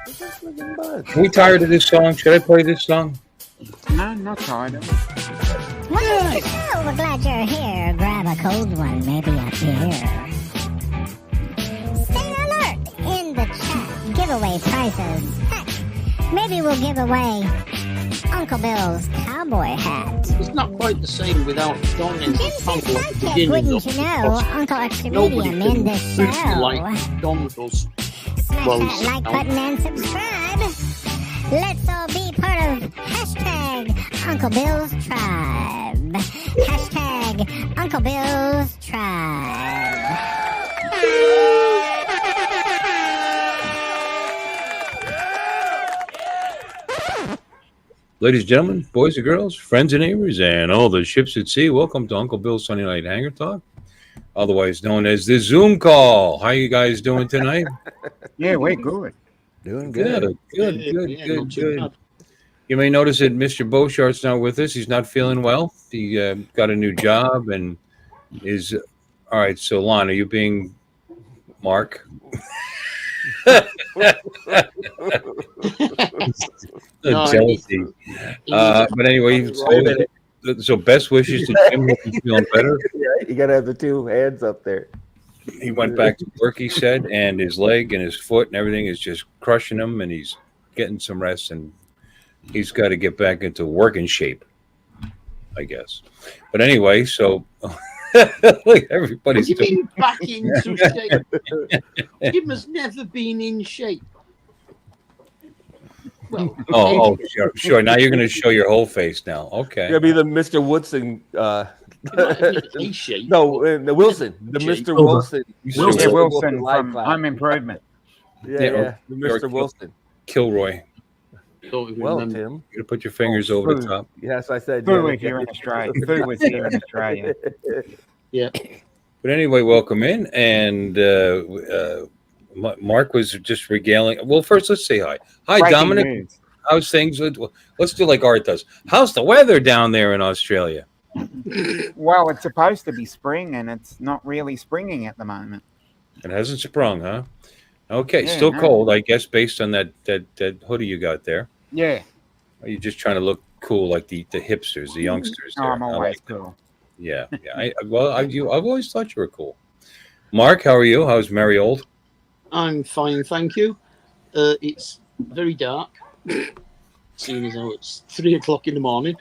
Are we tired of this song? Should I play this song? No, not tired of it. Welcome to the show. We're glad you're here. Grab a cold one, maybe a beer. Stay alert in the chat. Giveaway prizes. Heck, maybe we'll give away Uncle Bill's cowboy hat. It's not quite the same without Donald's Jim's Uncle at the sidekick, beginning. wouldn't you know? Uncle Extra Medium in the show. Like Donald does. Smash Well, that like button and subscribe. Let's all be part of hashtag Uncle Bill's Tribe. Hashtag Uncle Bill's Tribe. Ladies and gentlemen, boys and girls, friends and neighbors, and all the ships at sea, welcome to Uncle Bill's Sunday Night Hangar Talk, otherwise known as the Zoom call. How you guys doing tonight? Yeah, we're good. Doing good. Good. Not too bad. You may notice that Mr. Beauchart's not with us. He's not feeling well. He got a new job and is... All right, so Lon, are you being Mark? Jealousy. But anyway, so best wishes to Jim. Hope he's feeling better. You gotta have the two hands up there. He went back to work, he said, and his leg and his foot and everything is just crushing him, and he's getting some rest, and he's got to get back into working shape, I guess. But anyway, so everybody's Has he been back into shape? Jim has never been in shape. Well, sure. Now you're going to show your whole face now. Okay. You're gonna be the Mr. Woodson. in shape. No, the Wilson, the Shape. Mr. Wilson. Wilson from Live Cloud. Home Improvement. Yeah, the Mr. Wilson. Kilroy. Don't even Well, remember. Tim. You got to put your fingers over the food. top. Yes, I said. Food was here in Australia. Food was here in Australia. Yeah. But anyway, welcome in. And Mark was just regaling. Well, first, let's say hi. Hi, Breaking Dominic. news. How's things? Let's do like Art does. How's the weather down there in Australia? Well, it's supposed to be spring, and it's not really springing at the moment. It hasn't sprung, huh? Okay, Yeah, still no. cold, I guess, based on that hoodie you got there. Yeah. Are you just trying to look cool like the hipsters, the youngsters? Oh, there? I'm I always like that. cool. Yeah. I've always thought you were cool. Mark, how are you? How's Mary Old? I'm fine, thank you. It's very dark, seeing as though it's 3 o'clock in the morning.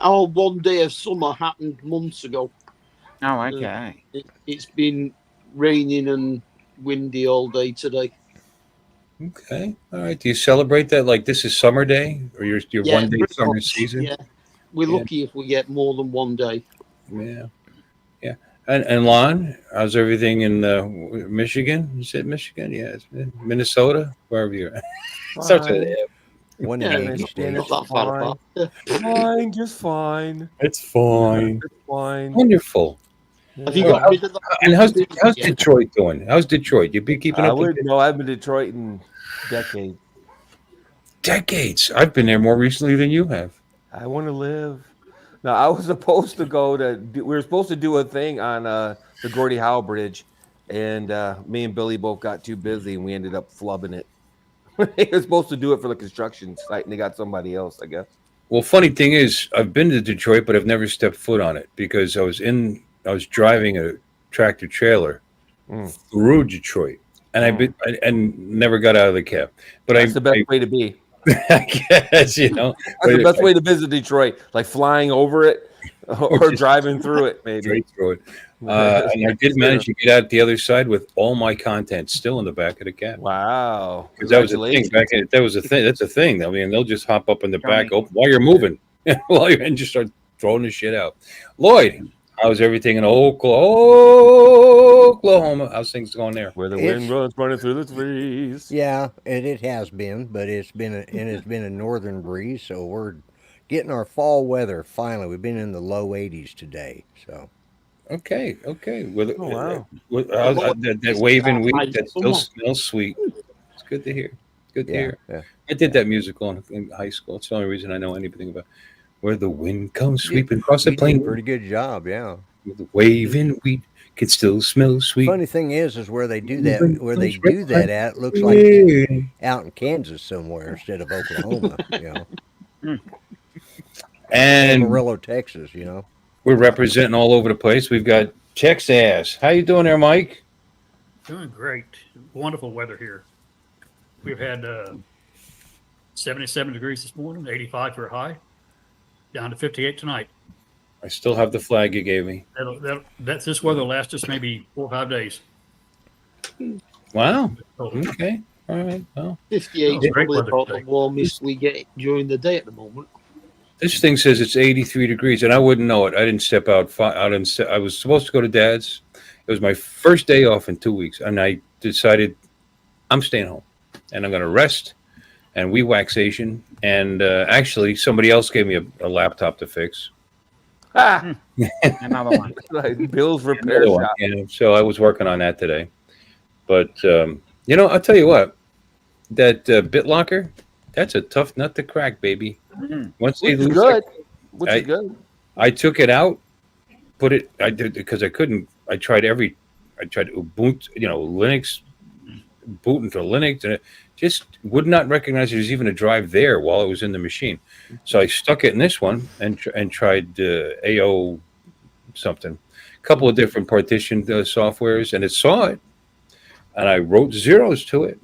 Our one day of summer happened months ago. Oh, okay. It's been raining and windy all day today. Okay. All right. Do you celebrate that like this is summer day or your Yeah, 1 day pretty summer much, season? Yeah, we're Yeah. lucky if we get more than one day. Yeah. Yeah. And Lon, how's everything in Michigan? You said Michigan? Yeah. It's Minnesota? Wherever you're at. Starts with an F. One Yeah, day each day. not that far apart. Yeah. Fine, just fine. It's fine. Just fine. Wonderful. Have you Well, got rid of that? And how's Yeah. Detroit doing? How's Detroit? You be keeping I up with wouldn't know. I've been in Detroit in decades. decades? I've been there more recently than you have. I want to live. Now, I was supposed to we were supposed to do a thing on the Gordie Howe Bridge, and me and Billy both got too busy, and we ended up flubbing it. They were supposed to do it for the construction site, and they got somebody else, I guess. Well, funny thing is, I've been to Detroit, but I've never stepped foot on it because I was driving a tractor trailer through Detroit, and I never got out of the cab. But That's the best way to be. I guess, That's the best way to visit Detroit, like flying over it or driving through it, maybe. Straight through it. And I did manage to get out the other side with all my content still in the back of the cab. Wow. Because that was a thing. That's a thing. I mean, they'll just hop up in the back while you're moving, and just start throwing the shit out. Lloyd, how's everything in Oklahoma? How's things going there? Where the wind runs running through the trees. Yeah, it has been, but it's been a northern breeze, so we're getting our fall weather finally. We've been in the low 80s today, so. Okay. With, wow. That waving wheat that still smells sweet. It's good to hear. Good to hear. Yeah. I did that musical in high school. It's the only reason I know anything about where the wind comes sweeping across the You did plain. a pretty good job, yeah. With the waving wheat can still smell sweet. Funny thing is where they do that, at, looks like Yeah. out in Kansas somewhere instead of Oklahoma. And Amarillo, Texas. we're representing all over the place. We've got Texas. How you doing there, Mike? Doing great. Wonderful weather here. We've had 77 degrees this morning, 85 for a high, down to 58 tonight. I still have the flag you gave me. That's this weather will last us maybe 4 or 5 days. Wow. So, Okay. All right. Well, 58 Oh, is great probably weather about the today. warmest we get during the day at the moment. this thing says it's 83 degrees, and I wouldn't know it. I didn't step out. I was supposed to go to Dad's. It was my first day off in 2 weeks, and I decided I'm staying home, and I'm going to rest and we waxation. And actually, somebody else gave me a laptop to fix. Another one. Like Bill's repair Another one, shop. so I was working on that today. But I'll tell you what, that BitLocker, that's a tough nut to crack, baby. Once they Which is lose, good. Which is good. I took it out, I did because I couldn't. I tried Ubuntu, Linux, boot into Linux, and it just would not recognize there's even a drive there while it was in the machine. So I stuck it in this one and tried AO something, a couple of different partitioned softwares, and it saw it, and I wrote zeros to it,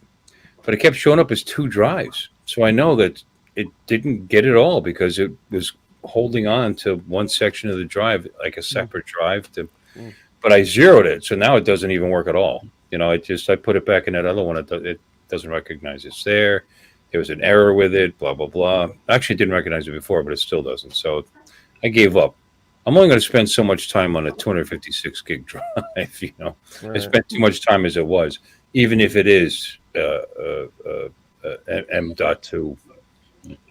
but it kept showing up as 2 drives. So I know that it didn't get it all because it was holding on to one section of the drive, like a separate drive. But I zeroed it, so now it doesn't even work at all. I put it back in that other one. It doesn't recognize it's there. There was an error with it, blah, blah, blah. I actually didn't recognize it before, but it still doesn't. So I gave up. I'm only going to spend so much time on a 256 gig drive, I spent too much time as it was, even if it is M.2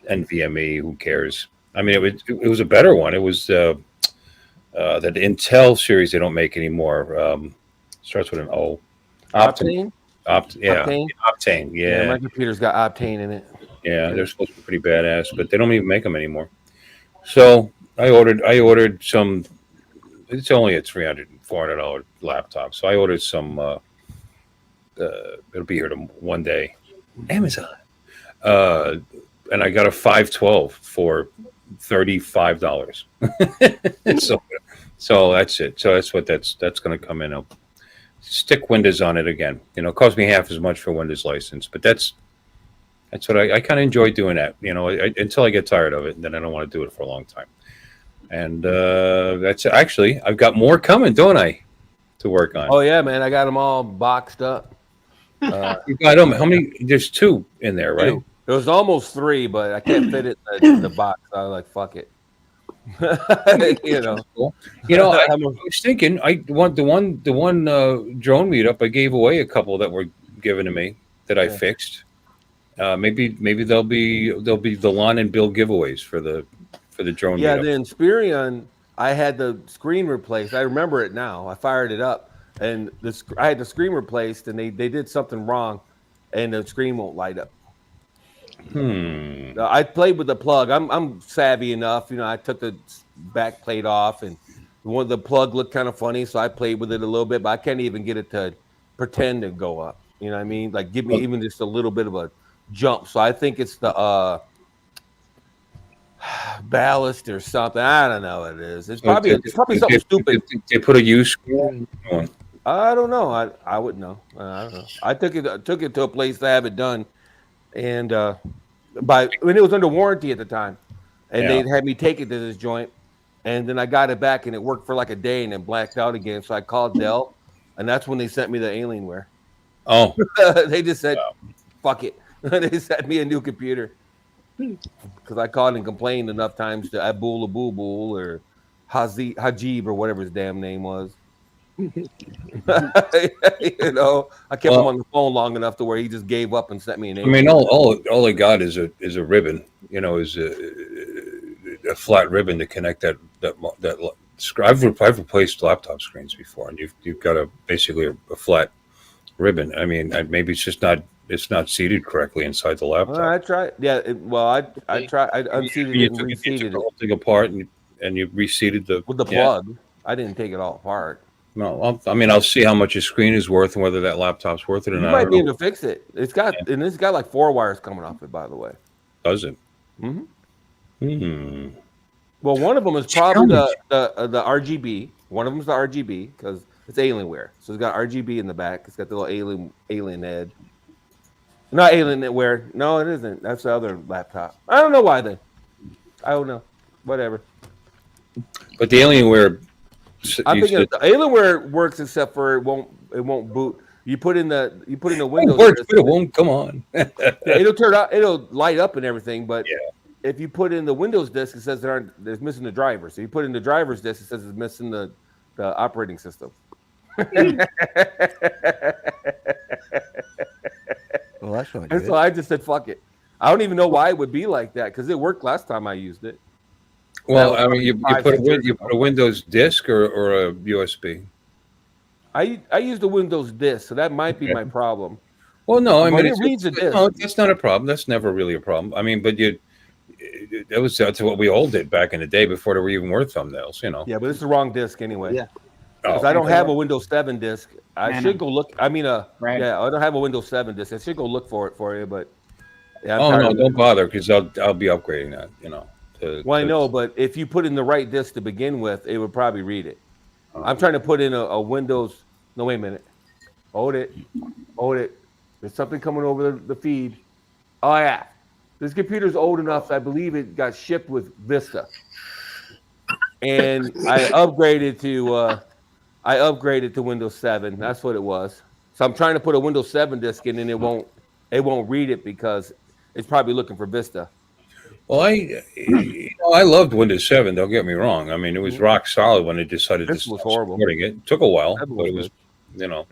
NVMe, who cares? I mean, it was a better one. It was that Intel series they don't make anymore. Starts with an O. Optane? Octane. Yeah, my computer's got Optane in it. Yeah, they're supposed to be pretty badass, but they don't even make them anymore. So I ordered some. It's only a $300, $400 laptop, so I ordered some. It'll be here one day. Amazon. And I got a 512 for $35. So that's it. So that's what that's going to come in. I'll stick Windows on it again. It cost me half as much for Windows license, but that's what I kind of enjoy doing that. Until I get tired of it, and then I don't want to do it for a long time. And that's actually I've got more coming, don't I, to work on? Oh yeah, man, I got them all boxed up. You got them. How many? There's 2 in there, right? There was almost 3, but I can't fit it in the box. I was like, fuck it. Cool. I was thinking, the one drone meetup, I gave away a couple that were given to me that I fixed. Maybe they'll be the Lon and Bill giveaways for the drone. Yeah, meetup. the Inspirion, I had the screen replaced. I remember it now. I fired it up, and I had the screen replaced, and they did something wrong, and the screen won't light up. I played with the plug. I'm savvy enough, I took the back plate off, and the plug looked kind of funny, so I played with it a little bit, but I can't even get it to pretend to go up. You know what I mean? Like give me even just a little bit of a jump. So I think it's the ballast or something. I don't know what it is. It's probably something stupid. They put a U screw on. I don't know. I wouldn't know. I don't know. I took it to a place to have it done. And when it was under warranty at the time, and they had me take it to this joint, and then I got it back and it worked for like a day and then blacked out again. So I called Dell, and that's when they sent me the Alienware. Oh, they just said, "Fuck it." They sent me a new computer because I called and complained enough times to Abul or Hajib or whatever his damn name was. I kept him on the phone long enough to where he just gave up and sent me an. I mean, all I got is a ribbon. Is a flat ribbon to connect that. I've replaced laptop screens before, and you've got basically a flat ribbon. I mean, maybe it's not seated correctly inside the laptop. I tried. Yeah. I tried. I unseated it and reseated the whole thing apart, and you reseated with the plug. I didn't take it all apart. No, I'll see how much a screen is worth and whether that laptop's worth it or You not. I might don't be know. able to fix it. It's got like 4 wires coming off it, by the way. Does it? Mhm. Hmm. Well, one of them is probably the RGB. One of them is the RGB because it's Alienware. So it's got RGB in the back. It's got the little alien head. Not Alienware. No, it isn't. That's the other laptop. I don't know why then. I don't know. Whatever. But the Alienware. I'm thinking the Alienware works except for it won't boot. You put in the It Windows. works, but it won't. Come on. Yeah, it'll turn out. It'll light up and everything, but Yeah. if you put in the Windows disk, it says there's missing the driver. So you put in the driver's disk, it says it's missing the operating system. Well, that's not And good. so I just said, "Fuck it." I don't even know why it would be like that because it worked last time I used it. Well, That was you 5, put 6 years you ago. put a Windows disk or a USB. I used the Windows disk, so that might be Okay. my problem. Well, no, I But mean it reads a disk. no, that's not a problem. That's never really a problem. I mean, but that's what we all did back in the day before they were even worth thumbnails. You know. Yeah, but it's the wrong disk anyway. Yeah. Because Oh, I don't have a Windows 7 disk. I Man, should go look. I mean, Right. yeah, I don't have a Windows 7 disk. I should go look for it for you, but yeah, I'm oh tired no, of it. don't bother because I'll be upgrading that. You know. Well, I know, but if you put in the right disk to begin with, it would probably read it. I'm trying to put in a Windows. No, wait a minute. Hold it. There's something coming over the feed. Oh yeah, this computer's old enough. I believe it got shipped with Vista, and I upgraded to Windows 7. That's what it was. So I'm trying to put a Windows 7 disk in, and it won't read it because it's probably looking for Vista. Well, I loved Windows 7. Don't get me wrong. I mean, it was rock solid when they decided This to was stop horrible. supporting it. It took a while, 7 but was it was, good. you know.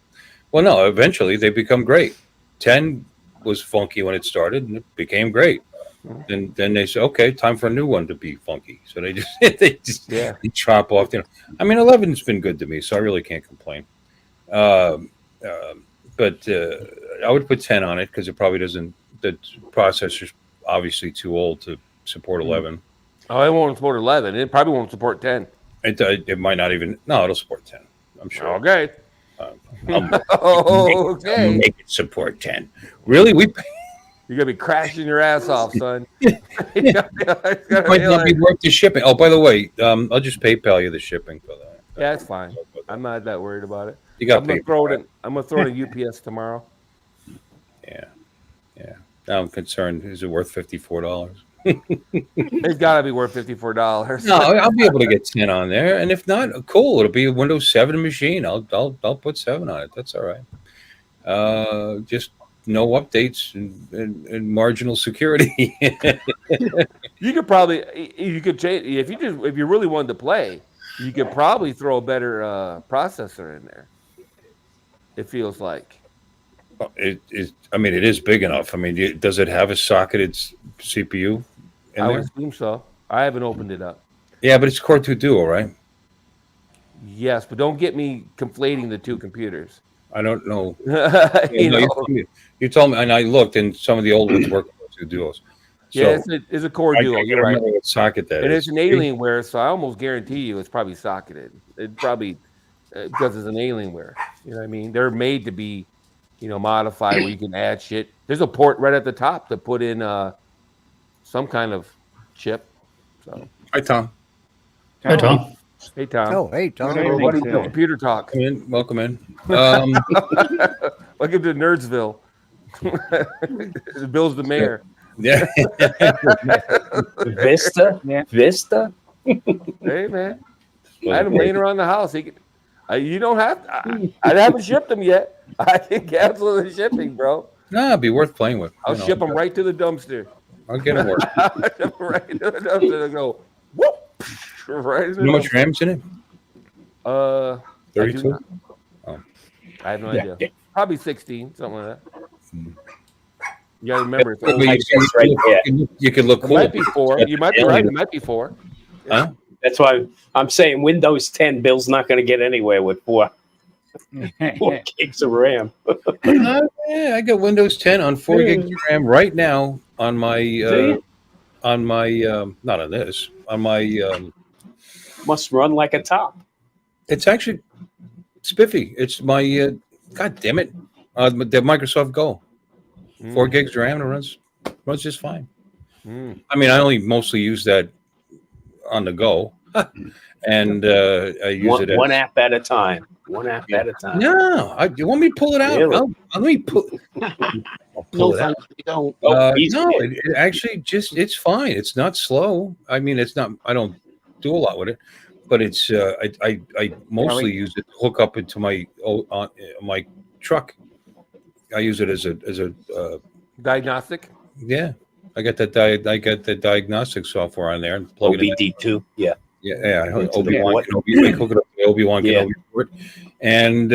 Well, no, eventually they become great. 10 was funky when it started, and it became great. And then they said, okay, time for a new one to be funky. So they just Yeah. they chop off. You know, I mean, 11's been good to me, so I really can't complain. But I would put 10 on it because it probably doesn't. The processor's obviously too old to support 11. Oh, it won't support 11. It probably won't support 10. It might not even. No, it'll support 10. I'm sure. Okay. I'll Okay. make it support 10. Really? You're gonna be crashing your ass off, son. It might not be worth the shipping. Oh, by the way, I'll just PayPal you the shipping for that. Yeah, it's fine. I'm not that worried about it. You got I'm gonna PayPal. throw it right? in. I'm gonna throw it in UPS tomorrow. Yeah. Now I'm concerned. Is it worth $54? It's gotta be worth $54. No, I'll be able to get 10 on there, and if not, cool. It'll be a Windows 7 machine. I'll put 7 on it. That's all right. Just no updates and marginal security. You could change if you really wanted to play. You could probably throw a better processor in there. It feels like. It is. I mean, it is big enough. I mean, does it have a socketed CPU in I would there? assume so. I haven't opened it up. Yeah, but it's Core 2 Duo, right? Yes, but don't get me conflating the two computers. I don't know. You know. You told me, and I looked, and some of the old ones work Core 2 Duos. So Yeah, it's a core duo. I You're gotta right. remember what socket that And is. it's an Alienware, so I almost guarantee you it's probably socketed. It probably because it's an Alienware. You know what I mean? They're made to be, modified where you can add shit. There's a port right at the top to put in some kind of chip. So, Hi, Tom. Hey, Tom. hey Tom, Oh, hey, Tom. Good evening, what do you sir. do? Computer talk. Come in. Welcome in. Welcome to Nerdsville. Bill's the mayor. Yeah. Vista? Yeah. Vista? Hey man, I had him laying around the house. He could, you don't have. I haven't shipped them yet. I can cancel the shipping, bro. Nah, it'd be worth playing with. I'll ship them right to the dumpster. I'll get them work. Right to the dumpster and go whoop right. You know how much RAM's in it? I do 32? not. Oh. I have no Yeah. idea. Probably 16, something like that. You gotta remember, it's But old. you, That's right there. you can look It cool. might be 4. You might be right. It might be 4. Huh? That's why I'm saying Windows 10, Bill's not going to get anywhere with 4 gigs of RAM. Yeah, I got Windows 10 on 4 gigs of RAM right now on my you? not on this, on my Must run like a top. it's actually spiffy. It's my God damn it, the Microsoft Go. 4 gigs RAM and it runs just fine. I mean, I only mostly use that on the go, and I use it as One app at a time. One app at a time. No, you want me to pull it out? Really? Let me pull. I'll pull No, it out. thank you. You don't. Oh, easy. No, it actually it's fine. It's not slow. I mean, it's not. I don't do a lot with it, but it's. I mostly use it to hook up into my truck. I use it as a Diagnostic. yeah. I got that. I got the diagnostic software on there and plug it in. OBD2. Yeah. Yeah. Into the Obi-Wan. port. I hook it up to Obi-Wan Yeah. Kenobi port, and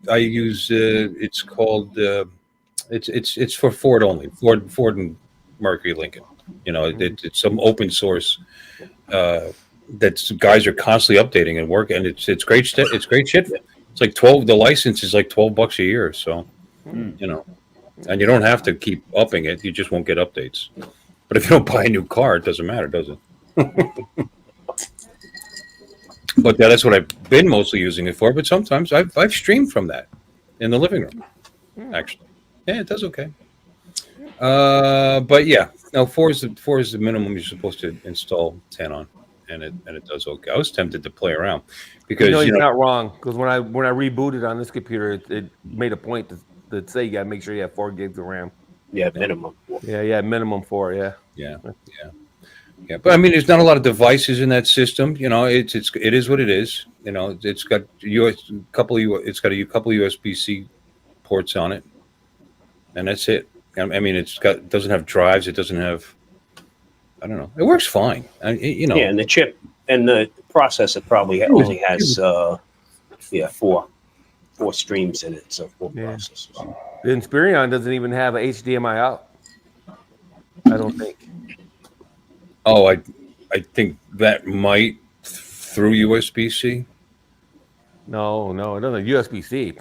I use. It's called. It's for Ford only. Ford and Mercury Lincoln. You know, it's some open source that guys are constantly updating and work, and it's great. It's great shit. It's like 12. The license is like $12 a year. So, you know, and you don't have to keep upping it. You just won't get updates. But if you don't buy a new car, it doesn't matter, does it? But that's what I've been mostly using it for. But sometimes I've streamed from that in the living room. Actually, yeah, it does okay. But yeah, no, 4 is the minimum you're supposed to install 10 on, and it does okay. I was tempted to play around because He's not wrong. Because when I rebooted on this computer, it made a point to say you got to make sure you have 4 gigs of RAM. Yeah, minimum. Yeah, minimum 4. Yeah. But I mean, there's not a lot of devices in that system. You know, it is what it is. You know, it's got it's got a couple USB-C ports on it, and that's it. I mean, it doesn't have drives. It doesn't have. I don't know. It works fine. Yeah, and the chip and the processor probably only has 4 streams in it, so 4 processors. The Inspiron doesn't even have a HDMI out. I don't think. Oh, I think that might through USB-C. No, it doesn't. USB-C.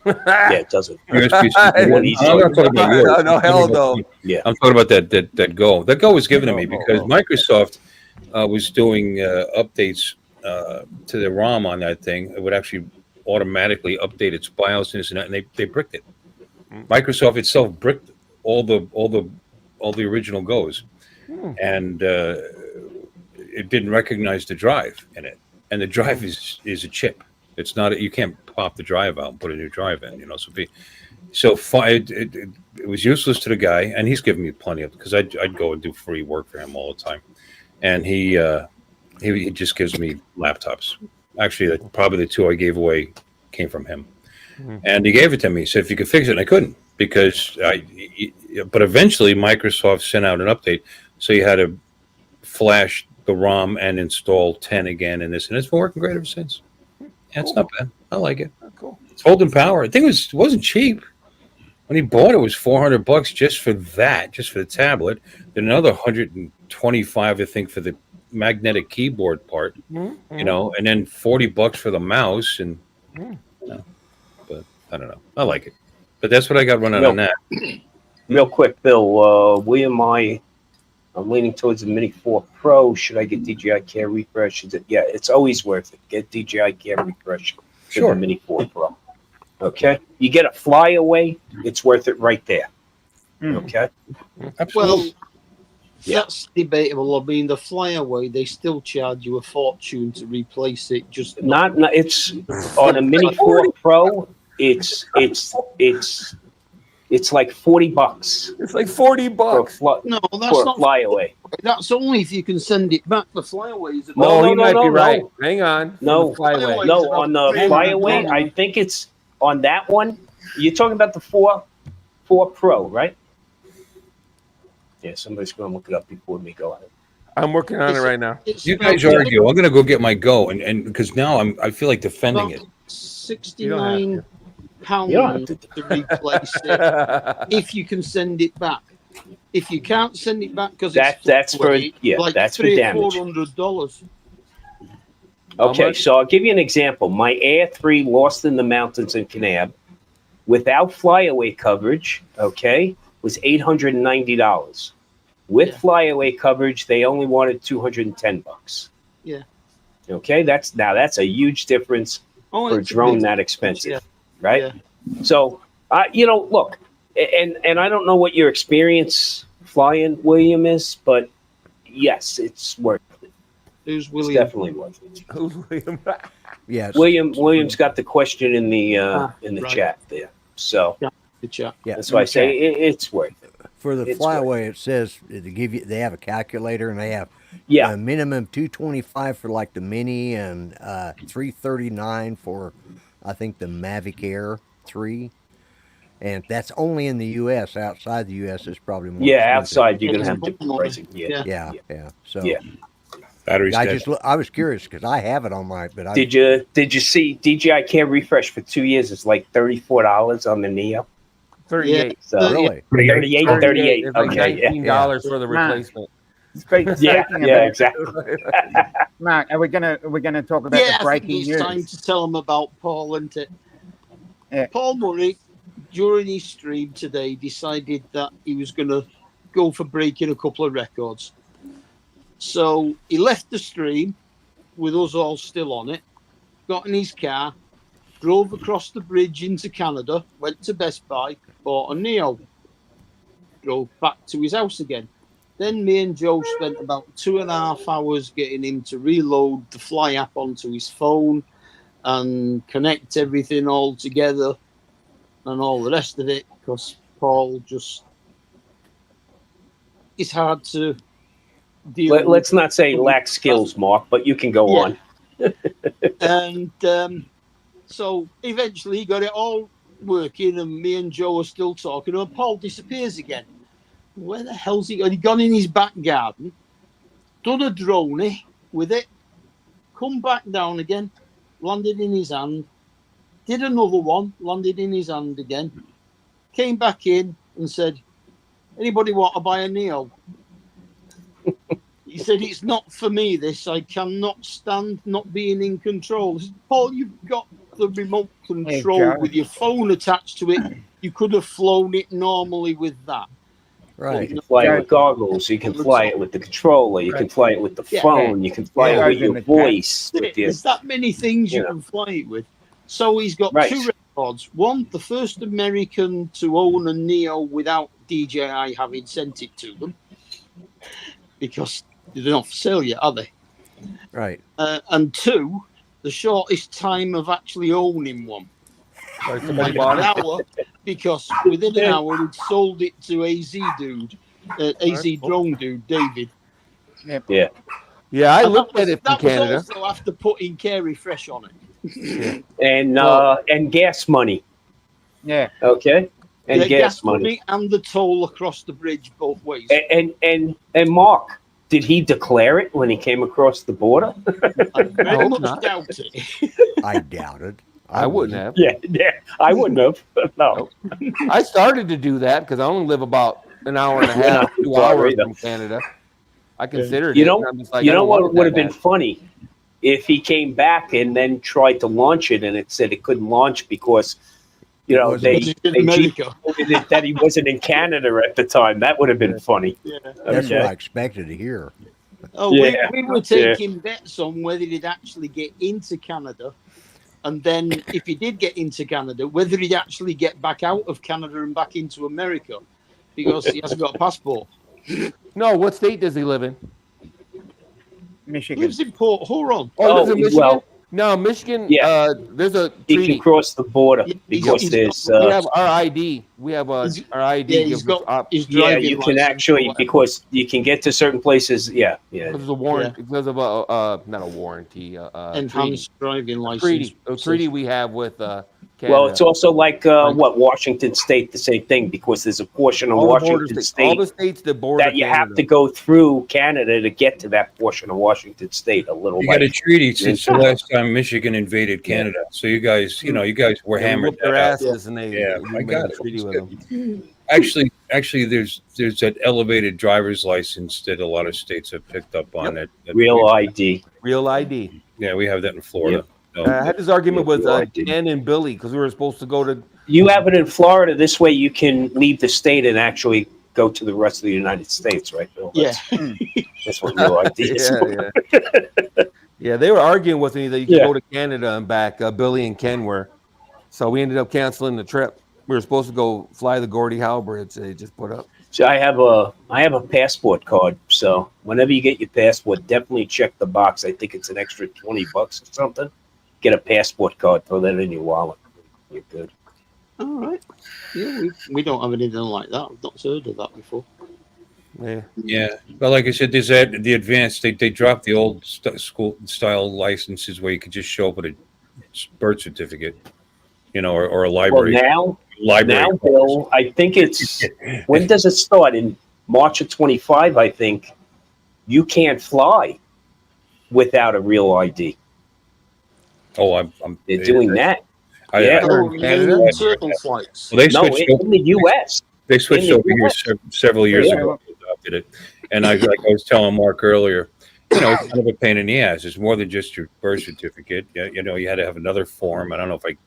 Yeah, it doesn't. USB-C. I'm not talking about yours. No, hell no. Yeah, I'm talking about that Go. That Go was given to me because Microsoft was doing updates to the ROM on that thing. It would actually automatically update its BIOS and they bricked it. Microsoft itself bricked all the original Go's, and it didn't recognize the drive in it. And the drive is a chip. It's not. You can't pop the drive out and put a new drive in. You know, it was useless to the guy, and he's given me plenty of because I'd go and do free work for him all the time, and he just gives me laptops. Actually, probably the 2 I gave away came from him, and he gave it to me. He said if you could fix it, and I couldn't because but eventually Microsoft sent out an update, so you had to flash the ROM and install 10 again, and it's been working great ever since. Yeah, it's not bad. I like it. Cool. It's holding power. I think it wasn't cheap. When he bought it, was $400 just for the tablet. Then another $125, I think, for the magnetic keyboard part. You know, and then $40 for the mouse. And but I don't know. I like it. But that's what I got running on that. Real quick, Bill. I'm leaning towards the Mini 4 Pro. Should I get DJI Care Refresh? Yeah, it's always worth it. Get DJI Care Refresh for Sure. the Mini 4 Pro. Okay? You get a flyaway, it's worth it right there. Okay? Absolutely. Well, that's debatable. I mean, the flyaway, they still charge you a fortune to replace it. It's on a Mini 4 Pro, it's like $40. It's like $40. No, that's for a not flyaway. That's only if you can send it back. The flyaways. No, he might be no. right. Hang on. No, Flyaway. no, on the flyaway, I think it's on that one. You're talking about the 4 Pro, right? Yeah, somebody's going to look it up before me go on it. I'm working on it right now. You guys argue. I'm going to go get my Go, and because now I feel like defending it. £69 You don't have to replace it if you can send it back. If you can't send it back because that's for that's for damage. $400. Okay, so I'll give you an example. My Air 3 Lost in the Mountains in Kanab, without flyaway coverage, okay, was $890. With flyaway coverage, they only wanted $210. Yeah. Okay, that's a huge difference for a it's drone bit- that expensive, yeah, right? yeah. So, look, and I don't know what your experience flying William is, but yes, it's worth it. Who's It's William? definitely worth it. Who's William? Yes. William's got the question in the Right. chat there, so The chat. Yeah. that's why I say it's worth it. For the It's flyaway, it says they have a calculator and they have Yeah, a minimum 225 for like the Mini and 339 for I think the Mavic Air 3. And that's only in the U.S. Outside the U.S., it's probably more yeah. expensive. Outside, you're gonna It's have different more, pricing. Yeah. yeah. Yeah. So Yeah. Battery's I dead. I was curious because I have it on my. But I Did you see DJI Care refresh for 2 years? It's like $34 on the Neo. 38. So really. 38. It's like Okay, yeah. $19 for the Man. replacement. Speaking Yeah, about exactly. Mark, are we gonna talk about Yeah, the I think breaking it's news? time to tell them about Paul, isn't it? Yeah. Paul Murray, during his stream today, decided that he was going to go for breaking a couple of records. So he left the stream with us all still on it, got in his car, drove across the bridge into Canada, went to Best Buy, bought a Neo, drove back to his house again. Then me and Joe spent about 2.5 hours getting him to reload the Fly app onto his phone and connect everything all together and all the rest of it, because Paul just, it's hard to deal with. Let's not say lack skills, Mark, but you can go Yeah. on. And so eventually he got it all working, and me and Joe are still talking, and Paul disappears again. Where the hell's he gone? He'd gone in his back garden, done a droney with it, come back down again, landed in his hand, did another one, landed in his hand again, came back in and said, "Anybody want to buy a Neo?" He said, "It's not for me, this. I cannot stand not being in control." I said, "Paul, you've got the remote control Joe. with your phone attached to it. You could have flown it normally with that." You Right. can fly it with goggles. You can fly it with the controller. You can fly it with the Yeah. phone. You can fly Yeah. it with your voice. With your, There's that many things you you know. can fly it with. So he's got Right. 2 records. One, the first American to own a Neo without DJI having sent it to them, because they're not for sale yet, are they? Right. And 2, the shortest time of actually owning one. Like somebody Like bought an it. hour, because within an hour he'd sold it to AZ dude, AZ drone dude, David. yeah. Yeah, I And looked at it from that was Canada. also after putting Carey Fresh on it. And gas money. Yeah. Okay. And Yeah, gas money. and the toll across the bridge both ways. And Mark, did he declare it when he came across the border? I very hope much not. doubt it. I doubt it. I wouldn't have. Yeah. I wouldn't have. No. I started to do that because I only live about an hour and a half, 2 Well, hours either. from Canada. I considered You it. know, and I'm just like, you I know don't want what it would that have been bad. funny if he came back and then tried to launch it and it said it couldn't launch because they It's in America. cheated it that he wasn't in Canada at the time. That would have been funny. Yeah. That's Okay. what I expected to hear. Oh, Yeah. we were taking bets on whether he'd actually get into Canada, and then if he did get into Canada, whether he'd actually get back out of Canada and back into America, because he hasn't got a passport. No, what state does he live in? He Michigan. lives in Port Huron. Oh, he lives in Michigan? well, No, Michigan. Yeah. There's a he treaty. can cross the border He's because got- there's We have our ID. We have our ID. Yeah, he's gives got us his yeah, driving you can license actually or whatever. because you can get to certain places. Yeah. because of a warrant. Because of a not a warranty. enhanced driving license. treaty. A treaty we have with Canada. Well, it's also like Washington State, the same thing, because there's a portion of all the border Washington states, all State the states that border that you have Canada. to go through Canada to get to that portion of Washington State. A little You like got a treaty since the last time Michigan invaded Canada. So you guys were They hammered whooped their that out. asses and they Yeah, we I made got a it. treaty It's with them. Actually, there's that elevated driver's license that a lot of states have picked up on. That real ID. Real ID. Yeah, we have that in Florida. So, I had this argument with Real ID. Dan and Billy because we were supposed to go to. You have it in Florida. This way, you can leave the state and actually go to the rest of the United States, right, Bill? Yeah. That's what real ID is. Yeah, yeah. Yeah, they were arguing with me that you could Yeah. go to Canada and back. Billy and Ken were. So we ended up canceling the trip. We were supposed to go fly the Gordie Howe Bridge. They just put up. So I have a passport card. So whenever you get your passport, definitely check the box. I think it's an extra $20 or something. Get a passport card. Throw that in your wallet. You're good. All right. Yeah, we don't have anything like that. I've not heard of that before. Yeah. Yeah, but like I said, there's that the advanced. They dropped the old school style licenses where you could just show up with a birth certificate, or a Well, library. now, library. Bill, I think it's when does it start? In March of 25, I think. You can't fly without a real ID. Oh, I'm They're doing that. Yeah. Oh, Canada? internal flights. Well, they No, switched. in the U.S. They switched in the over here US. several years Yeah. ago. They adopted it, and like I was telling Mark earlier, it's kind of a pain in the ass. It's more than just your birth certificate. You had to have another form. I don't know if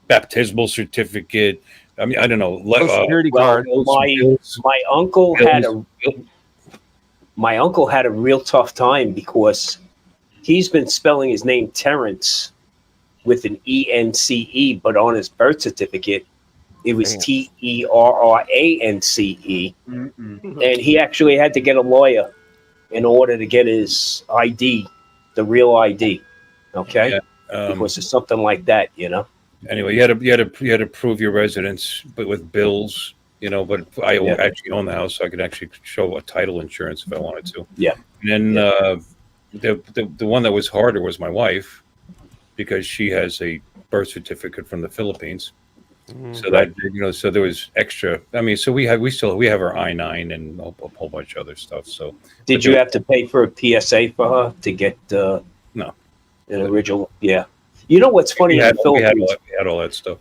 baptismal certificate. I mean, I don't know. Social security Well, card. my uncle had a real tough time because he's been spelling his name Terrence with an ENCE, but on his birth certificate it was Damn. TERRANCE, and he actually had to get a lawyer in order to get his ID, the real ID. Okay, because of something like that, Anyway, you had to prove your residence, but with bills, But I actually own the house, so I could actually show a title insurance if I wanted to. Yeah. And then the one that was harder was my wife, because she has a birth certificate from the Philippines. So that so there was extra. I mean, so we have our I-9 and a whole bunch of other stuff. So did you have to pay for a PSA for her to get no an original? Yeah. You know what's funny in the Philippines? We had all that stuff.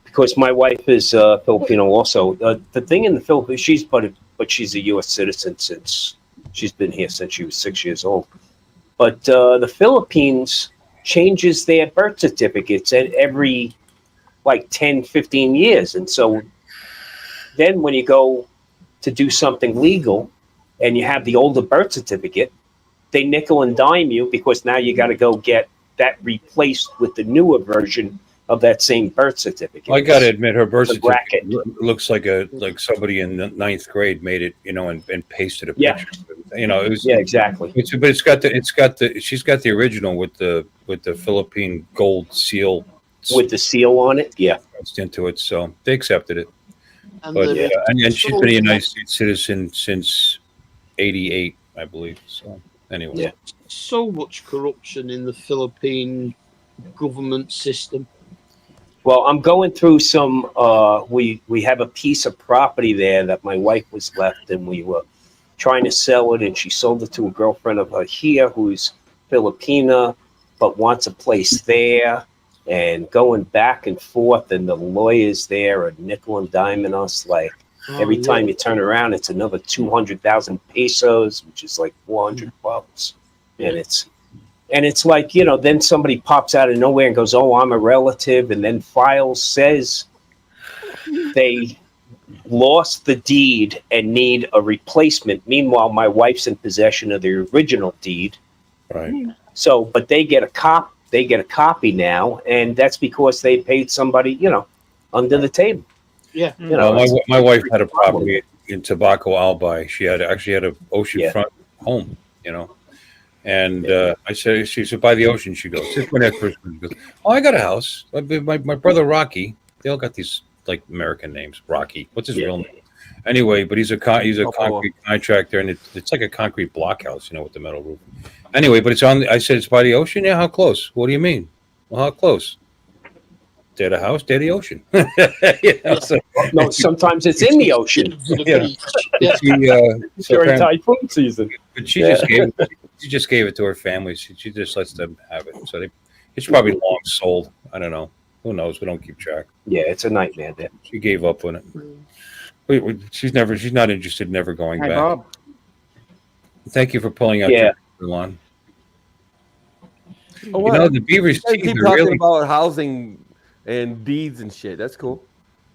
Because my wife is Filipino also. The thing in the Philippines, she's a U.S. citizen since she's been here since she was 6 years old. But the Philippines changes their birth certificates at every 10, 15 years. And so then when you go to do something legal and you have the older birth certificate, they nickel and dime you because now you got to go get that replaced with the newer version of that same birth certificate. Well, I got to admit, her birth The certificate bracket. looks like somebody in the ninth grade made it, and pasted a Yeah. picture. It was exactly. But she's got the original with the Philippine gold seal With the seal on it, yeah. into it, so they accepted it. And But the- and she's been a United States citizen since '88, I believe. So anyway, Yeah. so much corruption in the Philippine government system. Well, I'm going through some. We have a piece of property there that my wife was left, and we were trying to sell it, and she sold it to a girlfriend of her here who's Filipina, but wants a place there, and going back and forth, and the lawyers there are nickel and diming us like every time you turn around, it's another 200,000 pesos, which is like $400, and it's like, then somebody pops out of nowhere and goes, "Oh, I'm a relative," and then files says they lost the deed and need a replacement. Meanwhile, my wife's in possession of the original deed. right. So, but they get a copy now, and that's because they paid somebody, under the table. Yeah. My wife had a property in Tabaco Albay. She actually had an oceanfront home, And I said, she said, by the ocean. She goes, this one person goes, "Oh, I got a house. My brother Rocky." They all got these like American names. Rocky. What's his real name? Anyway, but he's a concrete contractor, and it's like a concrete block house, with the metal roof. Anyway, but it's on. I said, "It's by the ocean." Yeah, how close? What do you mean? Well, how close? They're the house. They're the ocean. So, No, sometimes it's in the ocean during typhoon season. But she just gave it to her family. She just lets them have it. So it's probably long sold. I don't know. Who knows? We don't keep track. Yeah, it's a nightmare there. She gave up on it. She's not interested. Never going Hey, back. Bob. Thank you for pulling out Yeah. your lawn. Oh, The beavers You guys teeth keep are talking really. about housing and deeds and shit. That's cool.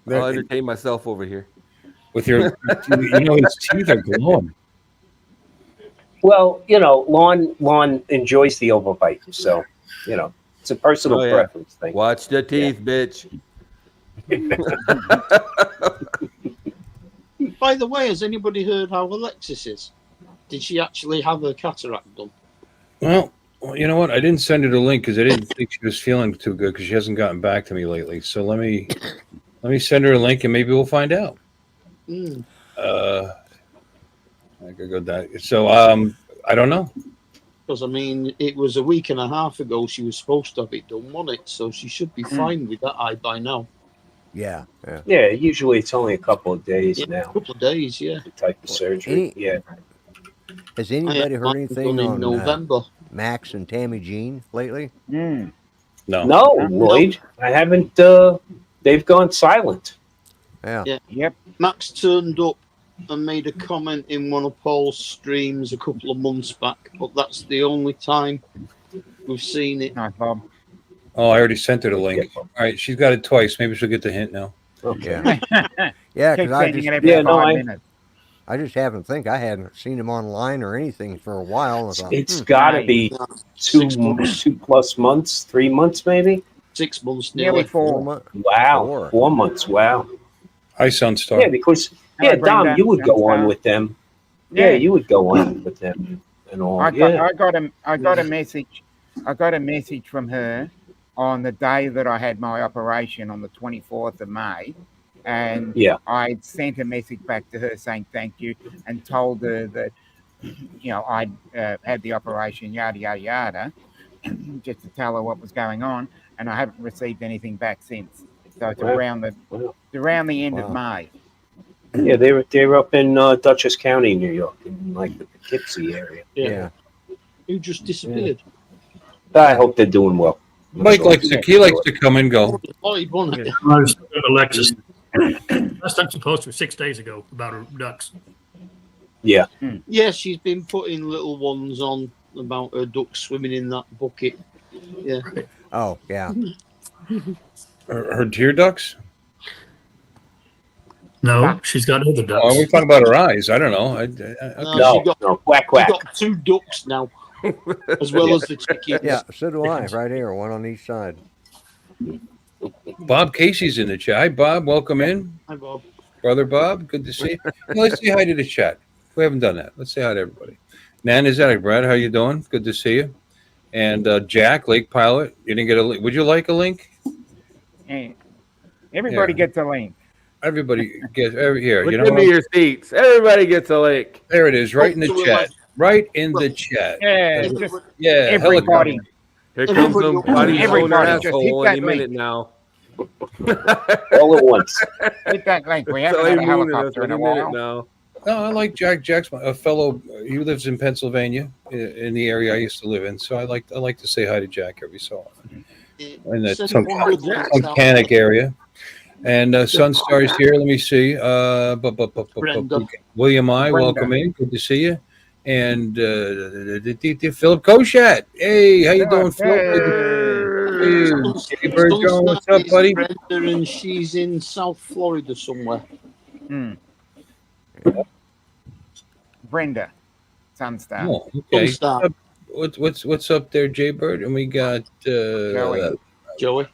They're- I'll entertain myself over here. With your, his teeth are glowing. Well, Lon enjoys the overbite, so it's a personal Oh, yeah. preference thing. Watch the teeth, bitch. By the way, has anybody heard how Alexis is? Did she actually have her cataract done? Well, you know what? I didn't send her the link because I didn't think she was feeling too good because she hasn't gotten back to me lately. So let me send her a link and maybe we'll find out. Mm. I could go that. So I don't know. Because I mean, it was a week and a half ago she was supposed to have it done, wasn't it? So she should be fine with that eye by now. Yeah. Yeah, usually it's only a couple of days Yeah, now. a couple of days, yeah. The type of surgery. Yeah. Has I anybody had heard mine anything done in on November. Max and Tammy Jean lately? Mm. No. No, Lloyd, I haven't. They've gone silent. Yeah. Yep. Max turned up and made a comment in one of Paul's streams a couple of months back, but that's the only time we've seen it. Nice, Bob. Oh, I already sent her the link. All right, she's got it twice. Maybe she'll get the hint now. Okay. Yeah, Keep because sending it every 5 minutes. I just I hadn't seen him online or anything for a while. I thought, It's got to Right. be 6 months. 2+ months, 3 months, maybe. 6 months Nearly nearly. 4. months. Wow, Four. 4 months. Wow. Hi, Sunstar. Yeah, because Hello, Dom, Brenda. you would go on Sunstar. with them. Yeah, you would go on with them and all. I Yeah. got a message. I got a message from her on the day that I had my operation on the 24th of May, and Yeah. I sent a message back to her saying thank you and told her that I'd had the operation, yada yada yada, just to tell her what was going on, and I haven't received anything back since. So it's Wow. around the end of May. Yeah, they were up in Dutchess County, New York, in like the Poughkeepsie area. Yeah. Who just disappeared? I hope they're doing well. Mike likes to come and go. Lloyd, wasn't it? Alexis. Last time she posted was 6 days ago about her ducks. Yeah. Yeah, she's been putting little ones on about her ducks swimming in that bucket. Yeah. Oh, yeah. Her deer ducks? No, she's got other ducks. Oh, we're talking about her eyes. I don't know. No, quack, quack. She's got 2 ducks now, as well as the chickens. Yeah, so do I, right here, one on each side. Bob Casey's in the chat. Hi, Bob. Welcome in. Hi, Bob. Brother Bob. Good to see you. Let's say hi to the chat. We haven't done that. Let's say hi to everybody. Nan, is that Brad? How you doing? Good to see you. And Jack, Lake Pilot. You didn't get a link. Would you like a link? Hey, everybody gets a link. Everybody gets here. Look You know into what? your seats. Everybody gets a link. There it is, right in the chat. Right in the chat. Yeah, just Yeah, everybody. Here comes some buddy Everybody just asshole hit any that minute link. now. All at once. Hit that link. We haven't So had a he mooning us helicopter in a any minute while. now. No, I like Jack. Jack's a fellow. He lives in Pennsylvania, in the area I used to live in. So I like to say hi to Jack every so often. In that Tunkhannock area. And Sunstar's here. Let me see. William I, welcome in. Good to see you. And Philip Koshat. Hey, how you doing, Philip? Hey, Bird John, what's up, buddy? Brenda, and she's in South Florida somewhere. Brenda, Sunstar. Oh, okay. Sunstar. What's up there, Jay Bird? And we got Joey.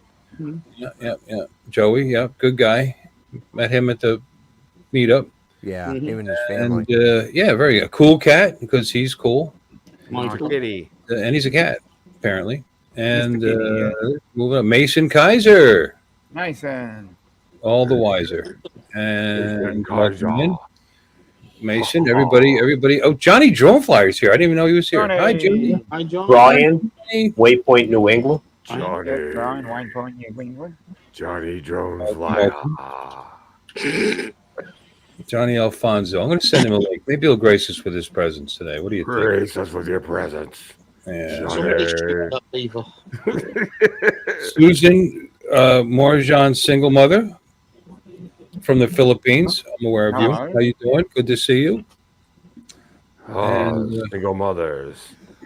Yeah. Joey, yeah, good guy. Met him at the meetup. Yeah, him and his family. And very a cool cat because he's cool. Michael. Kitty. And he's a cat, apparently. And moving up, Mason Kaiser, Mason. all the wiser. And welcome in. Mason, everybody. Oh, Johnny Drone Flyer's here. I didn't even know he was here. Hi, Johnny. Hi, John. Brian, Waypoint, New England. Brian, Waypoint, New England. Johnny Drone Flyer. Johnny Alfonso. I'm going to send him a link. Maybe he'll grace us with his presence today. What do you think? Grace us with your presence. Yeah. Somebody shoot that beaver. Susan Morjan, single mother from the Philippines. I'm aware of you. Hello. How you doing? Good to see you. Single mothers.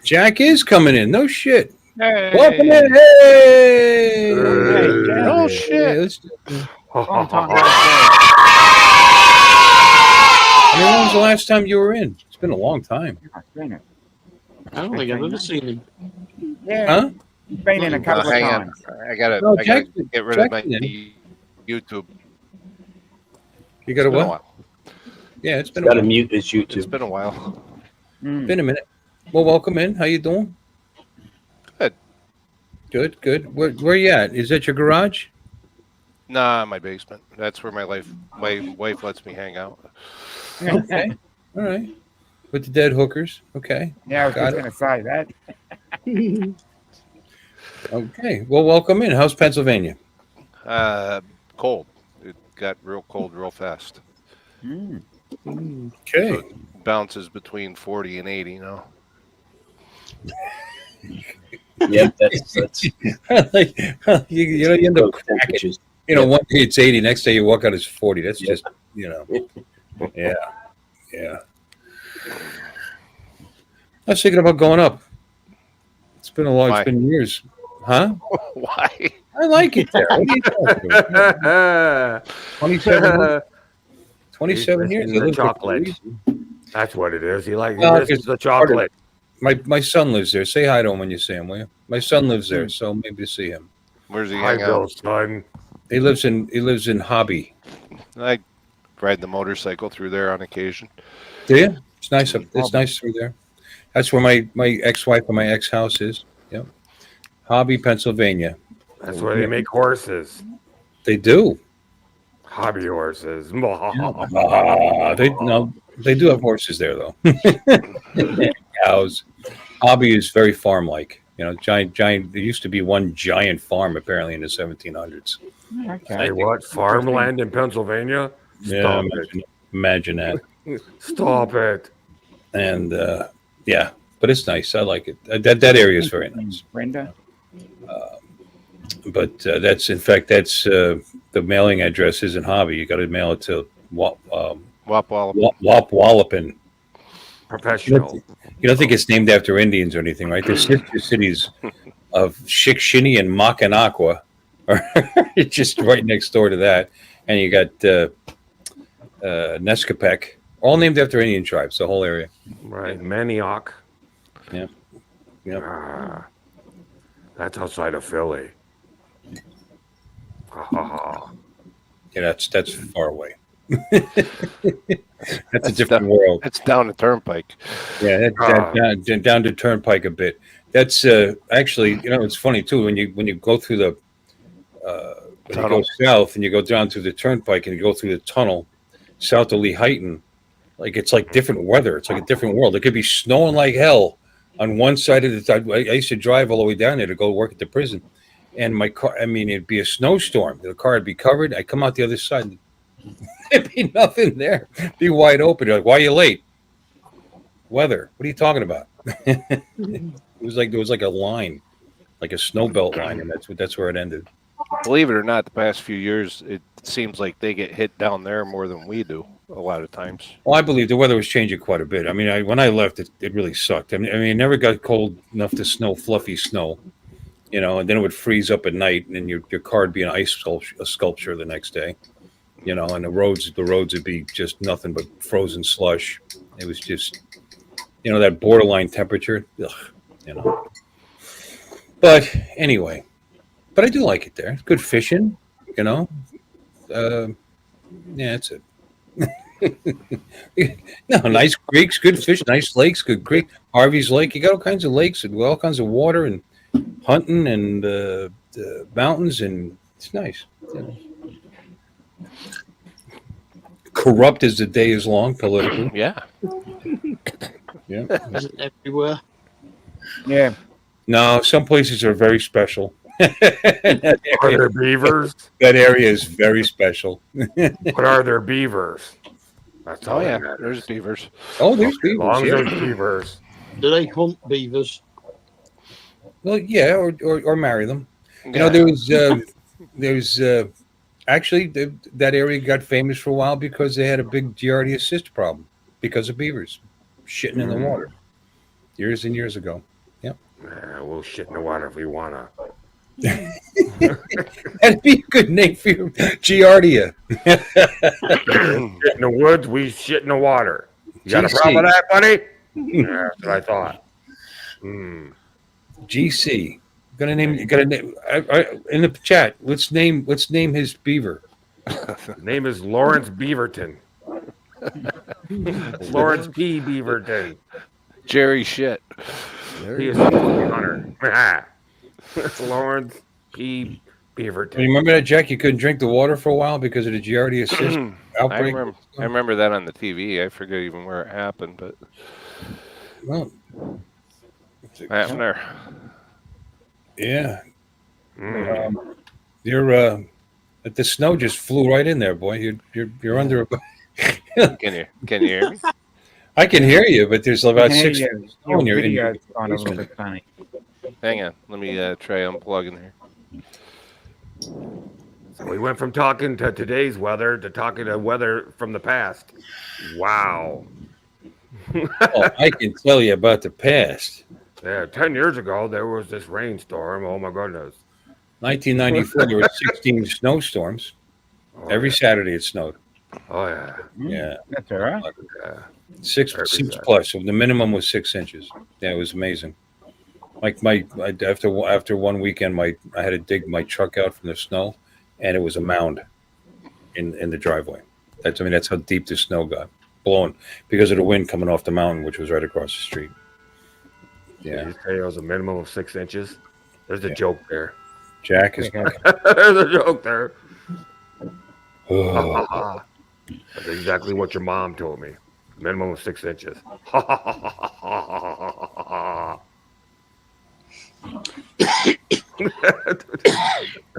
Jack is coming in. No shit. Hey. Welcome in. Hey. Jack. Oh shit. Let's do it. Long time no I mean, when was the last time you were in? It's been a long time. see. I've seen it. I don't think I've ever seen him. Yeah, Huh? he's been in a couple of hang on. times. I gotta No, I gotta Jackson- get rid of my Jackson in. YouTube. You It's got a been a what? while. Yeah, it's been a Got to while. mute his It's YouTube. been a while. Mm. Been a minute. Well, welcome in. How you doing? Good. Good. Where you at? Is that your garage? Nah, my basement. That's where my wife lets me hang out. Okay. All right. With the dead hookers. Okay. Yeah, I was Got just it. going to say that. Okay. Well, welcome in. How's Pennsylvania? Cold. It got real cold real fast. Mm. Okay. So it bounces between 40 and 80 now. Yep, that's like, you know, you end up cracking. temperatures. You know, Yep. one day it's 80, next day you walk out it's 40. That's Yep. just, you know. Yeah. Yeah. I was thinking about going up. It's been a long, Why? it's been years. Huh? Why? I like it there. What are you talking about? 27 years. I The lived there for a chocolate. reason. That's what it is. He Well, misses it's the part of chocolate. My son lives there. Say hi to him when you see him, will you? My son lives there, so maybe to see him. Where's he Hi, hang Bill, out? son. He lives in Hobby. I ride the motorcycle through there on occasion. Do you? It's nice up. It's nice through there. That's where my ex-wife and my ex-house is. Yep. Hobby, Pennsylvania. That's where they make horses. They do. Hobby horses. They do have horses there though. Cows. Hobby is very farm-like. You know, giant. There used to be one giant farm apparently in the 1700s. Okay. Hey, what? Farmland in Pennsylvania? Yeah, Stop it. imagine that. Stop it. And yeah, but it's nice. I like it. That area is very nice. Brenda? But that's the mailing address isn't Hobby. You got to mail it to Wop Wallop. Wallopin. Professional. You don't think it's named after Indians or anything, right? There's sister cities of Shikshini and Mackinac are just right next door to that, and you got Nescapec, all named after Indian tribes. The whole area. Right. Manioc. Yep. That's outside of Philly. Ha ha ha. Yeah, that's far away. That's a different world. It's down the turnpike. Yeah, down to Turnpike a bit. That's actually, you know, it's funny too when you go through the when you go south and you go down through the Turnpike and you go through the tunnel south of Lehighton, like it's like different weather. It's like a different world. It could be snowing like hell on one side of the time. I used to drive all the way down there to go work at the prison, and my car. I mean, it'd be a snowstorm. The car would be covered. I come out the other side. There'd be nothing there. It'd be wide open. You're like, why are you late? Weather. What are you talking about? It was like there was like a line, like a snow belt line, and that's where it ended. Believe it or not, the past few years, it seems like they get hit down there more than we do a lot of times. Well, I believe the weather was changing quite a bit. I mean, when I left, it really sucked. I mean, it never got cold enough to snow fluffy snow, you know, and then it would freeze up at night, and then your car would be an ice sculpture the next day, you know, and the roads would be just nothing but frozen slush. It was just, you know, that borderline temperature, ugh, you know. But anyway, but I do like it there. It's good fishing, you know. Yeah, that's it. No, nice creeks, good fish, nice lakes, good creek. Harvey's Lake, you got all kinds of lakes and all kinds of water and hunting and the mountains, and it's nice. Corrupt as the day is long politically. Yeah. Yeah. Isn't everywhere? Yeah. No, some places are very special. Are there beavers? That area is very special. What are there beavers? That's all Oh, yeah. that matters. There's beavers. Oh, there's As beavers. long as Yeah. there's beavers. Do they hunt beavers? Well, yeah, or marry them. You know, Yeah. there's actually that area got famous for a while because they had a big Giardia cyst problem because of beavers shitting in the water years and years ago. We'll shit in the water if we wanna. That'd be a good name for your Giardia. Shit in the woods, we shit in the water. You got a GC. problem with that, buddy? Yeah, that's what I thought. Hmm. GC. Gonna name. You gotta name. In the chat. Let's name his beaver. His name is Lawrence Beaverton. Lawrence P. Beaverton. Jerry shit. There He you is go. a pussy hunter. It's Lawrence P. You Beaverton. remember that, Jack? You couldn't drink the water for a while because of the Giardia assist I outbreak. remember that on the TV. I forget even where it happened, but Well, what happened there? yeah. Mm. You're. The snow just flew right in there, boy. You're under a. Can you hear me? I can hear you, but there's about Hey, 6 your feet of snow in your video's gone a little basement. bit funny. Hang on. Let me try unplugging here. So we went from talking to today's weather to talking to weather from the past. Wow. Oh, I can tell you about the past. Yeah, 10 years ago, there was this rainstorm. Oh, my goodness. 1994, there were 16 snowstorms. Oh, Every yeah. Saturday it snowed. Oh, yeah. Yeah, That's all right. Yeah. six Every Saturday. plus. So the minimum was 6 inches. Yeah, it was amazing. Like after one weekend, I had to dig my truck out from the snow, and it was a mound in the driveway. That's how deep the snow got, blowing because of the wind coming off the mountain, which was right across the street. Yeah. Yeah, You say it was a minimum of 6 inches? There's a Yeah. joke there. Jack is. There's a joke there. Oh, That's exactly what your mom told me. Minimum of 6 inches.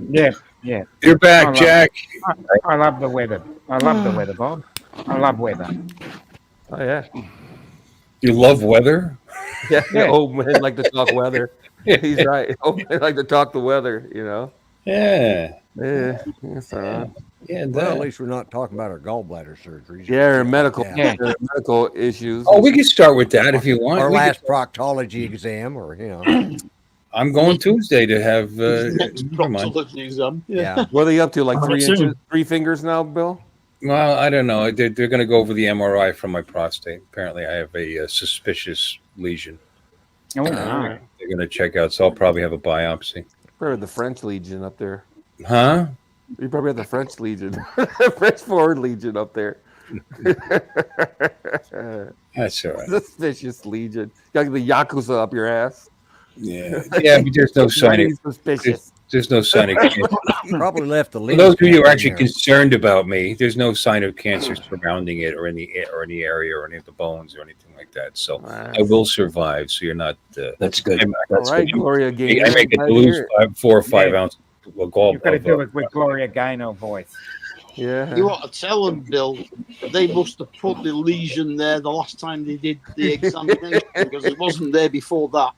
Yeah, yeah. you're back, I love- Jack. I love the weather. I love the weather, Bob. I love weather. Oh, yeah. You love weather. Yeah, Yeah. old men like to talk weather. He's right. Old men like to talk the weather, you know. Yeah, Yeah, that's all right. yeah. Well, at that. least we're not talking about our gallbladder surgeries. Yeah, or medical, Yeah. medical issues. Oh, we can start with that if you want. Our We can- last proctology exam, or I'm going Tuesday to have. Next Never mind. proctology exam. yeah. What are they up to? Like Coming 3 soon. inches, 3 fingers now, Bill? Well, I don't know. They're going to go over the MRI from my prostate. Apparently, I have a suspicious lesion. Oh, no. They're going to check out, so I'll probably have a biopsy. Probably the French Legion up there. Huh? You probably have the French Legion, French Foreign Legion up there. That's all right. Suspicious Legion. You got the Yakuza up your ass. Yeah, yeah, but there's no sign Mighty of suspicious. there's no sign of cancer. Probably left the For lead. those of you who are actually concerned about me, there's no sign of cancer surrounding it or in the area or any of the bones or anything like that. So I will survive. So you're not. That's good. I'm- All That's right, good. Gloria Gaynor. I make it glad to lose hear it. 4 or 5 Yeah. ounces of gall. You've got to of, do it with Gloria Gaynor voice. Yeah. You ought to tell them, Bill, they must have put the lesion there the last time they did the examination because it wasn't there before that.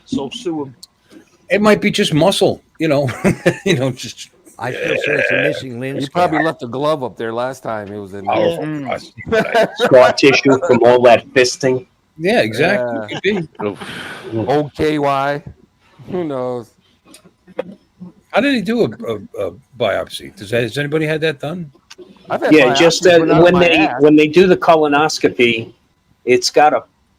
So sue them. It might be just muscle, just. I still say it's a missing lens. You probably cap. left a glove up there last time it was in there. Powerful Mm. prostate. Scar tissue from all that fisting. Yeah, exactly. Yeah. Could be. Old KY. Who knows? How did he do a biopsy? Has anybody had that done? I've had Yeah, just biopsies, but not when my they ass. when they do the colonoscopy, it's got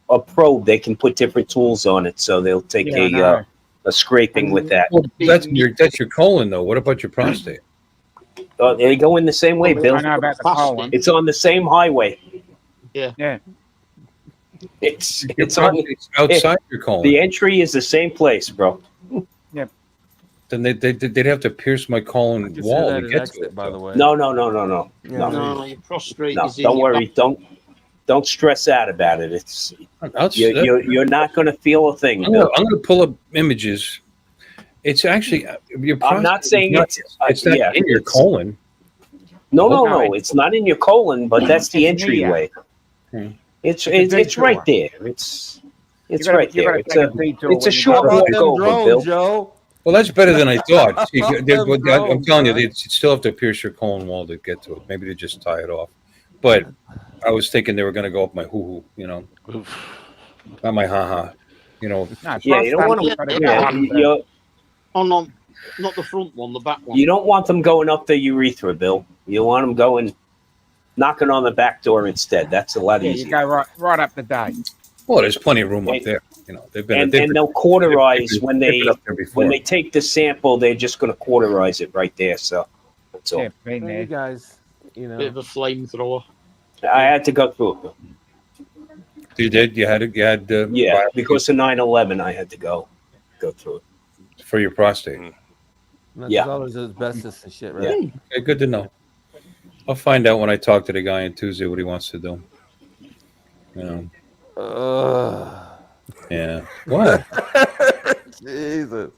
a probe. They can put different tools on it, so they'll take Yeah, I know. a scraping with that. Well, that's your colon, though. What about your prostate? They go in the same way, Bill. I know about the colon. It's on the same highway. Yeah. It's Your it's on prostate's outside your colon. the entry is the same place, bro. Then they'd have to pierce my colon Consider wall that to an get to exit, it. by the way. No. Yeah. No, your prostrate No, is in don't your worry. Don't stress out about it. It's you're not going to feel a thing, I'm Bill. gonna pull up images. It's actually your. I'm not prostate saying is not, it's not yeah, in your it's- colon. No. It's not in your colon, but that's the It's near. entryway. Hmm. It's detour. right there. It's You right gotta there. take It's a a detour it's a when you short go. How about walk them over, drones, Bill. Joe? Well, that's better than I thought. See, Them I'm drones, telling you, man. you'd still have to pierce your colon wall to get to it. Maybe they just tie it off. But I was thinking they were going to go up my hoo hoo, not my ha ha. No, Yeah, you don't want prostate's gotta to. go Yeah, up the- you Oh, no, not the front one, the back one. you don't want them going up the urethra, Bill. You want them going knocking on the back door instead. That's a lot Yeah, you easier. go right up the day. Well, there's plenty of room up there. they've been And they've they'll cauterize been- when they've they been up there before. when they take the sample. They're just going to cauterize it right there. So that's all. Yeah, been Hey, you there. guys, Bit of a flamethrower. I had to go through it. You did. You had Yeah, biopsy because of 9/11, I had to go through it. for your prostate. that's Yeah. all there's asbestos and shit, right? Okay, good to know. I'll find out when I talk to the guy on Tuesday what he wants to do. Yeah. What? Jesus.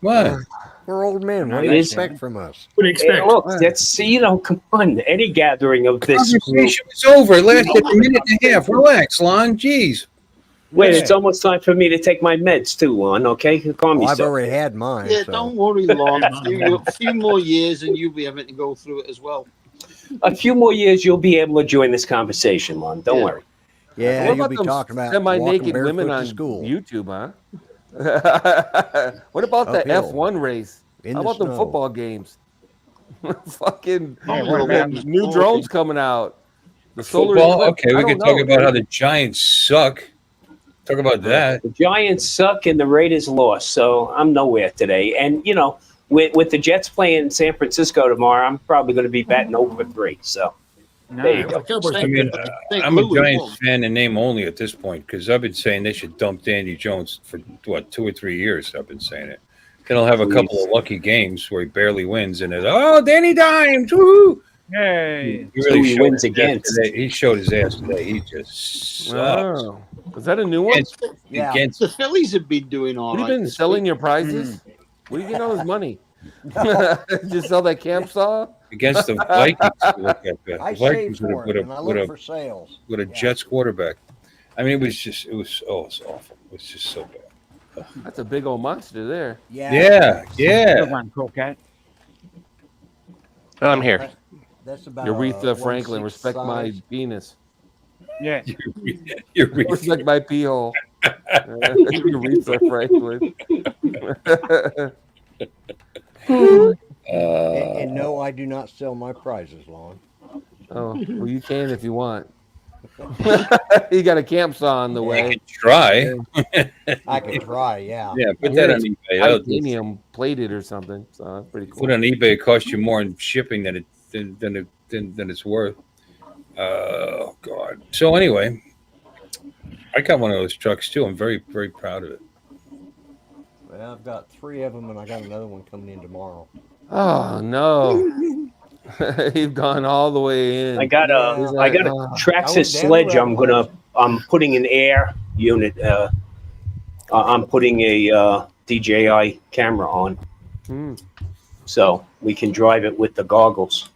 What? We're old men. No, What do you it is- expect from us? What do you Hey, expect? look, that's come on. Any gathering of this group. Conversation was over. It lasted a minute and a half. Relax, Lon. Jeez. Wait, Yeah. it's almost time for me to take my meds too, Lon. Okay, calm Well, I've yourself. already had mine. Yeah, so. don't worry, Lon. A few more years and you'll be having to go through it as well. A few more years, you'll be able to join this conversation, Lon. Don't Yeah. worry. Yeah, What you'll about be them talking about semi-naked walking women barefoot on to school YouTube, huh? What about the Uphill. F1 race? in How the about them snow. football games? Fucking Yeah, Oh, what no, about man. new drones coming out. The solar Football. eclipse. Okay, I we don't can talk know, about how dude. the Giants suck. Talk about that. The Giants suck and the Raiders lost, so I'm nowhere today. And with the Jets playing San Francisco tomorrow, I'm probably going to be batting over 3. So No. there you go. The Cowboys I did mean, good. St. I'm a Louis Giants won. fan in name only at this point because I've been saying they should dump Danny Jones for 2 or 3 years. I've been saying it. Then he'll have a couple of lucky games where he barely wins, and it's Danny Dimes, woohoo! Yay. Who he showed wins his ass against. today. He showed his ass today. He just sucks. Oh. Is that a new one? Against, Yeah. against The Phillies have been doing all What have right. you been this selling week. your prizes? Where do you get all this money? Just sell that camp saw? against the Vikings. Look at that. I The save Vikings for it, and I look for sales. with a Yeah. Jets quarterback. I mean, it's awful. It's just so bad. That's a big old monster there. Yeah. Good one, Cool Cat. I'm here. That's about Aretha 1/6 Franklin, respect my size. penis. Yeah. You're really Respect my pee hole. Aretha Franklin. And no, I do not sell my prizes, Lon. Oh, well, you can if you want. You got a camp saw on the you way. can try. I could try, yeah. Yeah, put Here that on it's eBay. That'll do. Titanium plated or something. So that's pretty cool. Put on eBay. It costs you more in shipping than it's worth. Oh God. So anyway, I got one of those trucks too. I'm very, very proud of it. Well, I've got 3 of them, and I got another one coming in tomorrow. Oh no. You've gone all the way in. I got a Yeah. I got a I went Traxxas down sledge. the I'm putting an air unit. I'm putting a DJI camera on, Hmm. so we can drive it with the goggles.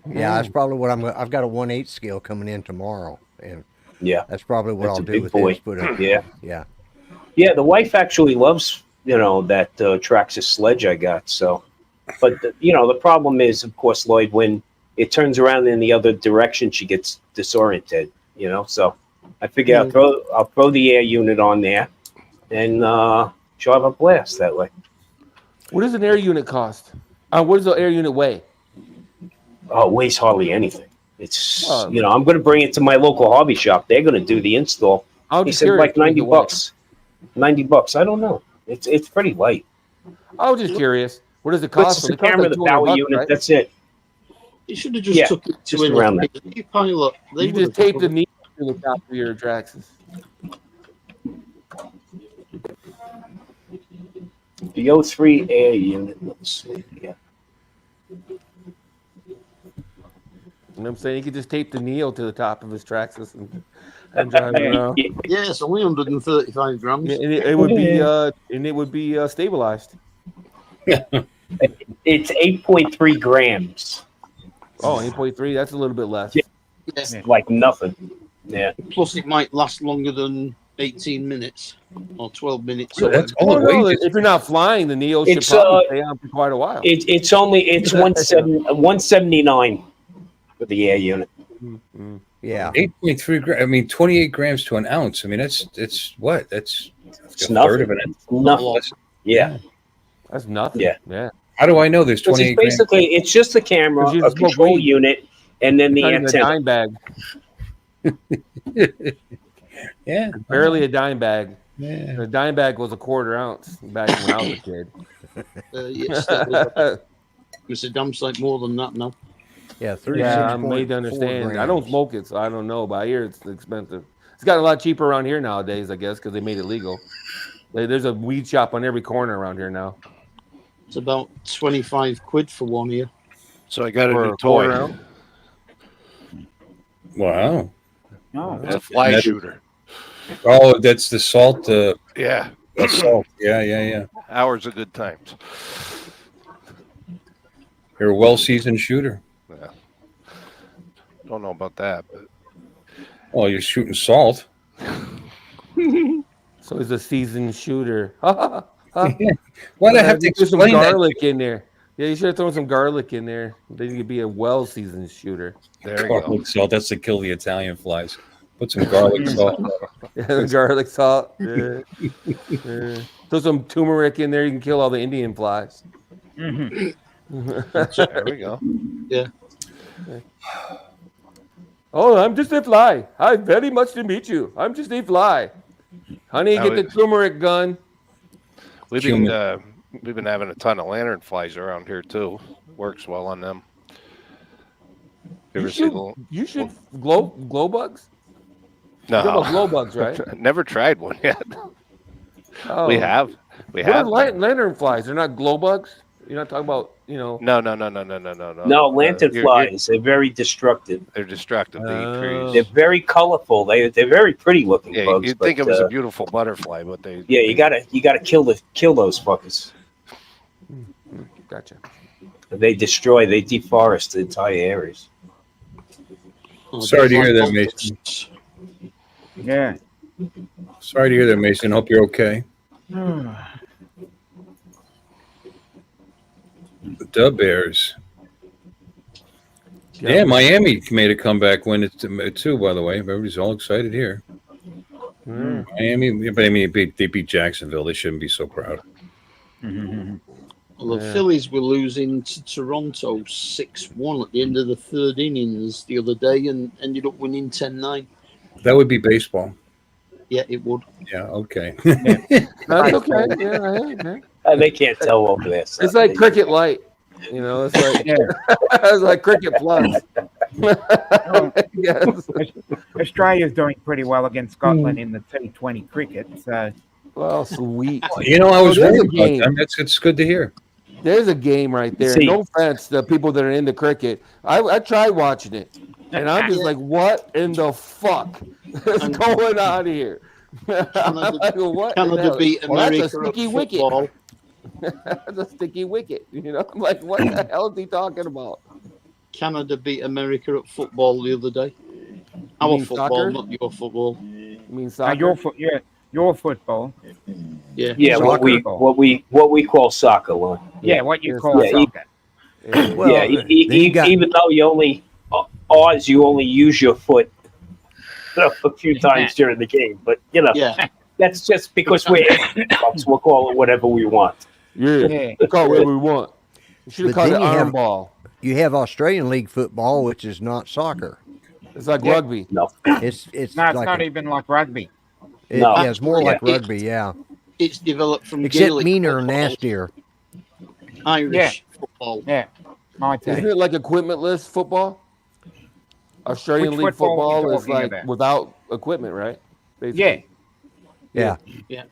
Yeah, that's probably what I've got a 1/8 scale coming in tomorrow, and Yeah, that's probably what That's I'll a do big with boy. this. Put a, yeah, yeah. yeah. The wife actually loves that Traxxas sledge I got. So, but the problem is, of course, Lloyd, when it turns around in the other direction, she gets disoriented. So I figure I'll throw the air unit on there, and she'll have a blast that way. What does an air unit cost? What does the air unit weigh? Oh, it weighs hardly anything. It's Oh. I'm going to bring it to my local hobby shop. They're going to do the install. I'm He just said curious like what does it weigh. $90. $90. I don't know. It's pretty light. I was just curious. What does it But cost? it's Well, the it costs camera, like the 200 power bucks, unit. right? That's it. You should have just Yeah, took it to just him. around there. You pilot. They You would just have tape the knee to the top of your Traxxas. The O3 air unit. Let's see. Yeah. You know what I'm saying? You could just tape the Neo to the top of his Traxxas and drive it around. Yeah, it's only 135 grams. Yeah, and it would be stabilized. It's 8.3 grams. Oh, 8.3. That's a little bit less. Yeah. Yeah. It's like nothing. Yeah. Plus, it might last longer than 18 minutes or 12 minutes. So or that's whatever. all Oh, it no, weighs. if you're not flying, the Neo should It's, probably stay on for quite a while. It's 179 for the air unit. Mm-hmm. Yeah. 8.3 grams. I mean, 28 grams to an ounce. I mean, that's what? That's It's a nothing. third of an ounce. Nothing. Yeah. That's nothing. Yeah. How do I know there's Because 28 it's grams? basically it's just a camera, 'Cause you a just smoke control weed. unit, and then It's the not even a antenna. dime bag. Yeah. Barely a dime bag. Yeah. A dime bag was a quarter ounce back when I was a kid. Yeah, still Mr. Dump's like more than that now. Yeah, Yeah, I'm made to 36.4 understand. I grams. don't smoke it, so I don't know, but I hear it's expensive. It's gotten a lot cheaper around here nowadays, I guess, because they made it legal. There's a weed shop on every corner around here now. It's about 25 quid for one here. So I got a For new a quarter toy. ounce? Wow. No. It's a fly That is- shooter. Oh, that's the salt. Yeah. Salt. Yeah. Hours of good times. You're a well-seasoned shooter. Yeah. Don't know about that, but Well, you're shooting salt. So he's a seasoned shooter. Why do I have to Put some explain that? garlic in there? Yeah, you should have thrown some garlic in there. Then you could be a well-seasoned shooter. there you go. Garlic salt. That's to kill the Italian flies. Put some garlic salt. Yeah, garlic salt. Yeah. Throw some turmeric in there. You can kill all the Indian flies. Mhm. There we go. Oh, I'm just a fly. Hi, very much to meet you. I'm just a fly. Honey, Now get the turmeric gun. We've Human. been having a ton of lantern flies around here too. Works well on them. You ever see the- You should glow bugs? No, You're talking about glow bugs, right? never tried one yet. Oh. We have. What are lantern flies? They're not glow bugs? You're not talking about, No. No, lantern You're- flies. They're very destructive. They're destructive. They eat Oh. They're trees. very colorful. They're very pretty looking Yeah, bugs. you'd think but, it was a beautiful butterfly, but they. yeah, you gotta kill those fuckers. Gotcha. They deforest the entire areas. Sorry to hear that, Mason. Yeah. Sorry to hear that, Mason. Hope you're okay. The Bears. Yeah, Miami made a comeback win too. By the way, everybody's all excited here. Miami, but I mean, they beat Jacksonville. They shouldn't be so proud. Well, the Phillies were losing to Toronto 6-1 at the end of the third innings the other day and ended up winning 10-9. That would be baseball. Yeah, it would. Yeah. Okay. That's okay. Yeah. They can't tell over there. so It's like they- cricket light. You know, it's like Yeah. it's like cricket plus. Yes. Australia's doing pretty well against Scotland in the T20 cricket. So Well, sweet. You know, I was there's worried a about game. them. It's good to hear. There's a game right there. See. No offense to people that are into cricket. I tried watching it, and I'm just like, what in the fuck is going on here? I'm like, what in the Canada hell? beat Well, America that's a sticky at wicket. football. That's a sticky wicket. You know, I'm like, what the hell is he talking about? Canada beat America at football the other day. Our mean football, soccer? not your football. You mean soccer? your football. Yeah. Yeah, what we call soccer, Lon. Yeah, what you Yes. call Yeah, soccer. Yeah. Well, yeah, then you got- even though you only use your foot a few times during the game, but you know Yeah. that's just because we're we'll call it whatever we want. Yeah, Yeah. we call it whatever we want. You should have But called it then you have- arm ball. You have Australian League football, which is not soccer. It's like Yeah. rugby. No, It's No, it's like not even like rugby. No. yeah, it's more like Yeah. rugby. Yeah, It's developed from except Gaelic meaner and football, nastier. Irish football. Yeah, my Isn't team. it like equippmentless football? Australian Which League football are football you is talking like about? without equipment, right? Yeah, Basically. Yeah, Yeah. yeah,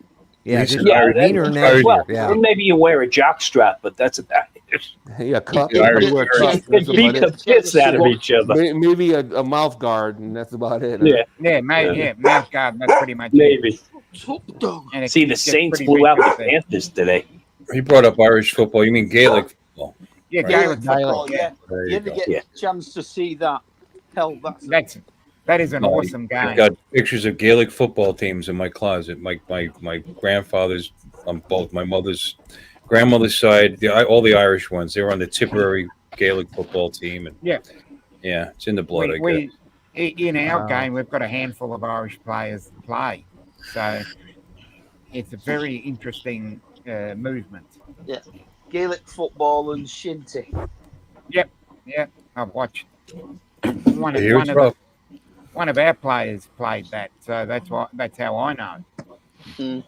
Yes, just yeah, meaner and Irish- nastier. well, Yeah, maybe you wear a jock strap, but that's about it. Yeah, cup. The Irish- You wear Irish- cups, that's Beat about the it. piss out of each other. Maybe a mouth guard, and that's about it. Yeah, yeah, mate, yeah, mouth guard. That's pretty much it. maybe. And it See, the gets Saints pretty blew big out up the there. Panthers today. He brought up Irish football. You mean Gaelic football? Yeah, Right. Gaelic Gaelic football. football, yeah. There You you ever go. get Yeah. a chance to see that? Hell, That is an No, awesome I've game. got pictures of Gaelic football teams in my closet. My grandfather's on both my mother's grandmother's side, all the Irish ones. They were on the Tipperary Gaelic football team, and Yeah. it's in the blood. I guess. In our Wow. game, we've got a handful of Irish players to play, so it's a very interesting movement. Gaelic football and shinty. Yeah, I've watched one Here it's rough. one of our players played that, so that's how I know. Mm.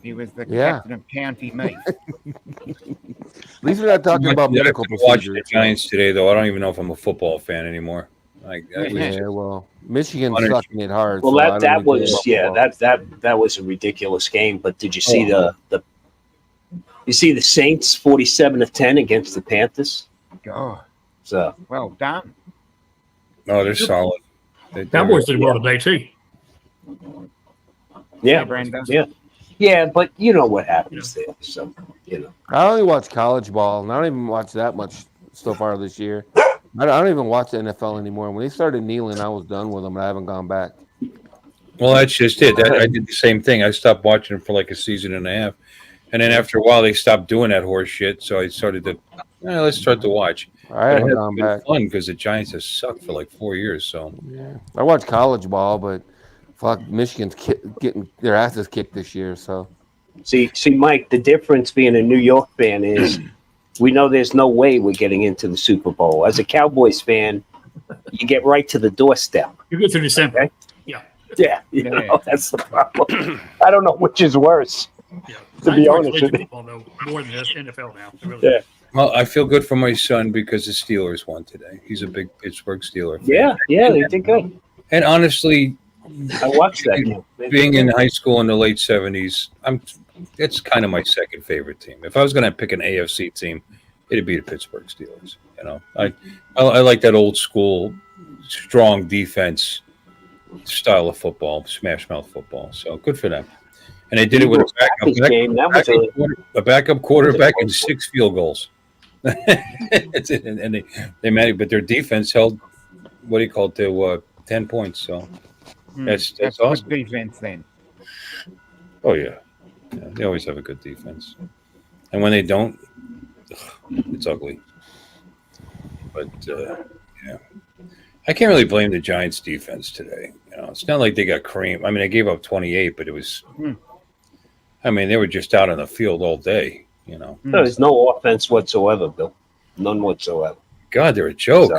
He was the Yeah. captain of County Meath. At least we're not talking about medical Watching the procedures. Giants today, though, I don't even know if I'm a football fan anymore. Like that was Yeah, just well, Michigan's Honor- sucking it hard. Well, so I that don't that even care was about football. that was a ridiculous game. But did you see the Saints 47-10 against the Panthers? Oh, So well done. no, they're solid. They're Cowboys did well today too. yeah, Brenda. yeah, but you know what happens there. So I only watch college ball, and I don't even watch that much so far this year. I don't even watch the NFL anymore. When they started kneeling, I was done with them, and I haven't gone back. Well, that's just it. I did the same thing. I stopped watching them for like a season and a half, and then after a while, they stopped doing that horse shit. So I started to, let's start to watch. I But it haven't has gone been back. fun because the Giants have sucked for like 4 years. So Yeah, I watch college ball, but fuck, Michigan's getting their asses kicked this year. So see, Mike, the difference being a New York fan is we know there's no way we're getting into the Super Bowl. As a Cowboys fan, you get right to the doorstep. You go through December. Okay. Yeah. Yeah, that's the problem. I don't know which is worse. Yeah. To I be enjoy honest collegiate with you. football, though, more than the NFL now. I really Yeah. well, I feel good for my son because the Steelers won today. He's a big Pittsburgh Steeler fan. Yeah, they did good. And honestly, I watched that game. being in high school in the late 70s, it's kind of my second favorite team. If I was going to pick an AFC team, it'd be the Pittsburgh Steelers. I like that old school, strong defense style of football, smash mouth football. So good for them. And they did it with a backup quarterback and 6 field goals. and they managed, but their defense held what do you call it to 10 points. So that's awesome. Good defense then. Oh yeah, they always have a good defense, and when they don't, it's ugly. But yeah, I can't really blame the Giants' defense today. It's not like they got creamed. I mean, they gave up 28, but it was. I mean, they were just out on the field all day. There's no offense whatsoever, Bill. None whatsoever. God, they're a joke.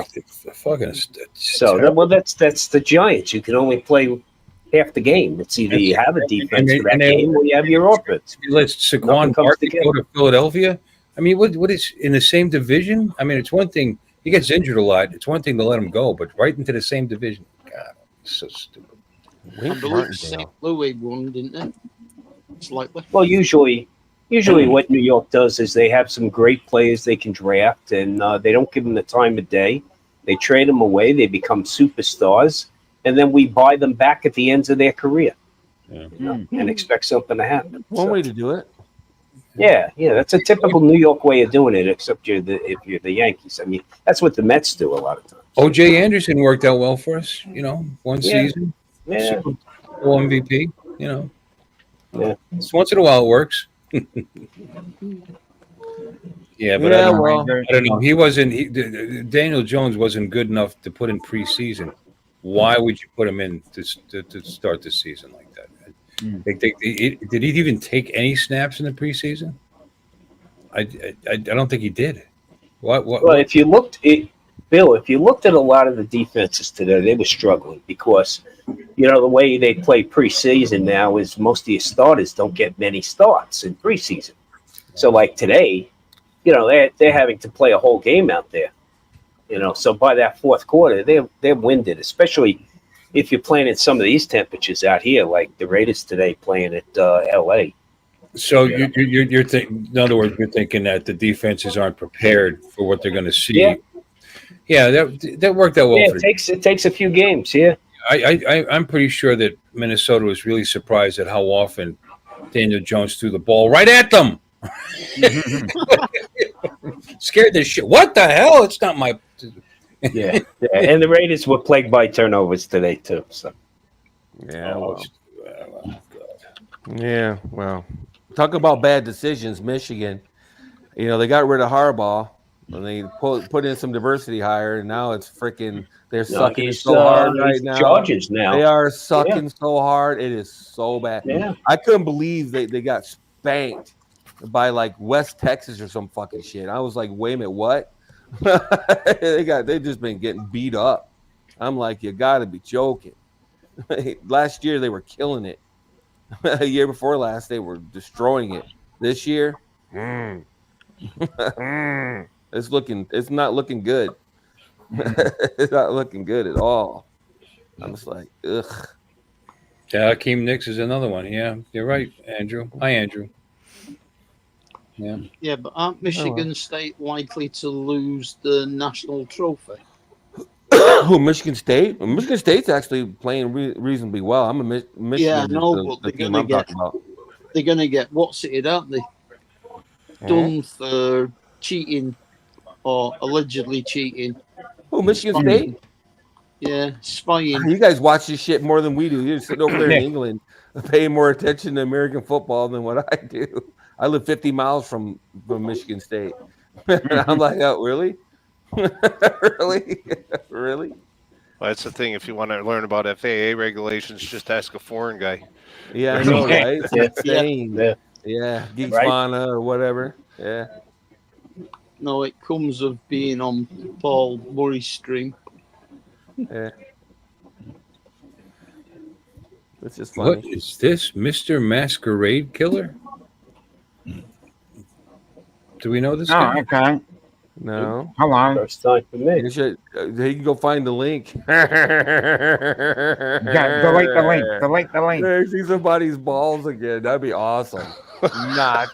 So, that's the Giants. You can only play half the game. It's either you have a defense for that game or you have your offense. You let Saquon Barkley go to Philadelphia. I mean, what is in the same division? I mean, it's one thing he gets injured a lot. It's one thing to let him go, but right into the same division. God, it's so stupid. I believe St. Louis won, didn't they? Slightly. Well, usually what New York does is they have some great players they can draft, and they don't give them the time of day. They trade them away. They become superstars, and then we buy them back at the ends of their career and expect something to happen. one way to do it. Yeah, that's a typical New York way of doing it, except if you're the Yankees. I mean, that's what the Mets do a lot of times. O.J. Anderson worked out well for us, one season. Yeah. Super Bowl MVP, Yeah. So once in a while it works. Yeah, but I don't know. He wasn't. Daniel Jones wasn't good enough to put in preseason. Why would you put him in to start the season like that? Did he even take any snaps in the preseason? I don't think he did. Well, if you looked at a lot of the defenses today, they were struggling because the way they play preseason now is most of your starters don't get many starts in preseason. So like today, they're having to play a whole game out there. So by that fourth quarter, they're winded, especially if you're playing in some of these temperatures out here, like the Raiders today playing at L.A. So you're thinking, in other words, you're thinking that the defenses aren't prepared for what they're going to see. Yeah, that worked out well. Yeah, it takes a few games. Yeah, I'm pretty sure that Minnesota was really surprised at how often Daniel Jones threw the ball right at them. Scared the shit. What the hell? It's not my. Yeah. And the Raiders were plagued by turnovers today too. So. Yeah. Well, talk about bad decisions. Michigan, they got rid of Harbaugh and they put in some diversity hire, and now it's freaking. They're sucking so hard right now. Charges now. They are sucking so hard. It is so bad. Yeah. I couldn't believe they got spanked by like West Texas or some fucking shit. I was like, wait a minute, what? They just been getting beat up. I'm like, you got to be joking. Last year they were killing it. A year before last they were destroying it. This year, it's not looking good. It's not looking good at all. I'm just like, ugh. Yeah, Akeem Nicks is another one. Yeah, you're right, Andrew. Hi, Andrew. Yeah. Yeah, but aren't Michigan State likely to lose the national trophy? Oh, Michigan State. Well, Michigan State's actually playing reasonably well. I'm a Michigan. Yeah, no, the, but the they're team gonna I'm get talking about. they're gonna get what's it, aren't they? Done for cheating or allegedly cheating. Oh, Michigan Spying. State. Yeah, spying. You guys watch this shit more than we do. You're sitting over there in England, paying more attention to American football than what I do. I live 50 miles from Michigan State. And I'm like, oh, really? Really? Really? Well, that's the thing. If you want to learn about FAA regulations, just ask a foreign guy. Yeah, I know, right? It's Yeah. insane. Yeah. Yeah, Geeks Right. Mana or whatever. Yeah. No, it comes of being on Paul Murray's stream. Yeah. It's just funny. What is this, Mr. Masquerade Killer? Do we know this Oh, guy? okay. No. Hello. First time for me. You should. You can go find the link. Delete the link. Delete the link. Hey, see somebody's balls again. That'd be awesome. Not.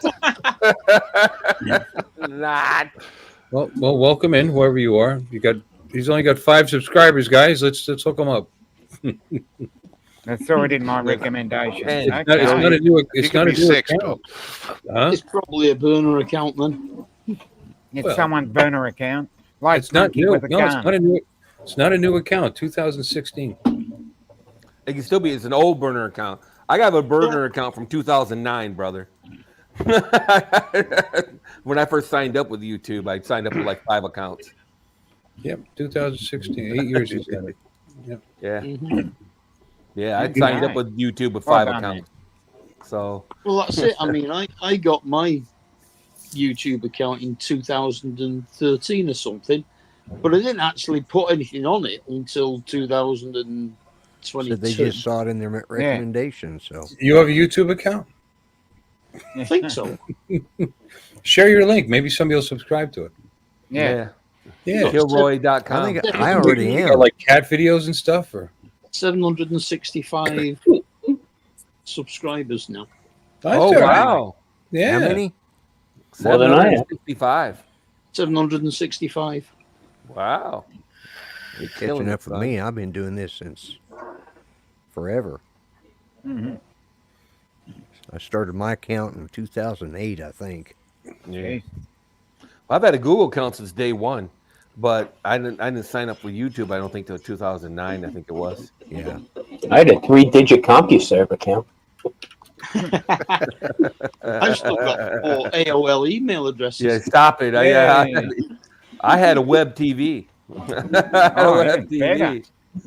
Not. Well, welcome in, whoever you are. He's only got 5 subscribers, guys. Let's hook him up. That's already in my recommendation. Hey, It's not a new. You It's can not a be new 6, account. Bill. Huh? It's probably a burner account then. It's Well, someone's burner account. Like It's not Monkey new. with a No, it's gun. not a new. It's not a new account. 2016. It can still be. It's an old burner account. I got a burner account from 2009, brother. When I first signed up with YouTube, I signed up with like 5 accounts. Yep, 2016. 8 years he's got it. Yeah, Mhm. yeah. I signed up Nice. with YouTube with Well 5 done, accounts. So Well, that's it. I mean, I got my YouTube account in 2013 or something, but I didn't actually put anything on it until 2022. So they just saw it in their recommendations. So You have a YouTube account? I think so. Share your link. Maybe somebody will subscribe to it. Yeah. Yeah. Kilroy.com. I think I already You am. got, like cat videos and stuff, or 765 subscribers now. Oh wow! Yeah. How many? More than I am. 765. 765. Wow. You're Killing catching it, up with son. me. I've been doing this since forever. Mhm. I started my account in 2008, I think. Yeah. I've had a Google account since day one, but I didn't sign up for YouTube. I don't think till 2009. I think it was. Yeah. I had a 3-digit CompuServe account. I've still got 4 AOL email addresses. Yeah, stop it. I had a web TV. Web TV.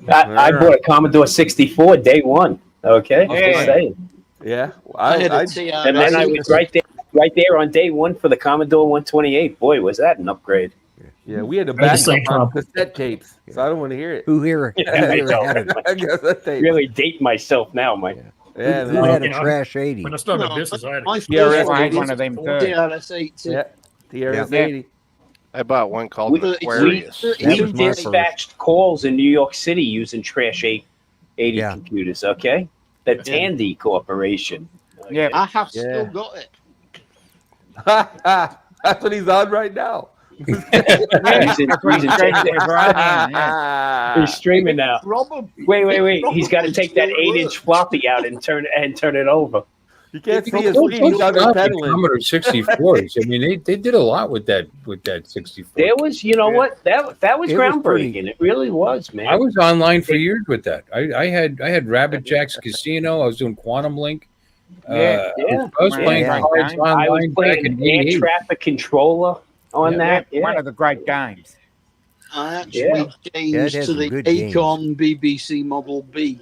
I bought a Commodore 64 day one. Okay, just saying. Yeah, I had a TRS. And then I was right there on day one for the Commodore 128. Boy, was that an upgrade! Yeah, we had to I had the back same up on problem. cassette tapes, so I don't want to hear it. Who here, who I here know. had a, Cassette tapes. Really date myself now, Mike. Yeah, who had a You know, trash 80? When I started No, a business, I had my a first TRS I had was one of them too. TRS 80. yeah. TRS Yeah. 80. I bought one called We- Aquarius. That We was my first. dispatched calls in New York City using Trash 80 Yeah. computers. Okay, the Tandy Corporation. Yeah. I have Yeah. still got it. That's what he's on right now. He's in- That's what he's in- he's streaming with right now. Yeah. He's streaming now. Probably. Wait. He's got to take that 8-inch floppy out and turn it over. You can't see his Don't feet. He's talk under about the pedaling. Commodore 64s. I mean, they did a lot with that 64. There was, you know what? That was It was groundbreaking. pretty- It really was, man. I was online for years with that. I had Rabbit Jack's Casino. I was doing Quantum Link. Yeah. I was playing Yeah. cards I was online back playing in an air 88. traffic controller on that. Yeah, one of the great games. I actually Yeah. Yeah, it changed had to some the good games. Acorn BBC Model B.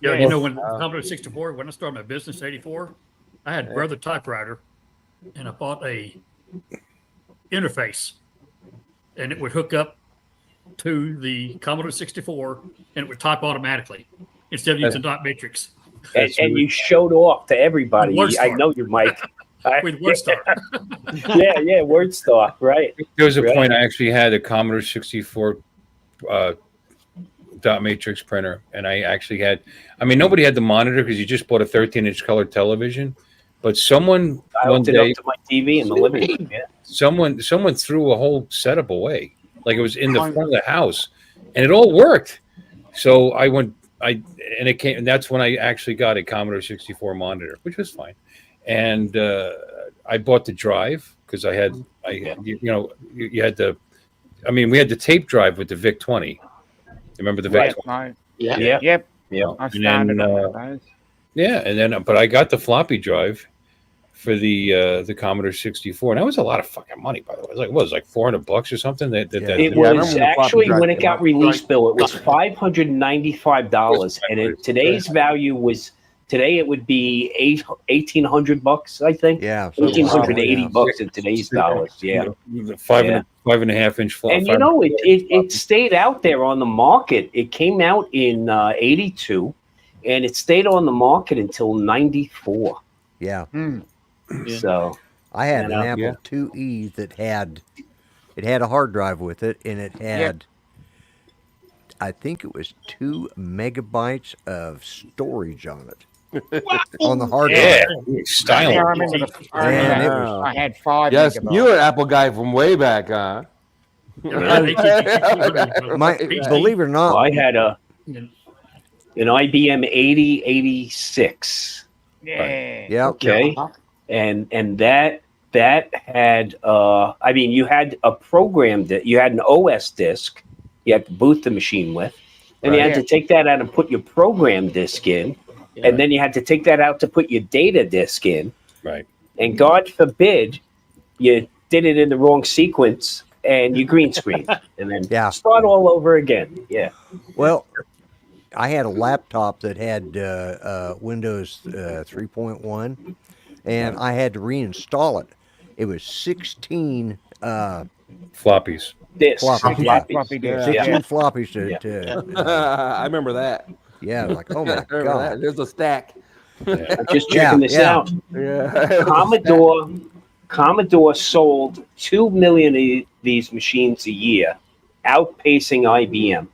Yeah, Yeah. you know, when Commodore 64, when I started my business in 84, I had Brother typewriter, and I bought a interface. and it would hook up to the Commodore 64, and it would type automatically instead of using dot matrix And you showed off to everybody. With I WordStar. know you, Mike. with WordStar. Yeah, WordStar, right. There was a Right. point I actually had a Commodore 64 dot matrix printer, and I actually had. I mean, nobody had the monitor because you just bought a 13-inch color television. But someone I one hooked it day, up to my TV in the living room. Yeah. someone threw a whole setup away, like it was in the front of the house, and it all worked. So and it came, and that's when I actually got a Commodore 64 monitor, which was fine. And I bought the drive because you had the, I mean, we had the tape drive with the VIC 20. Remember the VIC 20? Yeah. Yep. Yeah. I And started then, on one of those. Yeah, and then but I got the floppy drive for the Commodore 64, and that was a lot of fucking money, by the way. It was like $400 or something. It Yeah, I remember was when the floppy actually drive when it came got out. released, Bill. It was $595, and today's value was it would be $1,800, I think. Yeah. $1,880 in today's dollars. Yeah. The 5.5-inch flop. And you know, it stayed out there on the market. It came out in '82, and it stayed on the market until '94. Yeah. So I had an Yeah. Apple IIe that had a hard drive with it, and it had I think it was 2 megabytes of storage on it. On the hard Yeah, drive. styling. Yeah, I remember Man, it was- I had 5 Yes, megabytes. you're an Apple guy from way back, huh? Believe it or not, I had an IBM 8086. Yeah. yeah, Okay, and that had I mean, you had a program that you had an OS disk you had to boot the machine with, and you had to take that out and put your program disk in, and then you had to take that out to put your data disk in. Right. And God forbid you did it in the wrong sequence and you green screen and then start all over again. Yeah. Well, I had a laptop that had Windows 3.1, and I had to reinstall it. It was 16 floppies. Discs. Floppy disk. 16 floppies to I remember that. yeah, like, oh my I remember God. that. There's a stack. I'm just checking this out. Yeah. Commodore sold 2 million of these machines a year, outpacing IBM.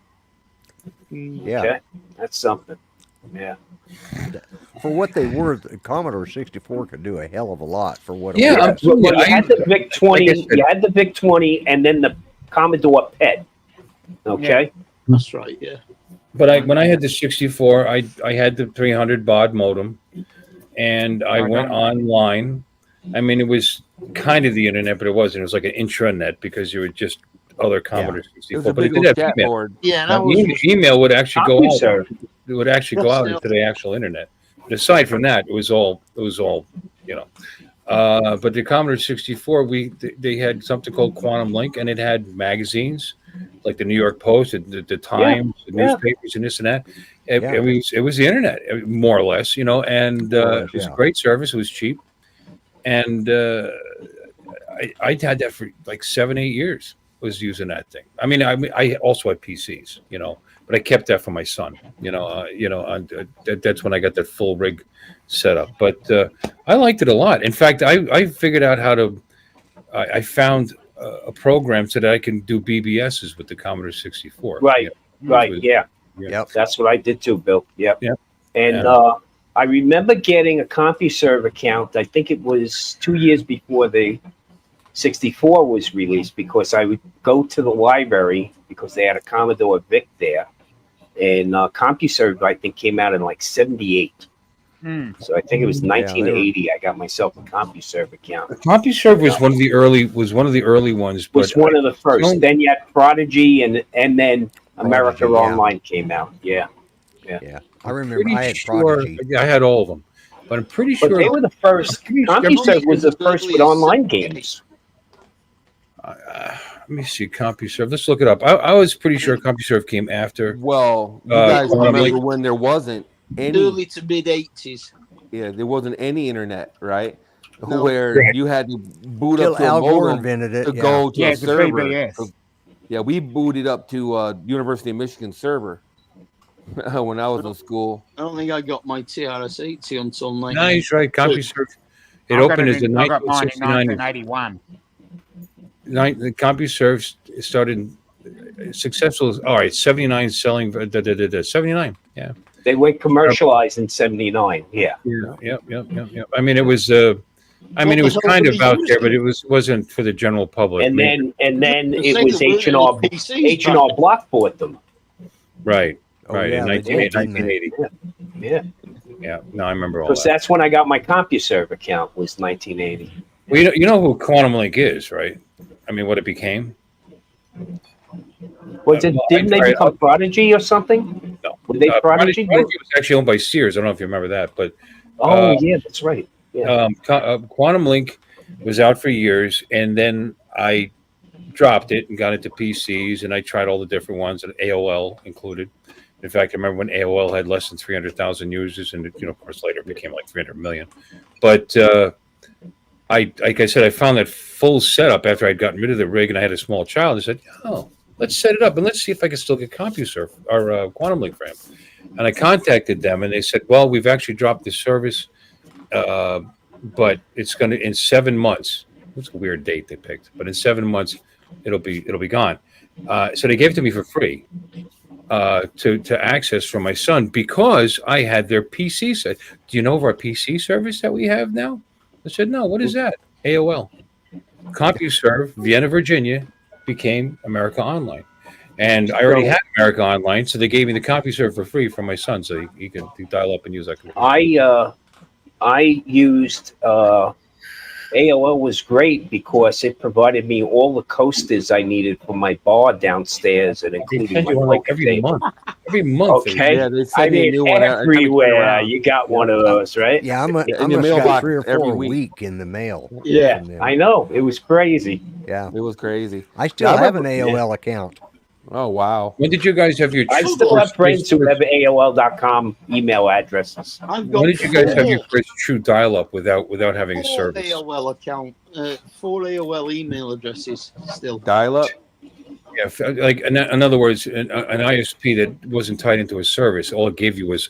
Yeah. Okay, that's something. Yeah. For what they were, the Commodore 64 could do a hell of a lot for what it Yeah, was. absolutely. Well, you had the VIC 20, like I said- you had the VIC 20, and then the Commodore PET. Okay. That's right. Yeah. But when I had the 64, I had the 300 baud modem, and I went online. I mean, it was kind of the internet, but it wasn't. It was like an intranet because you were just other Commodore It was 64. a But it big did old have chat email. board. Yeah. That Now, was. email would actually go out. CompuServe. It would actually go out into the actual internet. But aside from that, it was all you know. But the Commodore 64, they had something called Quantum Link, and it had magazines like the New York Post, the Times, the newspapers, and this and that. It was the internet, more or less, you know. And it was a great service. It was cheap, and I had that for like 7-8 years. Was using that thing. I mean, I also had PCs, you know, but I kept that for my son. That's when I got that full rig set up. But I liked it a lot. In fact, I figured out how to. I found a program so that I can do BBSs with the Commodore 64. Right. You know, Right. was- Yeah. Yep. That's what I did too, Bill. Yep. Yep. And I remember getting a CompuServe account. I think it was 2 years before the 64 was released, because I would go to the library because they had a Commodore VIC there, and CompuServe I think came out in like '78. So I think it was 1980. I got myself a CompuServe account. CompuServe was one of the early ones. But Was one of the first. Then you had Prodigy, and then America Prodigy, yeah. Online came out. Yeah. Yeah. I remember pretty I had sure Prodigy. I had all of them, but I'm pretty But sure they were the first. CompuServe was the first with online games. let me see CompuServe. Let's look it up. I was pretty sure CompuServe came after. Well, you guys Quantum remember Link. when there wasn't any, Early to mid 80s. there wasn't any internet, right? No. Where you had to boot Till up to a Al Gore modem invented it. to yeah. go to Yeah, a it's a server. BBS. Yeah, we booted up to University of Michigan server when I was in school. I don't think I got my TRS-80 until Nice, right? CompuServe. It I got opened it as a I got mine in 1969. 1981. The CompuServe started successful. All right, 79 selling. 79. Yeah. They went commercialized in '79. Yeah. Yep. I mean, it was. I What mean, it the was hell kind were of they out there, but using? it wasn't for the general public. And then The it thing was that weren't H&R any PCs H&R back Block bought them. Right. Oh, Right. yeah, In they did, didn't they? 1980. Yeah. Yeah. No, I remember all Because that. that's when I got my CompuServe account was 1980. Well, you know who Quantum Link is, right? I mean, what it became. Was it? Well, Didn't they become Prodigy or something? No. Were they Prodigy? Prodigy was actually owned by Sears. I don't know if you remember that, but Yeah, that's right. Yeah. Quantum Link was out for years, and then I dropped it and got into PCs, and I tried all the different ones, and AOL included. In fact, I remember when AOL had less than 300,000 users, and of course, later it became like 300 million. But like I said, I found that full setup after I'd gotten rid of the rig, and I had a small child. I said, "Oh, let's set it up, and let's see if I can still get CompuServe or Quantum Link for him." And I contacted them, and they said, "Well, we've actually dropped the service, but it's going to in 7 months." It's a weird date they picked, but in 7 months, it'll be gone. So they gave it to me for free to access from my son because I had their PC set. Do you know of our PC service that we have now? I said, "No. What is that?" AOL. CompuServe, Vienna, Virginia, became America Online. And I already had America Online, so they gave me the CompuServe for free for my son, so he could dial up and use that computer. I used AOL was great because it provided me all the coasters I needed for my bar downstairs and They including send my you one like poker every table. month. Every month. Okay. Yeah, they I send me a mean, new one every time you turn everywhere around. you got one of those, right? Yeah, I in must your got mailbox 3 or every 4 a week. week in the mail. Yeah, from them. I know. It was crazy. Yeah, It was crazy. I still Yeah, I have an remember- AOL account. Oh wow. When did you guys have your I still have friends who have AOL.com email addresses. I've got When did you guys have your four first true dial-up without having a service? AOL account, 4 AOL email addresses still. Dial up. Yeah, like in other words, an ISP that wasn't tied into a service, all it gave you was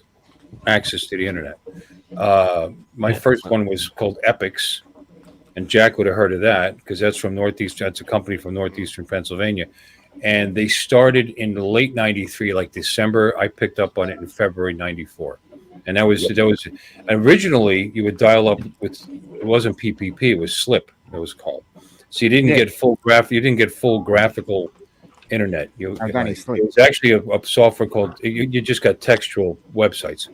access to the internet. My first one was called Epix, and Jack would have heard of that because that's from Northeast. That's a company from northeastern Pennsylvania, and they started in the late '93, like December. I picked up on it in February '94, and that was originally you would dial up with it wasn't PPP, it was SLIP. It was called. So you didn't get full You didn't get full graphical internet. It was actually a software called. You just got textual websites,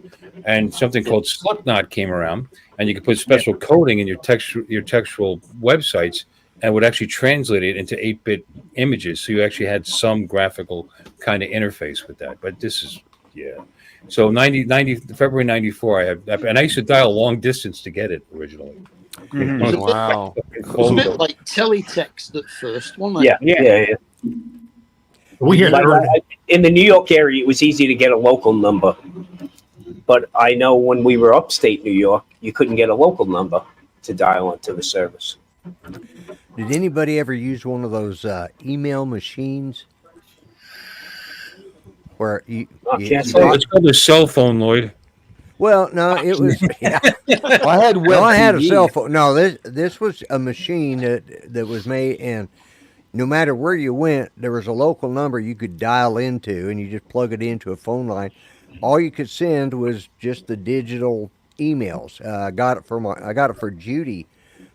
and something called Slipknot came around, and you could put special coding in your textual websites, and it would actually translate it into 8-bit images. So you actually had some graphical kind of interface with that. But this is So February '94, I had, and I used to dial long distance to get it originally. Mhm. Wow. It was a bit like teletext at first, wasn't it? Yeah. We had In the New York area, it was easy to get a local number. But I know when we were upstate New York, you couldn't get a local number to dial into the service. Did anybody ever use one of those email machines? Where It's called a cell phone, Lloyd. Well, no, it was. Yeah. Well, I had web I had a TV. cell phone. No, this was a machine that was made, and no matter where you went, there was a local number you could dial into, and you just plug it into a phone line. All you could send was just the digital emails. I got it for Judy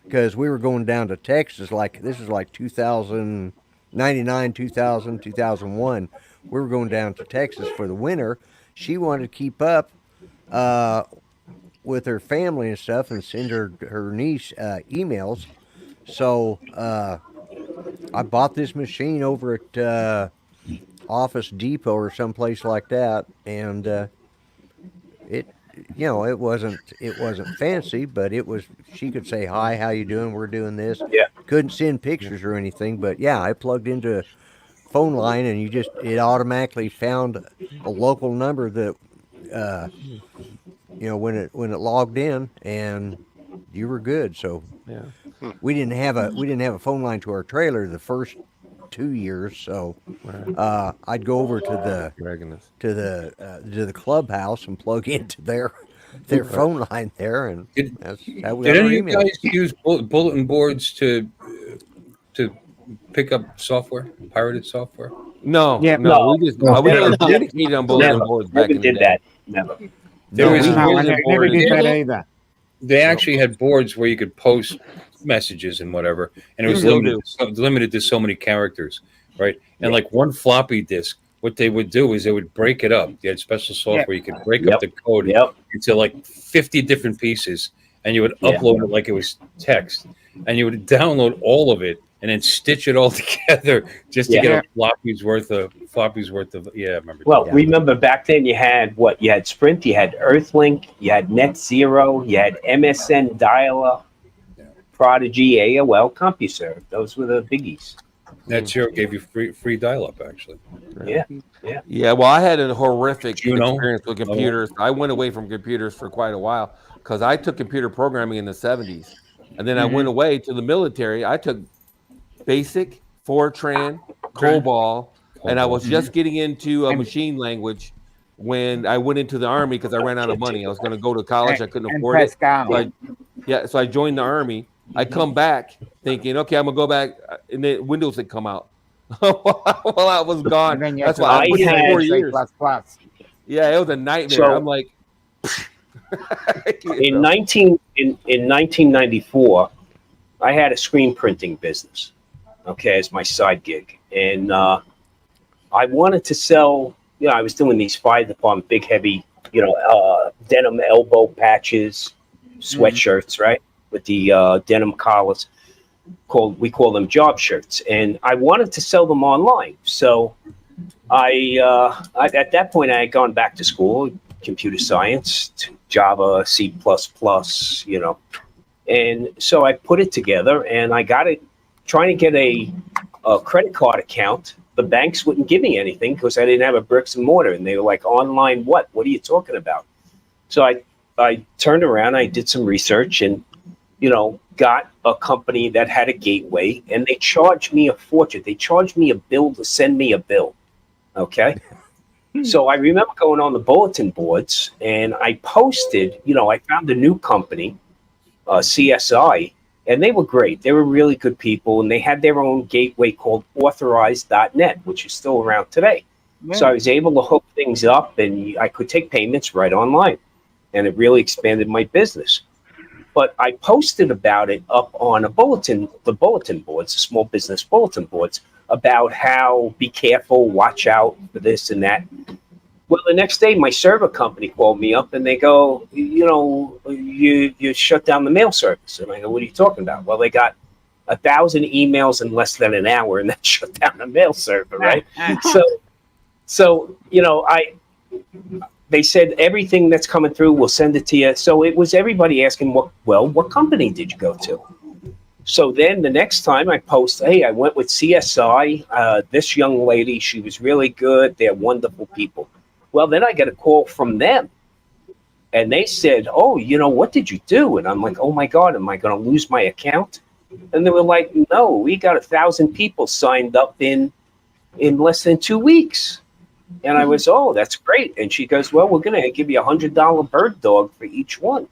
because we were going down to Texas. This was like 2099, 2000, 2001. We were going down to Texas for the winter. She wanted to keep up with her family and stuff and send her niece emails. So I bought this machine over at Office Depot or someplace like that, and it wasn't fancy, but it was. She could say hi, how you doing? We're doing this. Yeah. Couldn't send pictures or anything, but yeah, I plugged into a phone line, and it automatically found a local number that when it logged in, and you were good. So Yeah. we didn't have a phone line to our trailer the first 2 years, so I'd go over to the clubhouse and plug into their phone line there, and that's how we Did got our any of you email. guys use bulletin boards to pick up software, pirated software? No, Yeah. no, we just No. we never Never. communicated on bulletin Never. boards back Never in the did day. that. Never. There was No, I bulletin never board. did that either. They actually had boards where you could post messages and whatever, and it was Still limited to so many characters, right? And like one floppy disk, what they would do is they would break it up. They had special software you could break up the code Yep. into like 50 different pieces, and you would Yeah. upload it like it was text, and you would download all of it and then stitch it all together just to Yeah. get a floppy's worth of. Yeah, I remember. Well, that. remember back then you had what? You had Sprint, you had Earthlink, you had Net Zero, you had MSN Dialer, Prodigy, AOL, CompuServe. Those were the biggies. Net Zero gave you free dial-up actually. Yeah. Yeah, well, I had a horrific Juno? experience with computers. I went away from computers for quite a while because I took computer programming in the 70s. And then I went away to the military. I took BASIC, Fortran, COBOL, and I was just getting into a machine language when I went into the Army because I ran out of money. I was going to go to college. I couldn't And afford it. Pascal. So I joined the Army. I come back thinking, okay, I'm going to go back. And then Windows had come out. While I was gone. And then you That's have why I to put in had 4 C++. years. Yeah, it was a nightmare. So- I'm like, In 1994, I had a screen printing business, okay, as my side gig. And I wanted to sell, I was doing these fire department, big, heavy, denim elbow patches, sweatshirts, right? With the denim collars. We call them job shirts. And I wanted to sell them online. So I at that point, I had gone back to school, computer science, Java, C++, and so I put it together and I got it, trying to get a credit card account. The banks wouldn't give me anything because I didn't have a bricks and mortar, and they were like, online what? What are you talking about? So I turned around, I did some research and, got a company that had a gateway, and they charged me a fortune. They charged me a bill to send me a bill. Okay. So I remember going on the bulletin boards and I posted, I found a new company, CSI, and they were great. They were really good people, and they had their own gateway called authorized.net, which is still around today. So I was able to hook things up and I could take payments right online, and it really expanded my business. But I posted about it up on the bulletin boards, the small business bulletin boards, about how be careful, watch out for this and that. Well, the next day, my server company called me up and they go, you shut down the mail service. And I go, what are you talking about? Well, they got 1,000 emails in less than an hour, and that shut down the mail server, right? So they said everything that's coming through, we'll send it to you. So it was everybody asking, what company did you go to? So then the next time I post, hey, I went with CSI, this young lady, she was really good. They're wonderful people. Well, then I get a call from them. And they said, oh, what did you do? And I'm like, oh, my God, am I going to lose my account? And they were like, no, we got 1,000 people signed up in less than 2 weeks. And I was, oh, that's great. And she goes, well, we're going to give you $100 bird dog for each one.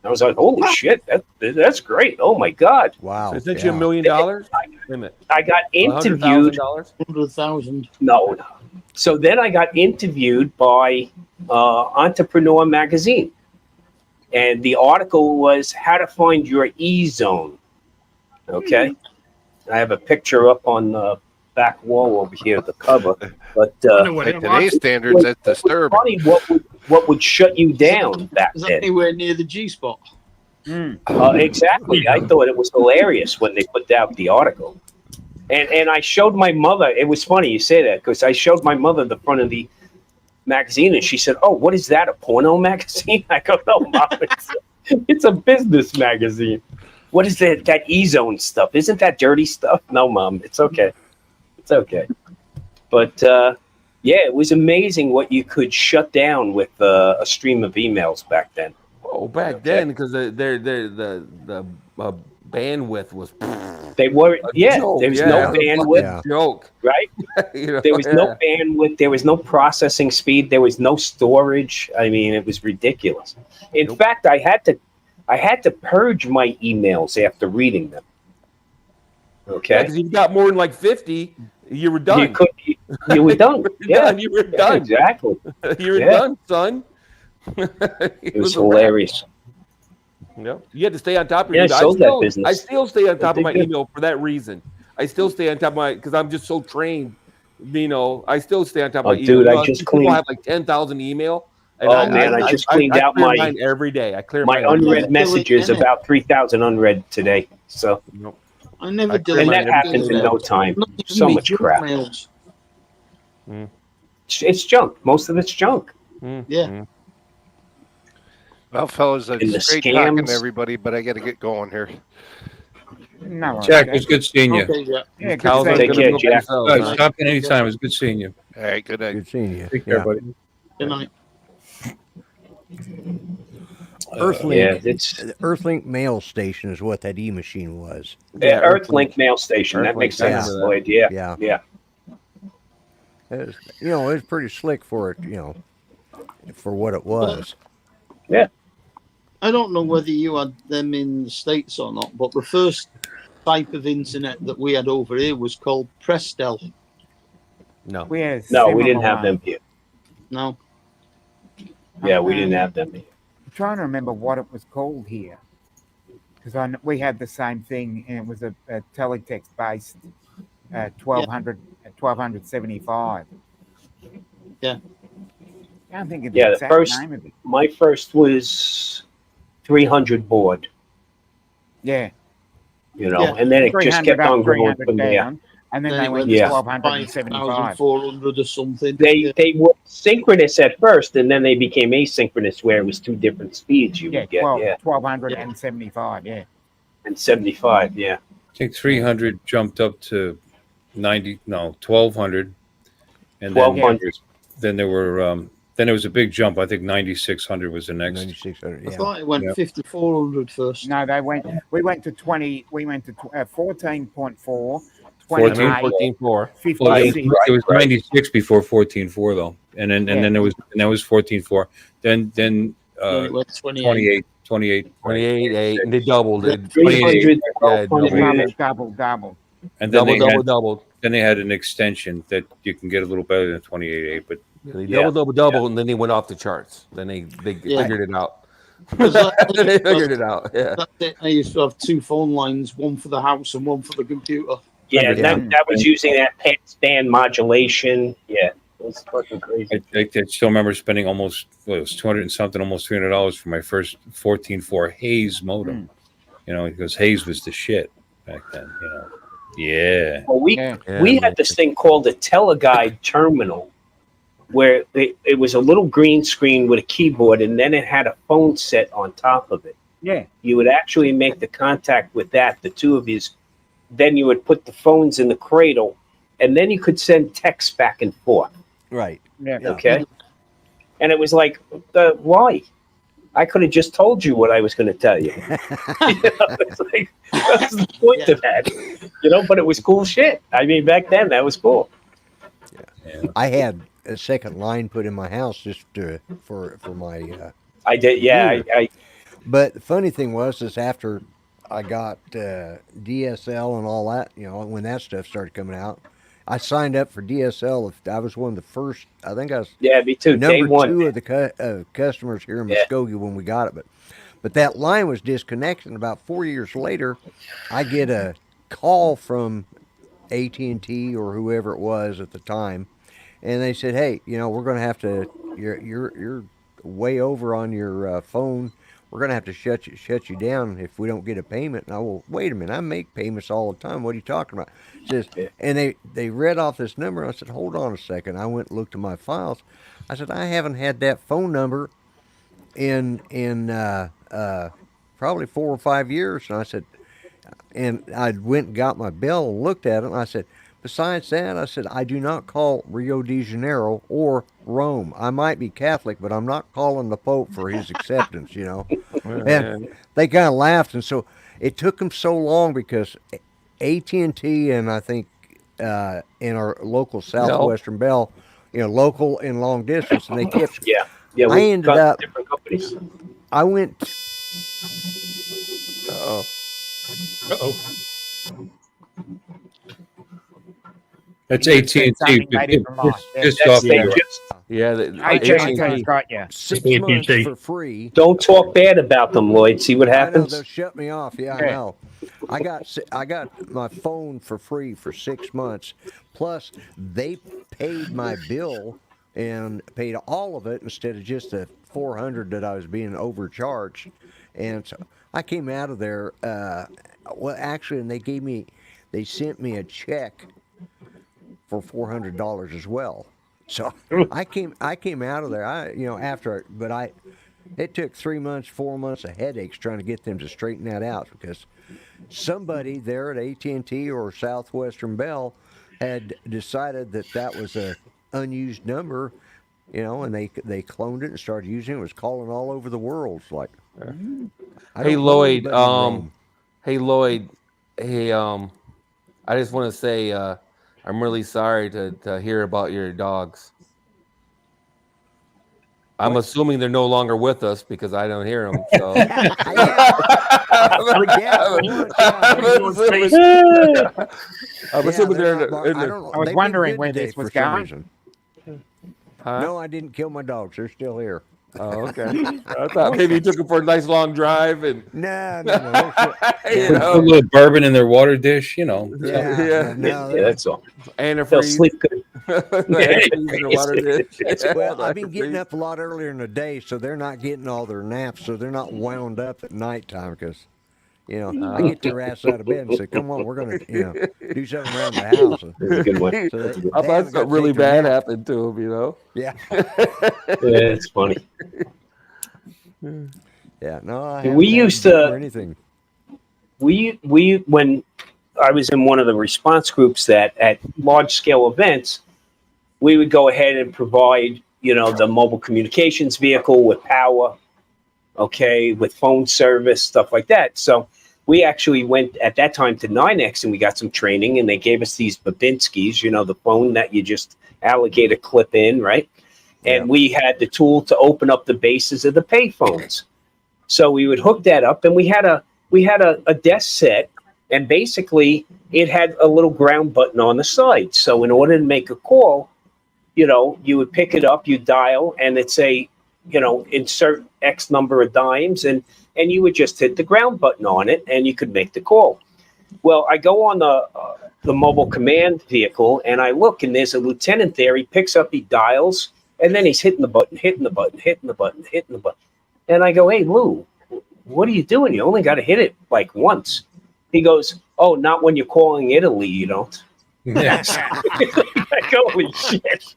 I was like, holy shit, that's great. Oh, my God. Wow. Is that you $1 million? Wait a minute. I got interviewed. $100,000? 100,000. No. So then I got interviewed by Entrepreneur Magazine. And the article was how to find your E-zone. Okay. I have a picture up on the back wall over here, the cover. But By today's standards, that's disturbing. funny what would shut you down back Is that then. anywhere near the G spot? Exactly. I thought it was hilarious when they put out the article. And I showed my mother, it was funny you say that, because I showed my mother the front of the magazine, and she said, oh, what is that, a porno magazine? I go, no, Mom, it's a business magazine. What is that E-zone stuff? Isn't that dirty stuff? No, Mom, it's okay. It's okay. But, it was amazing what you could shut down with a stream of emails back then. Oh, back then, because the bandwidth was They were, a yeah. joke. There was Yeah, no it was a bandwidth, fucking joke. right? You know, There was yeah. no bandwidth. There was no processing speed. There was no storage. I mean, it was ridiculous. In Nope. fact, I had to purge my emails after reading them. Yeah, Okay, because you've got more than like 50, you were done. you were done. Yeah, You were yeah, done. exactly. You were Yeah. done, son. It was a wrap. hilarious. Yep. You had to stay on top of Yeah, your I email. sold that business. I still stay on top of did my good. email for that reason. I still stay on top of my because I'm just so trained. You know, I still stay on top of Oh, my email. dude, You I know, just people cleaned- have like 10,000 email. And Oh, man, I just cleaned out clear my- mine every day. I clear My mine every unread day. messages, about 3,000 unread today. So, Nope. I never I did. clear and mine that every happens day. in no time. Not even So me much junk crap. mails. It's junk. Most of it's junk. Yeah. Well, fellas, And the it's great talking scams. to everybody, but I got to get going here. No worries. Jack, it was good seeing you. Okay, yeah. Yeah, good Cows seeing aren't Take you. gonna care, milk Jack. themselves, huh? Stop in anytime. It was good seeing you. All right, good night. Good seeing you. Take care, Yeah. buddy. Good night. Earthlink, Yeah, it's the Earthlink mail station is what that e-machine was. Yeah, Earthlink mail station. That Earthlink, makes I sense, remember that. Lloyd. Yeah. Yeah. Yeah. It was, it was pretty slick for it, for what it was. I don't know whether you had them in the States or not, but the first type of internet that we had over here was called Prestel. No. We had a No, we similar didn't have one. them here. No. Yeah, we didn't have them here. I'm trying to remember what it was called here, because we had the same thing, and it was a teletext based 1275. Yeah. I can't think of the Yeah, the exact first- name of it. My first was 300 baud, Yeah, Yeah. and then it just 300 kept up, on growing 300 from there. down, and then Then they it went went to to 1275. 5,400 or something. They were synchronous at first, and then they became asynchronous, where it was two different speeds you Yeah, would get. 1275. Yeah, And 75. Yeah. I think 300 jumped up to 1200, and then 1200. then there were then there was a big jump. I think 9600 was the next. 9600. I Yeah. thought it went Yeah. 5,400 first. no, we went to 20. We went to 14.4, 14, 28, 14.4. Well, it 56. was 96 before 14.4 though, and then there was 14.4. Then Then it went 28. 28, 28, 8, and they doubled it. 300, Yeah, 1200. double. and then Doubled. they had an extension that you can get a little better than 28.8, but They Yeah. double, and then they went off the charts. Then they Yeah. figured it out. Because They figured it out. Yeah. That's it. I used to have two phone lines, one for the house and one for the computer. Yeah, Yeah. that was using that band modulation. Yeah, it was fucking crazy. I still remember spending almost it was 200 and something, almost $300 for my first 14.4 Hayes modem. Because Hayes was the shit back then. Yeah. Well, we Yeah. we had this thing called a teleguide terminal, where it was a little green screen with a keyboard, and then it had a phone set on top of it. Yeah, You would actually make the contact with that, the two of you. Then you would put the phones in the cradle, and then you could send texts back and forth. Right. yeah. Yeah. Okay. And it was like, why? I could have just told you what I was going to tell you. It's like, that's the point of that. But it was cool shit. I mean, back then that was cool. I had a second line put in my house just for my. I did, yeah. But the funny thing was, is after I got DSL and all that, when that stuff started coming out, I signed up for DSL. I was one of the first. I think I was Yeah, me too. Day number one. 2 of the customers here in Yeah. Muskogee when we got it. But that line was disconnected. And about 4 years later, I get a call from AT&T or whoever it was at the time, and they said, "Hey, we're going to have to. You're way over on your phone. We're going to have to shut you down if we don't get a payment." And I will, wait a minute, I make payments all the time. What are you talking about? Says, and they read off this number. And I said, hold on a second. I went and looked at my files. I said, I haven't had that phone number in probably 4 or 5 years. And I said, and I went and got my bill and looked at it. And I said, besides that, I said, I do not call Rio de Janeiro or Rome. I might be Catholic, but I'm not calling the Pope for his acceptance, And they kind of laughed. And so it took them so long because AT&T and I think in our local Southwestern Bell, local and long distance, and they kept. Yeah, yeah. I We ended got up. different companies. I went. Uh-oh. Uh-oh. That's You AT said and T. something they didn't like. Just That's off New they York. just Yeah, AT&T's got you. 6 AT&T. months for free. don't talk bad about them, Lloyd. See what I know they'll happens. shut me off. Yeah, I Yeah. know. I got my phone for free for 6 months. Plus, they paid my bill and paid all of it instead of just the $400 that I was being overcharged. And so I came out of there. Well, actually, and they sent me a check for $400 as well. So I came out of there. It took 3 months, 4 months of headaches trying to get them to straighten that out because somebody there at AT&T or Southwestern Bell had decided that was a unused number, and they cloned it and started using it. It was calling all over the world. It's like, I Hey don't know Lloyd, anybody in Rome. hey Lloyd, hey I just want to say I'm really sorry to hear about your dogs. I'm assuming they're no longer with us because I don't hear them. So I'm assuming they're in I the. don't know. I was They've been wondering good where today this was for some going. reason. Huh? No, I didn't kill my dogs. They're still here. Oh, okay. I thought maybe you took them for a nice long drive and No. They're still, you Put a know, little bourbon in their water dish, yeah, Yeah. no, Yeah, that's all. They'll antifreeze. sleep good. Antifreeze in the water dish. Well, Yeah, I've been getting antifreeze. up a lot earlier in the day, so they're not getting all their naps, so they're not wound up at nighttime because, I get their ass out of bed and say, "Come on, we're gonna, do something around the house." That's a good one. So That's a good I they thought haven't got something to really take their bad nap. happened to him, Yeah, Yeah, it's funny. yeah. No, I We haven't had used them to- or anything. We when I was in one of the response groups that at large scale events, we would go ahead and provide, the mobile communications vehicle with power, okay, with phone service, stuff like that. So we actually went at that time to 9X and we got some training and they gave us these Babinskis, the phone that you just alligator clip in, right? And we had the tool to open up the bases of the pay phones. So we would hook that up and we had a desk set and basically it had a little ground button on the side. So in order to make a call, you would pick it up, you dial, and it'd say, insert X number of dimes, and you would just hit the ground button on it, and you could make the call. Well, I go on the mobile command vehicle, and I look, and there's a lieutenant there. He picks up, he dials, and then he's hitting the button, hitting the button, hitting the button, hitting the button. And I go, "Hey, Lou, what are you doing? You only got to hit it like once." He goes, "Oh, not when you're calling Italy, you don't." Yes. Like, holy shit.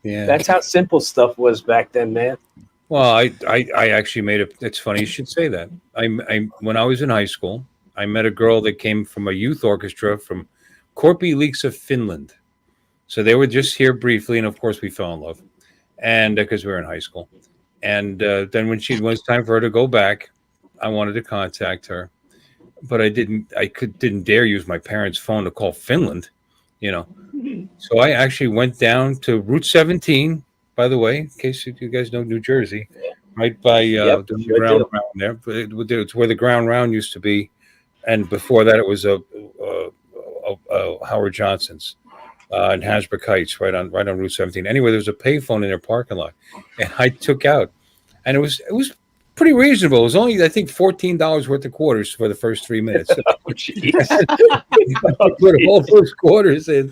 Yeah. That's how simple stuff was back then, man. Well, I actually made a. It's funny you should say that. I when I was in high school, I met a girl that came from a youth orchestra from Korpi Leaks of Finland. So they were just here briefly, and of course we fell in love, and because we were in high school. And then when it was time for her to go back, I wanted to contact her, but I didn't. Didn't dare use my parents' phone to call Finland, So I actually went down to Route 17. By the way, in case you guys know New Jersey, right by the sure ground do. round there. But it's where the ground round used to be, and before that it was a Howard Johnson's in Hasbrook Heights, right on Route 17. Anyway, there was a payphone in their parking lot, and I took out, and it was pretty reasonable. It was only I think $14 worth of quarters for the first 3 minutes. Oh, jeez. Put all those quarters in,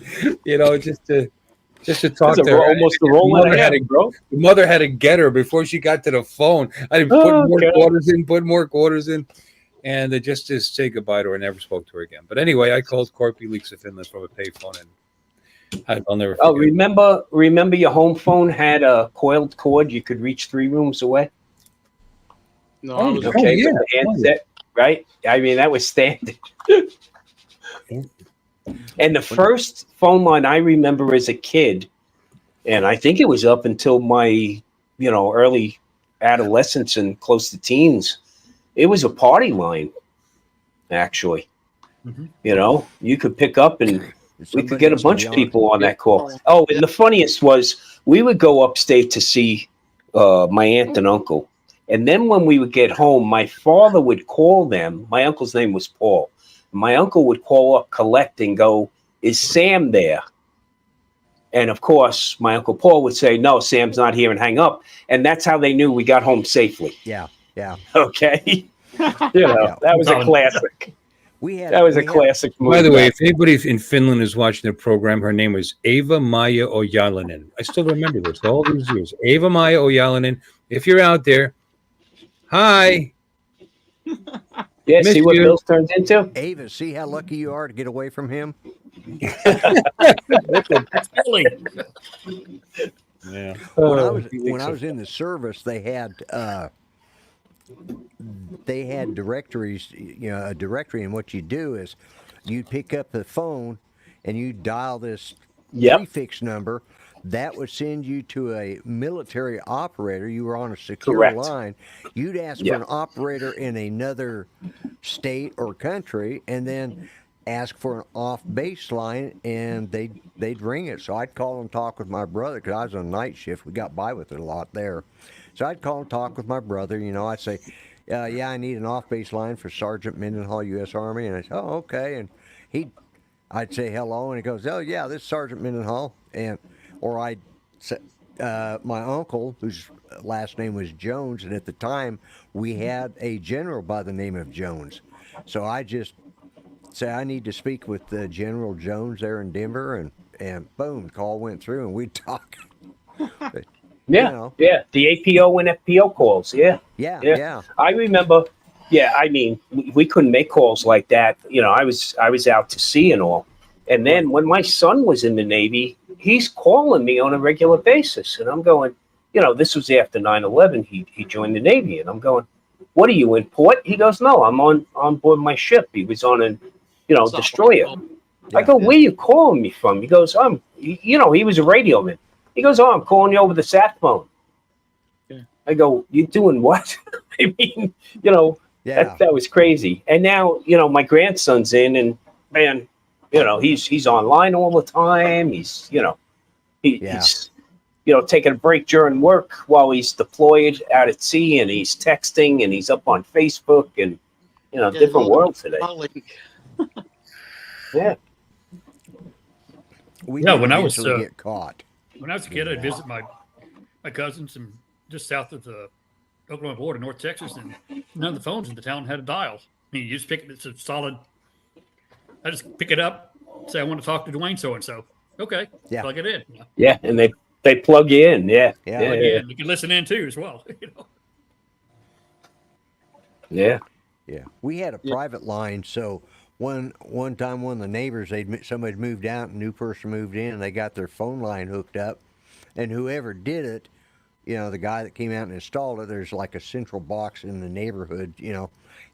just to talk That's to her. almost a roll and a half, bro. The mother had to get her before she got to the phone. I didn't Oh, put God. more quarters in, and they just say goodbye to her. I never spoke to her again. But anyway, I called Korpi Leaks of Finland from a payphone, and I'll never forget. Oh, remember your home phone had a coiled cord you could reach 3 rooms away? No, Oh, I was Okay, yeah. with the handset, right? I mean, that was standard. And the first phone line I remember as a kid, and I think it was up until my, early adolescents and close to teens, it was a party line, actually. Mhm. You know, you could pick up and we could Somebody get a else to bunch be of honest. people on that call. Yeah. Oh, and the funniest was we would go upstate to see my aunt and uncle. And then when we would get home, my father would call them. My uncle's name was Paul. My uncle would call up, collect, and go, "Is Sam there?" And of course, my Uncle Paul would say, "No, Sam's not here," and hang up. And that's how they knew we got home safely. Yeah, yeah. Okay. That was a Solid. classic. We had That was a we had- classic movie. By the way, if anybody in Finland is watching the program, her name was Eva Maja Ojalainen. I still remember this all these years. Eva Maja Ojalainen. If you're out there, hi. Yeah, Miss see what you. Bill's turned into? Ava, see how lucky you are to get away from him? That's Billy. Yeah. When Oh, I was in the service, they had directories. You know, a directory, and what you do is you'd pick up the phone and you dial this Yep. prefix number. That would send you to a military operator. You were on a secure Correct. line. You'd ask Yeah. for an operator in another state or country, and then ask for an off base line, and they'd ring it. So I'd call and talk with my brother because I was on night shift. We got by with it a lot there. So I'd call and talk with my brother. You know, I'd say, "Yeah, I need an off base line for Sergeant Mendenhall, U.S. Army," and I say, "Oh, okay," and I'd say hello, and he goes, "Oh yeah, this is Sergeant Mendenhall," or I'd say, my uncle, whose last name was Jones, and at the time we had a general by the name of Jones, so I just say, "I need to speak with General Jones there in Denver," and boom, call went through, and we'd talk. But, Yeah. you know, Yeah. The APO and FPO calls. Yeah. yeah, Yeah. yeah, I remember. Yeah. I mean, we couldn't make calls like that. You know, I was out to sea and all. And then when my son was in the Navy, he's calling me on a regular basis. And I'm going, you know, this was after 9/11. He joined the Navy. And I'm going, "What are you in port?" He goes, "No, I'm on board my ship." He was on a, destroyer. I go, "Where you calling me from?" He goes, he was a radio man. He goes, "Oh, I'm calling you over the sat phone." Yeah. I go, "You doing what?" I mean, you know, yeah. that was crazy. And now, my grandson's in, and man, he's online all the time. He's, he's, taking a break during work while he's deployed out at sea, and he's texting, and he's up on Facebook, and different world today. Yeah. We Yeah, did when I was, eventually get caught. When I was a kid, I'd visit my cousins and just south of the Oklahoma border, North Texas, and none of the phones in the town had a dial. I mean, you just pick it. It's a solid. I just pick it up, say I want to talk to Dwayne so and so. Okay, Yeah. plug it in. Yeah, and they plug you in. Yeah. Yeah. Plug it in. You can listen in too as well. Yeah. Yeah, we had a private line. So one time, one of the neighbors, somebody moved out, and a new person moved in, and they got their phone line hooked up. And whoever did it, the guy that came out and installed it, there's like a central box in the neighborhood.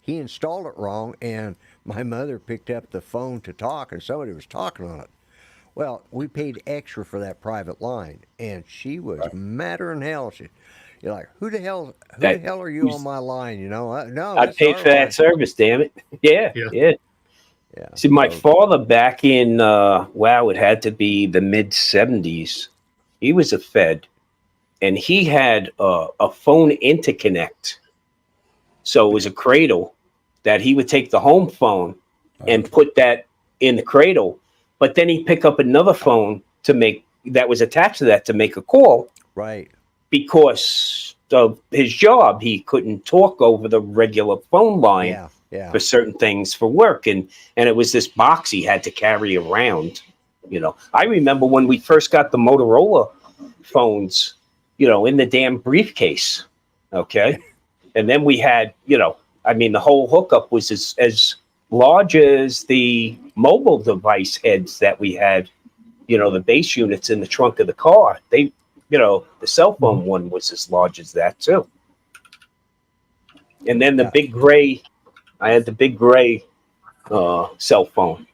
He installed it wrong, and my mother picked up the phone to talk, and somebody was talking on it. Well, we paid extra for that private line, and she was madder than hell. You're like, who the hell are you on my line? No, I that's paid our for line. that service, damn it. Yeah. Yeah. See, my father back in, it had to be the mid 70s. He was a Fed, and he had a phone interconnect. So it was a cradle that he would take the home phone and put that in the cradle. But then he'd pick up another phone that was attached to that to make a call. Right. Because of his job, he couldn't talk over the regular phone line for certain things for work. And it was this box he had to carry around. I remember when we first got the Motorola phones, in the damn briefcase. Okay. And then we had, the whole hookup was as large as the mobile device heads that we had, the base units in the trunk of the car. The cell phone one was as large as that too. And then the big gray, I had the big gray cell phone,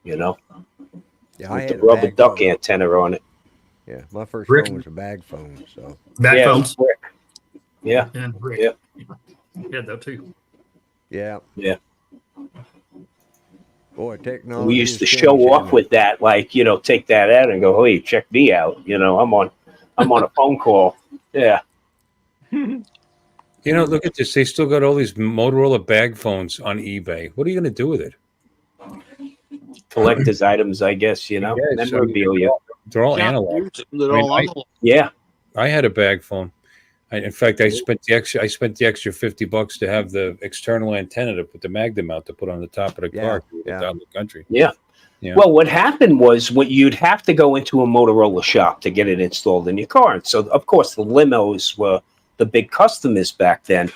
Yeah, I with had the a rubber bag duck phone. antenna on it. Yeah, my first Rick- phone was a bag phone. So Back Yeah, it phones. was brick. Yeah. And brick. Yeah. Yeah, though too. Yeah. Yeah. Boy, technology. We used to has show changed, off hasn't it? with that, like, you know, take that out and go, hey, check me out. You know, I'm on a phone call. Yeah. You know, look at this. They still got all these Motorola bag phones on eBay. What are you going to do with it? Collector's items, I guess, you know, Yes, I mean, memorabilia. they're all Can't analog. use them, they're I mean, all analog. Yeah. I had a bag phone. In fact, I spent the extra $50 to have the external antenna to put the Magnum out to put on the top of the Yeah, car yeah. down the country. Yeah. Yeah. Well, what happened was you'd have to go into a Motorola shop to get it installed in your car. And so, of course, the limos were the big customers back then.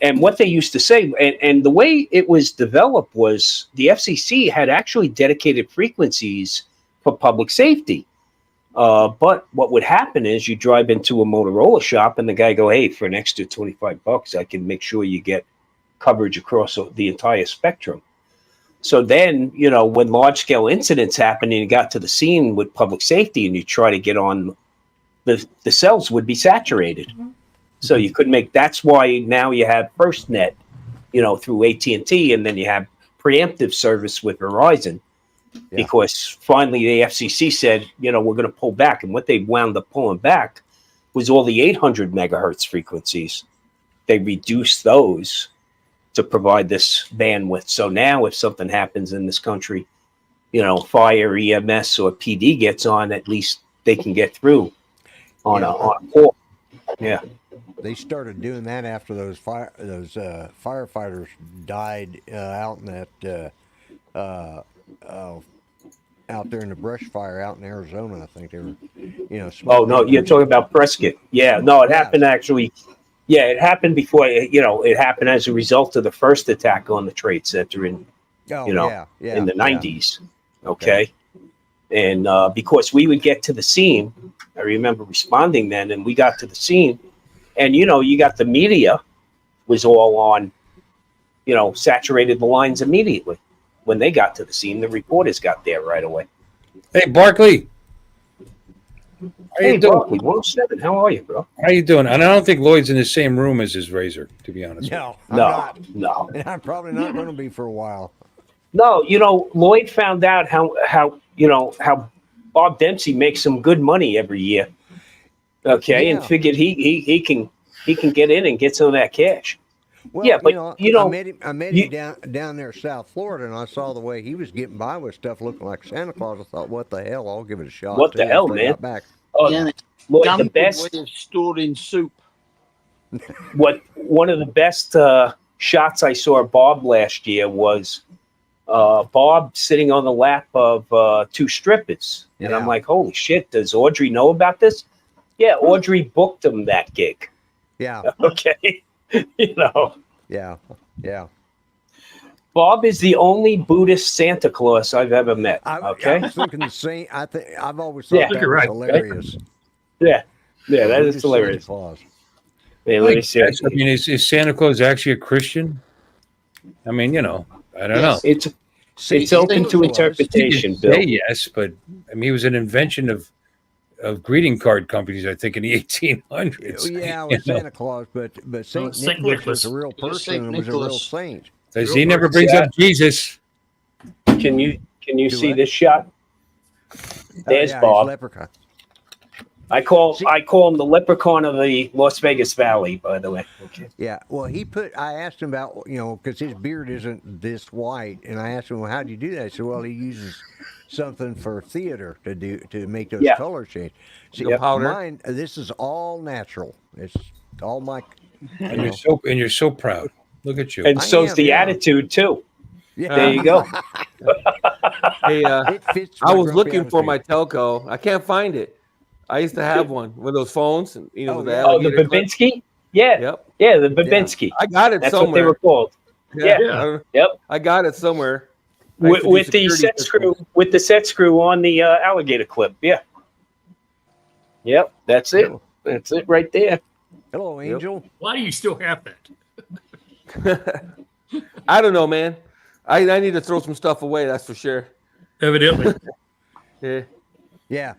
And what they used to say, and the way it was developed was the FCC had actually dedicated frequencies for public safety. But what would happen is you drive into a Motorola shop and the guy go, hey, for an extra $25, I can make sure you get coverage across the entire spectrum. So then, you know, when large scale incidents happen and you got to the scene with public safety and you try to get on, the cells would be saturated. So you couldn't make, that's why now you have FirstNet, you know, through AT&T, and then you have preemptive service with Verizon. Yeah. Because finally the FCC said, you know, we're going to pull back. And what they wound up pulling back was all the 800 megahertz frequencies. They reduced those to provide this bandwidth. So now if something happens in this country, you know, fire, EMS, or PD gets on, at least they can get through on a port. Yeah. They started doing that after those firefighters died out in that out there in the brush fire out in Arizona. I think they were, you know. Oh no, you're talking about Prescott. Yeah, no, it happened actually. Yeah, it happened before. You know, it happened as a result of the first attack on the Trade Center in, you know, in the 90s. Okay. And because we would get to the scene, I remember responding then, and we got to the scene, and you know, you got the media was all on, you know, saturated the lines immediately. When they got to the scene, the reporters got there right away. Hey, Barkley. How you doing? Barkley, 107. How are you, bro? How you doing? And I don't think Lloyd's in the same room as his razor, to be honest. No, No. and I'm probably not going to be for a while. No, you know, Lloyd found out how you know how Bob Dempsey makes some good money every year. Okay, and figured he can get in and get some of that cash. Well, yeah, but you know, I met him down there in South Florida, and I saw the way he was getting by with stuff looking like Santa Claus. I thought, what the hell? I'll give it a shot. What the hell, man? Back. Oh, Yeah, Lloyd, damn the good best. way of storing soup. One of the best shots I saw of Bob last year was Bob sitting on the lap of two strippers, and I'm like, holy shit! Does Audrey know about this? Yeah, Audrey booked him that gig. Yeah. Okay. You know. Yeah. Bob is the only Buddhist Santa Claus I've ever met. Okay. I was thinking the same. I've always thought that was right. hilarious. Yeah, that Buddhist is hilarious. Santa Claus. Yeah, let me see. I mean, is Santa Claus actually a Christian? I mean, you know, I don't know. It's open to interpretation, Bill. Say yes, but I mean, he was an invention of greeting card companies, I think, in the 1800s. Yeah, with Santa Claus, but Saint Nicholas was a real person and was a real saint. Because he never brings up Jesus. Can you see this shot? There's yeah, Bob. Leprechaun. I call him the leprechaun of the Las Vegas Valley, by the way. Okay. Yeah, well, I asked him about, you know, because his beard isn't this white, and I asked him, well, how do you do that? He said, well, he uses something for theater to make those colors change. See, mine, this is all natural. It's all my. And you're so proud. Look at you. And so's the attitude too. Yeah. There you go. Hey, It fits I was grumpy looking for attitude. my telco. I can't find it. I used to have one of those phones, you know, the Oh, the alligator clip. Babinski? Yeah. Yep. Yeah, the Babinski. I got it That's somewhere. what they were called. Yeah. Yep. I got it somewhere. I used to do With the security set systems. screw on the alligator clip. Yeah. Yep. That's it. That's it right there. Hello, Angel. Why do you still have that? I don't know, man. I need to throw some stuff away. That's for sure. Evidently. Yeah. Yeah.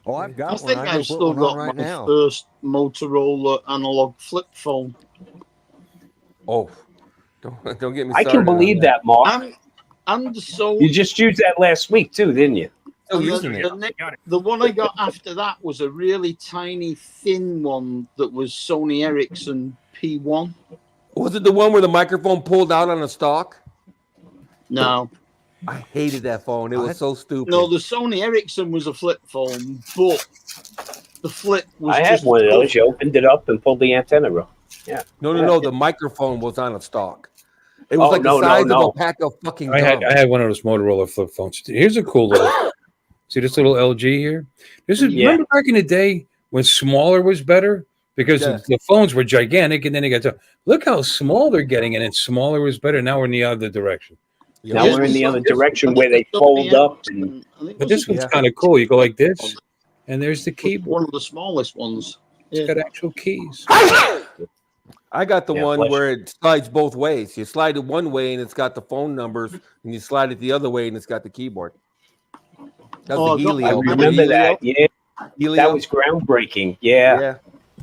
Oh, I've I got one. think I I've go still put one on got right my now. first Motorola analog flip phone. Oh, don't get me I started. can on believe that, Mark. And the Sony. You just used that last week too, didn't you? Still And using it. the one I got after that was a really tiny, thin one that was Sony Ericsson P1. Was it the one where the microphone pulled out on a stalk? No, I hated that phone. It was so stupid. no, the Sony Ericsson was a flip phone, but the flip was I had just one of those. You opened it up and pulled the antenna off. Yeah. No. The microphone was on a stalk. It was Oh, like the no, no, size of no. a pack of fucking I gum. had one of those Motorola flip phones. Here's a cool little. See this little LG here? This is Yeah. remember back in the day when smaller was better because Yeah. the phones were gigantic, and then they got to look how small they're getting, and then smaller was better. Now we're in the other direction. Now we're in the other direction where they fold up. And But this one's kind of cool. You go like this, and there's the keyboard. One of the smallest ones. It's got actual keys. I got the Yeah, one bless where it slides both ways. You slide it one way and it's got the phone numbers, and you slide it the other way and it's got the keyboard. That's Oh, the I got Helio. that. I remember that. Yeah, Helio? that was groundbreaking. Yeah. Yeah.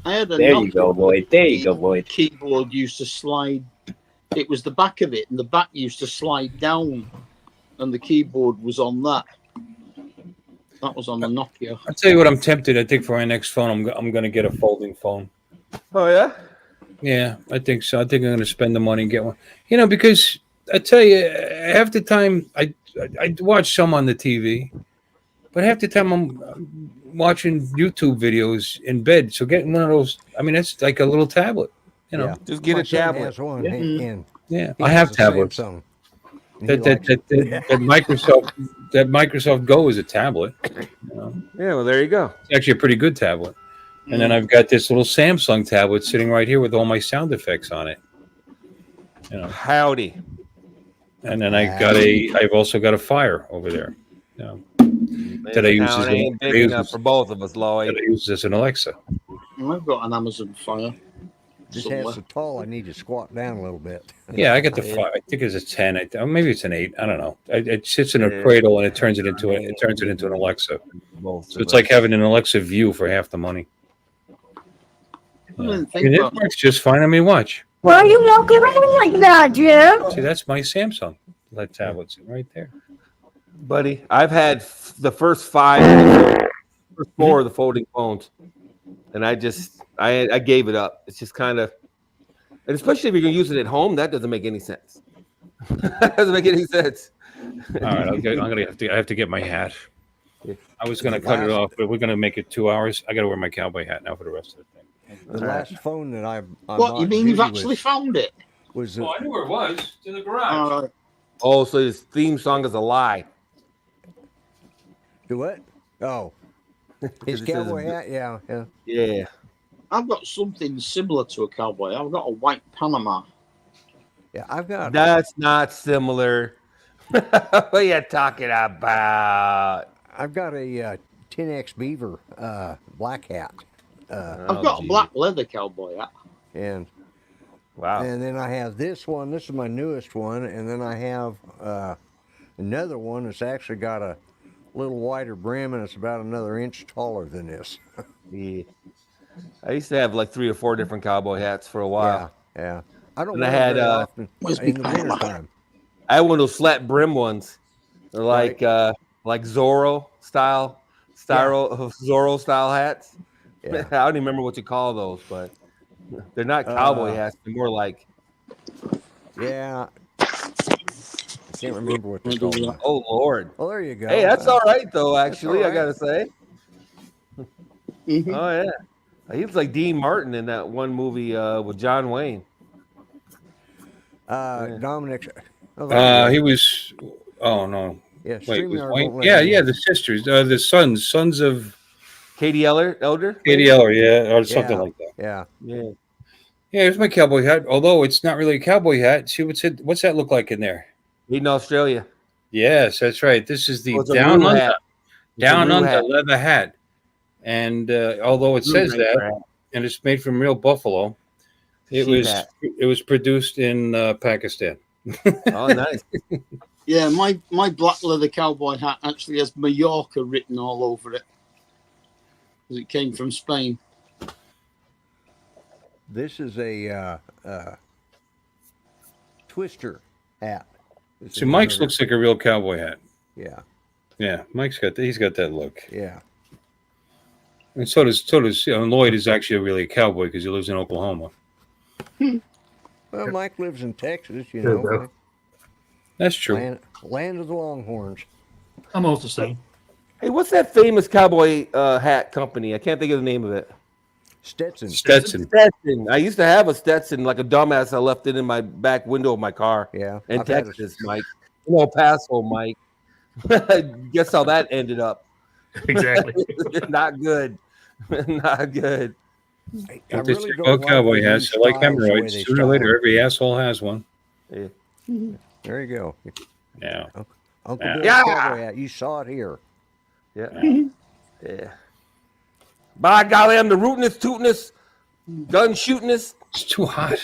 I had a There you Nokia go, Lloyd. There you go, Lloyd. keyboard used to slide. It was the back of it, and the back used to slide down, and the keyboard was on that. That was on the Nokia. I'll tell you what I'm tempted. I think for my next phone, I'm going to get a folding phone. Oh yeah. Yeah, I think so. I think I'm going to spend the money and get one. You know, because I tell you, half the time I watch some on the TV, but half the time I'm watching YouTube videos in bed. So getting one of those, I mean, that's like a little tablet. You know, Just get My a son tablet. has one, Yeah. and yeah, he I has have a tablets. Samsung. And he That likes it. that Microsoft Go is a tablet. You know, Yeah, well there you go. it's actually a pretty good tablet. And then I've got this little Samsung tablet sitting right here with all my sound effects on it. You know, Howdy. and then I've also got a Fire over there. You know, that I use Town as ain't I big use enough as- for both of us, that Lloyd. I use as an Alexa. I've got an Amazon Fire. Just somewhere. has so tall, I need to squat down a little bit. Yeah, I got the Yeah. Fire. I think it's a 10. Or maybe it's an 8. I don't know. It sits in a Yeah. cradle and it turns it into an Alexa. Both So of it's us. like having an Alexa View for half the money. I didn't I think mean, it about works just fine. I mean, watch. Why are you looking at me like that, Jim? See, that's my Samsung. That tablet's right there. buddy. I've had the first four of the folding phones, and I gave it up. It's just kind of, and especially if you're gonna use it at home, that doesn't make any sense. That doesn't make any sense. All right, I have to get my hat. Yeah. I was gonna cut it off, but we're gonna make it 2 hours. I gotta wear my cowboy hat now for the rest of the thing. The last phone that I what you bought mean? You've Judy actually found it? was I knew where it was. It's in the garage. All right. Oh, so his theme song is a lie. the what? Oh, his It says- cowboy hat. Yeah, yeah. Yeah. I've got something similar to a cowboy. I've got a white Panama. Yeah, I've got. That's not similar. What are you talking about? I've got a 10X Beaver black hat, I've got a black leather cowboy hat. and Wow. and then I have this one. This is my newest one, and then I have another one that's actually got a little wider brim, and it's about another inch taller than this. Yeah. I used to have like 3 or 4 different cowboy hats for a while. Yeah. I don't And I wear had, it very often where's in the my Panama? wintertime. I had one of those flat brim ones. They're like Zorro style Zorro style hats. Yeah. I don't even remember what you call those, but they're not cowboy hats. They're more like, Yeah. I can't remember what they're called. oh Lord. Oh, there you go. Hey, that's all right though. Actually, all I gotta say. Mhm. Oh yeah, he was like Dean Martin in that one movie with John Wayne. Dominic. He was. Oh no! Yeah, Wait, was StreamYard Wayne? won't let Yeah, me yeah. in. The sisters, the sons of Katie Elder. Katie Eller, yeah, or something Yeah. like that. Yeah. Yeah. Yeah, here's my cowboy hat. Although it's not really a cowboy hat. See what's that look like in there? Made in Australia. Yes, that's right. This is the Oh, it's a down Roo under, hat. It's a down Roo under hat. leather hat. And although it says that, and it's made from real buffalo, it Sheep hat. was produced in Pakistan. Oh, nice. Yeah, my black leather cowboy hat actually has Mallorca written all over it. because it came from Spain. This is a twister hat. This So is Mike's another- looks like a real cowboy hat. Yeah, Yeah, Mike's got he's got that look. yeah. And so does Lloyd is actually really a cowboy because he lives in Oklahoma. Well, Mike lives in Texas, you There you know. go. That's true. Land of the Longhorns. Almost the same. Hey, what's that famous cowboy hat company? I can't think of the name of it. Stetson. Stetson. Stetson. I used to have a Stetson, like a dumbass. I left it in my back window of my car Yeah. in I've had a- Texas, Mike. In El Paso, Mike. Guess how that ended up? Exactly. Not good. Not good. I But really this don't like cowboy the hats. new I like styles, the way hemorrhoids. they Sooner or style. later, every asshole has one. Yeah. There you go. Yeah. Uncle Yeah. Bill's Yeah. cowboy hat. You saw it here. Yeah. Yeah. By golly, I'm the rootinest, tootinest, gun shootingest. It's too hot.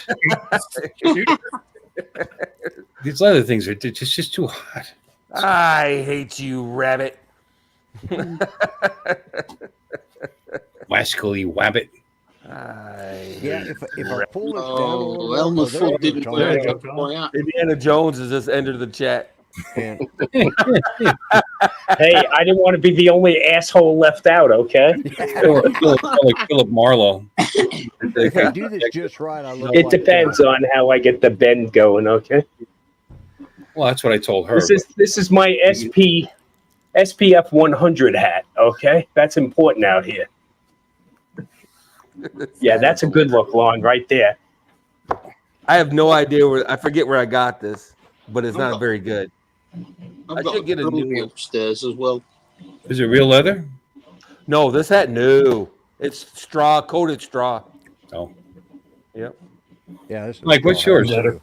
These other things are just too hot. I hate you, rabbit. Wascally wabbit. Yeah, if I pull this down a Oh, little Elmer more, they're Fudd didn't gonna wear talk a go. cowboy hat. Indiana Jones has just entered the chat. and- Hey, I didn't want to be the only asshole left out, okay? Or like Philip Marlowe. If I do this just right, I look It like depends on how I get the bend going, okay? Well, that's what I told her. This is my SPF 100 hat, okay? That's important out here. Yeah, that's a good look, Lon, right there. I have no idea I forget where I got this, but it's not very good. I I've got should get a new Ruby one. upstairs as well. Is it real leather? No, this hat, no. It's straw, coated straw. Oh, Yep. Yeah, this is Mike, what's straw hat, yours? too.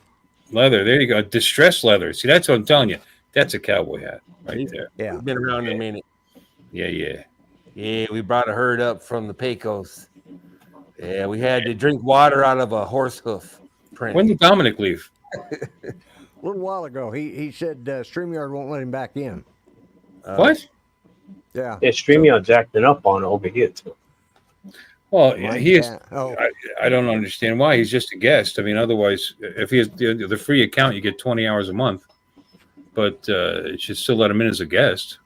leather. There you go. Distressed leather. See, that's what I'm telling you. That's a cowboy hat right there. Yeah. We've been around a minute. Yeah, yeah. Yeah, we brought a herd up from the Pecos. Yeah, we had to drink water out of a horse hoof print. When did Dominic leave? A little while ago, he said StreamYard won't let him back in. What? Yeah. Yeah, StreamYard's acting up on over here, too. Well, Mike he is. Cat- Oh, I don't understand why. He's just a guest. I mean, otherwise, if he has the free account, you get 20 hours a month. But you should still let him in as a guest.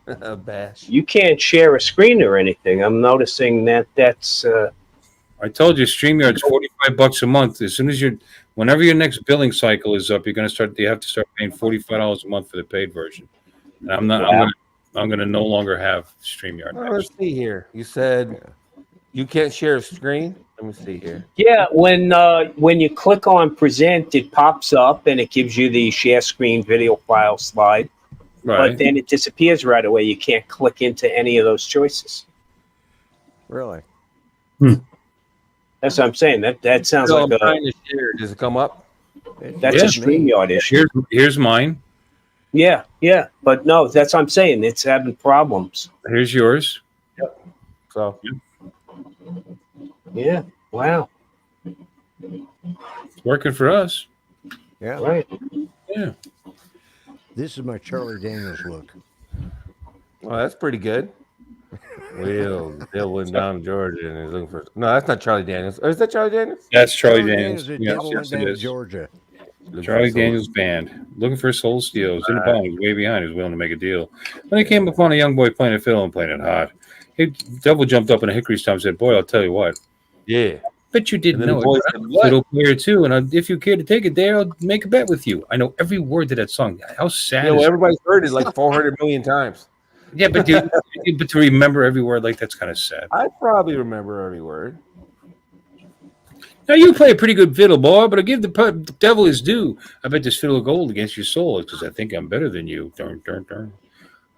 Bash. You can't share a screen or anything. I'm noticing that's I told you, StreamYard's $45 a month. As soon as whenever your next billing cycle is up, you're going to start. You have to start paying $45 a month for the paid version. And I'm not. Wow. I'm going to no longer have StreamYard. Oh, let's see here. You said you can't share a screen? Let me see here. yeah. When you click on present, it pops up and it gives you the share screen video file slide. But Right. then it disappears right away. You can't click into any of those choices. really? That's what I'm saying. That sounds So like I'm a trying to share. Does it come up? that's Yeah. a StreamYard issue. Here's mine. Yeah. But no, that's what I'm saying. It's having problems. Here's yours. So Yeah. Wow. It's working for us. Yeah. Right. Yeah. This is my Charlie Daniels look. well, that's pretty good. Will Bill went down to Georgia and is looking for no, that's not Charlie Daniels. Or is that Charlie Daniels? That's Charlie Daniels. The Yes, devil yes, went it down to is. Georgia. Looking Charlie for soul. Daniels Band. Looking for soul steals. In the bottom, he was way behind. He was willing to make a deal. When he came upon a young boy playing a fiddle and playing it hot, devil jumped up in a hickory stump and said, "Boy, I'll tell you what. Yeah. Bet you didn't And then know the boy it. said, I'm a "What?" fiddle player too, and if you care to take it there, I'll make a bet with you. I know every word to that song. How sad You know, is everybody's heard it like 400 million times. Yeah, but but to remember every word, like that's kind of sad. I probably remember every word. Now you play a pretty good fiddle, boy, but I give the devil his due. I bet this fiddle of gold against your soul because I think I'm better than you. Dun, dun, dun.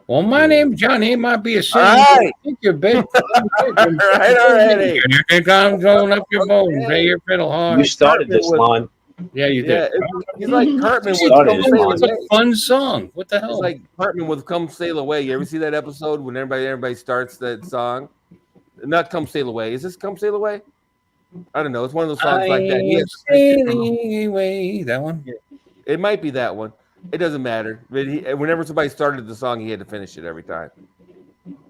Well, my name's Johnny. It might be a sin. All right. I think you're better. All right, already. Here comes rolling up your bones. Play your fiddle hard. You started this, Lon. Yeah, you Yeah, did. he's like Cartman with Started Come it, Sail Lon. It's a Away. fun song. What the It's hell? like Cartman with Come Sail Away. You ever see that episode when everybody starts that song? Not Come Sail Away. Is this Come Sail Away? I don't know. It's one of those songs like that. He has to finish it. Sailing away. That one. It might be that one. It doesn't matter. But whenever somebody started the song, he had to finish it every time.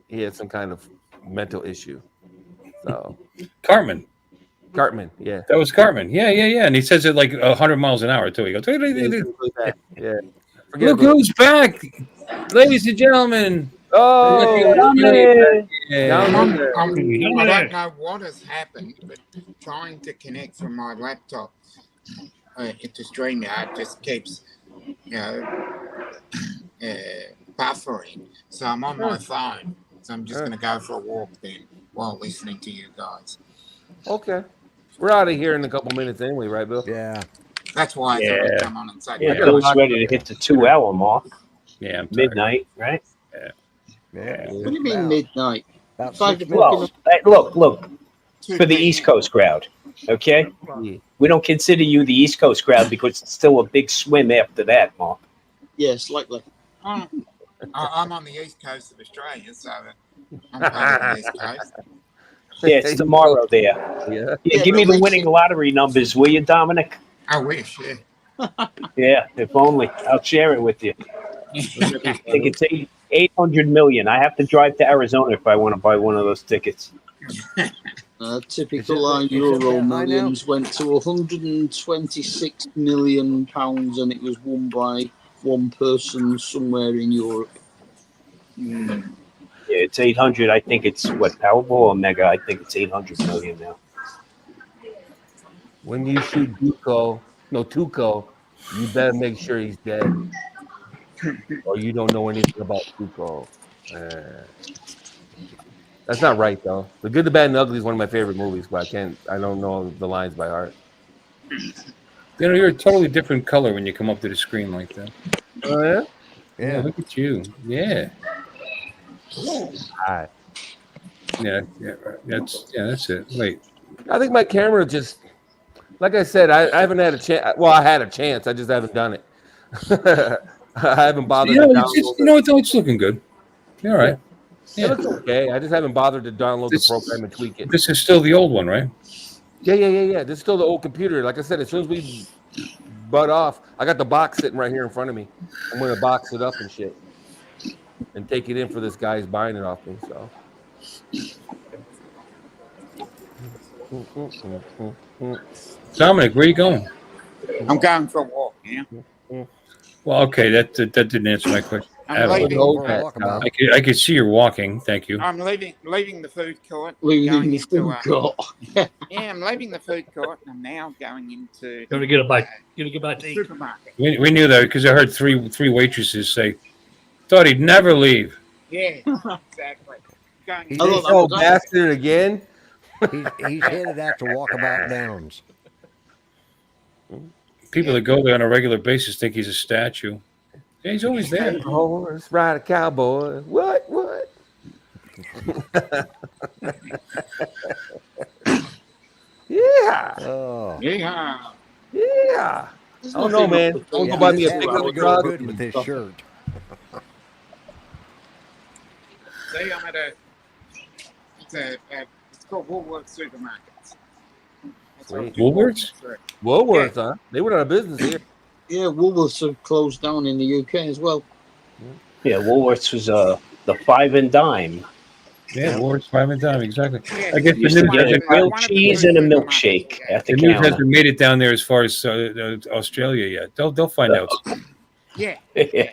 He had some kind of mental issue. So Cartman. Cartman, yeah. That was Cartman. Yeah. And he says it like 100 miles an hour too. He goes, Yeah. "Look who's back, ladies and gentlemen." Oh, Yeah. I don't know what has happened, but trying to connect from my laptop into StreamYard just keeps, buffering. So I'm on my phone. So I'm just going to go for a walk then while listening to you guys. Okay. We're out of here in a couple minutes anyway, right, Bill? Yeah. That's why I thought I'd come on and say Yeah, hello. Bill's ready to hit the 2-hour mark. Yeah, I'm tired. Midnight, right? Yeah. What do you mean midnight? About 5 6 o'clock. minutes. Well, look, for the East Coast crowd, okay? Yeah. We don't consider you the East Coast crowd because it's still a big swim after that, Mark. Yeah, slightly. I'm on the east coast of Australia, so I'm part of the east coast. Yeah, it's tomorrow there. Yeah. Yeah, give me the winning lottery numbers, will you, Dominic? I wish, yeah. Yeah, if only. I'll share it with you. I think it's 800 million. I have to drive to Arizona if I want to buy one of those tickets. Typical Is it Euro that high now? Millions went to 126 million pounds, and it was won by one person somewhere in Europe. Yeah, it's 800. I think it's what, Powerball or Mega? I think it's 800 million now. When you shoot Tuco, you better make sure he's dead. Or you don't know anything about Tuco. That's not right though. The Good, the Bad, and the Ugly is one of my favorite movies, but I don't know the lines by heart. You know, you're a totally different color when you come up to the screen like that. Oh yeah? Yeah, look at you. Yeah. Hi. Yeah. That's it. Wait. I think my camera just, like I said, I haven't had a chance. Well, I had a chance. I just haven't done it. I haven't bothered to download it. It's looking good. You're all right. It looks okay. I just haven't bothered to download the program and tweak it. This is still the old one, right? Yeah. This is still the old computer. Like I said, as soon as we butt off, I got the box sitting right here in front of me. I'm going to box it up and shit and take it in for this guy who's buying it off me. So. Dominic, where are you going? I'm going for a walk, yeah. Well, okay, that didn't answer my question. I'm leaving. I could see you're walking. Thank you. I'm leaving the food court. Leaving the food court. Yeah, I'm leaving the food court, and I'm now going into. Going to get a bite. Going to get back to eat. Supermarket. We knew that because I heard three waitresses say, "Thought he'd never leave." Yeah, exactly. He's bastard again. He's headed out to Walkabout Downs. People that go there on a regular basis think he's a statue. Yeah, he's always there. Horse, ride a cowboy. What? Yeah. Oh. Yeah. I don't know, man. Don't go buy me a big Really little go truck. good with his shirt. See, I'm at it's called Woolworths Supermarkets. Sweet. Woolworths? Woolworths, huh? They went out of business here. Yeah, Woolworths have closed down in the UK as well. Yeah, Woolworths was the 5 and dime. Yeah, Woolworths 5 and dime, exactly. Yeah, I guess the Used to get a news, grilled cheese and a milkshake at the the news counter. hasn't made it down there as far as Australia yet. They'll find out. Yeah. Yeah.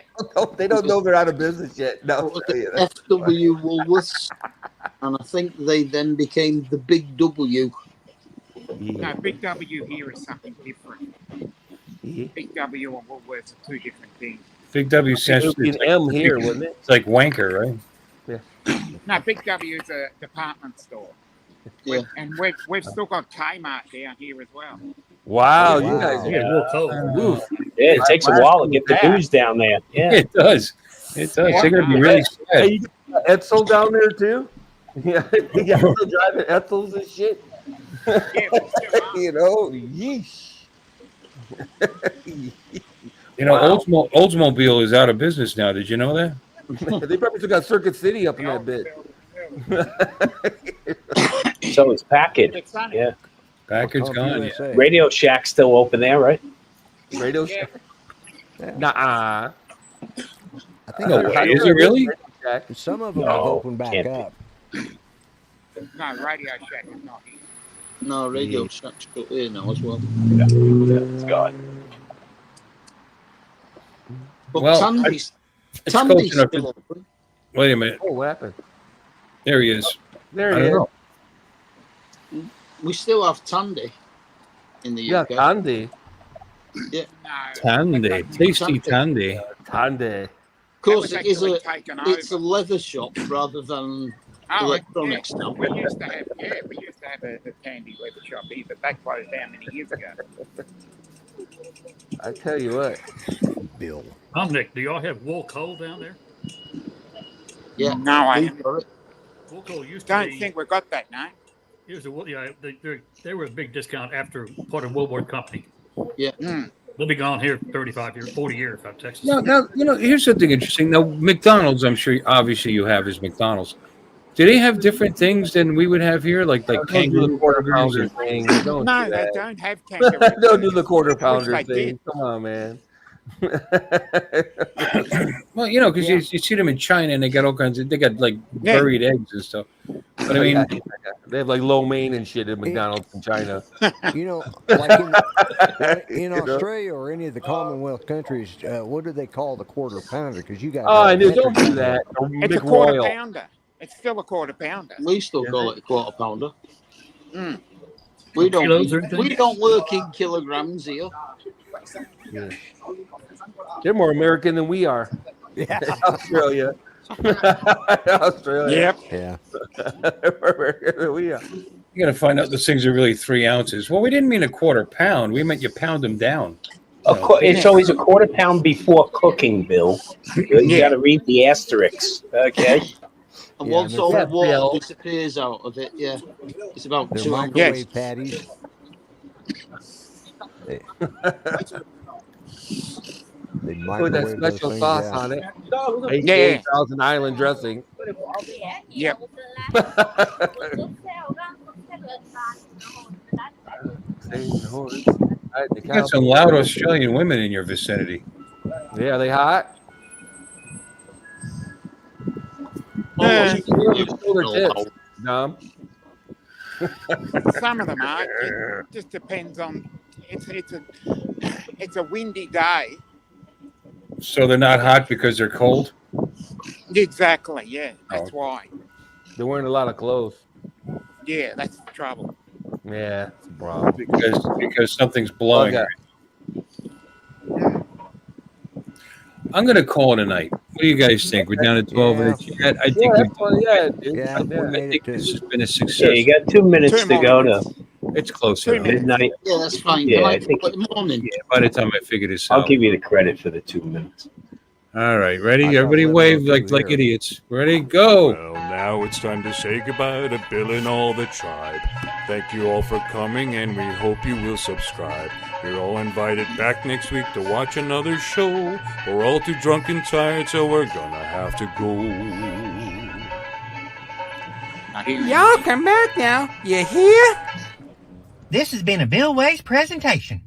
They don't know they're out of business yet. No. FW Woolworths, and I think they then became the Big W. No, Big W here is something different. Big W and Woolworths are two different things. Big W stands It would be an M here, wouldn't it? It's like wanker, right? No, Big W is a department store. Yeah. And we've still got Kmart down here as well. Wow, Wow. you guys Yeah, real cold. Oof. Yeah, it takes a while to get the news down there. Yeah. It does. They're gonna be really sad. Hey, you got Etzel down there too? Yeah, you guys still driving Etzels and shit. Yeah, we still are. You know, yeesh. You know, Oldsmobile is out of business now. Did you know that? They probably still got Circuit City up in that bit. So it's Packard. It's sunny. Yeah. Packard's gone. Yeah. USA. Radio Shack's still open there, right? Radio Yeah. Nah. I think No way. Is it really? some of them No, have opened back can't be. up. No, Radio Shack is not here. No, Radio Shack's got here now as well. It's gone. But Well, Tandy's it's close enough still to- open. Wait a minute. Oh, what happened? There he is. There I it don't is. know. We still have Tandy in the Yeah, UK. Tandy. No. Tandy, tasty Tandy. Tandy. Of course, That it is was actually taken it's a over. leather shop rather than electronics now. We used to have a candy leather shop here, but that closed down many years ago. I tell you what. Bill. Dominic, do y'all have wool coal down there? Yeah, No, I we've got it. Wool coal used to don't be. think we've got that, no. It was they were a big discount after part of Woolworth Company. Yeah. They'll be gone here 35 years, 40 years out of Texas. Now, here's something interesting. Now, McDonald's, I'm sure, obviously, you have is McDonald's. Do they have different things than we would have here, like Don't do kangaroo the quarter burgers pounder or- thing. Don't No, do they that. don't have kangaroo. Don't do the quarter pounder they thing. did. Come on, man. Well, because you see them in China and they got all kinds of, they got like Yeah. buried eggs and stuff. But I mean, They have like lo mein and shit at McDonald's in China. Like in Australia or any of the Commonwealth countries, what do they call the quarter pounder? Because you guys. Oh, I have knew. Don't metric do that. It's a quarter McRoyal. pounder. It's still a quarter pounder. We still call it a quarter pounder. Mm. We don't. Kilos or anything? We don't work in kilograms here. Yeah. They're more American than we are. Yeah. Australia. Australia. Yep. Yeah. More American than we are. you got to find out those things are really 3 ounces. Well, we didn't mean a quarter pound. We meant you pound them down. It's always a quarter pound before cooking, Bill. You got to read the asterisks, okay? And Yeah, once and all the that's water Bill. disappears out of it, it's about They're 2 microwave ounces. patties. They With that microwave those special things sauce out. on it. Yeah. Thousand Island dressing. Yep. You got some loud Australian women in your vicinity. Yeah, they hot. Yeah. Shoulder tips, Dom. Some of them are. It just depends on. It's a windy day. So they're not hot because they're cold? Exactly. Yeah. That's why. They're wearing a lot of clothes. Yeah. That's the trouble. Yeah, it's a problem. Because something's blowing. Okay. I'm going to call it a night. What do you guys think? We're down to 12 minutes yet. I think, That's funny. Yeah, dude. Yeah, we I made think it this to. has been a Yeah, success. you got 2 minutes 2 to more go minutes. to It's close 2 enough. minutes. midnight. Yeah, that's fine. Yeah, Can I think- put the morning. Yeah, by the time I figure this I'll out. give you the credit for the 2 minutes. All right, ready? I got Everybody 11 wave or like 2 here. idiots. Ready? Go. Well, now it's time to say goodbye to Bill and all the tribe. Thank you all for coming, and we hope you will subscribe. You're all invited back next week to watch another show. We're all too drunk and tired, so we're gonna have to go. Y'all come back now. You hear? This has been a Bill Ways presentation.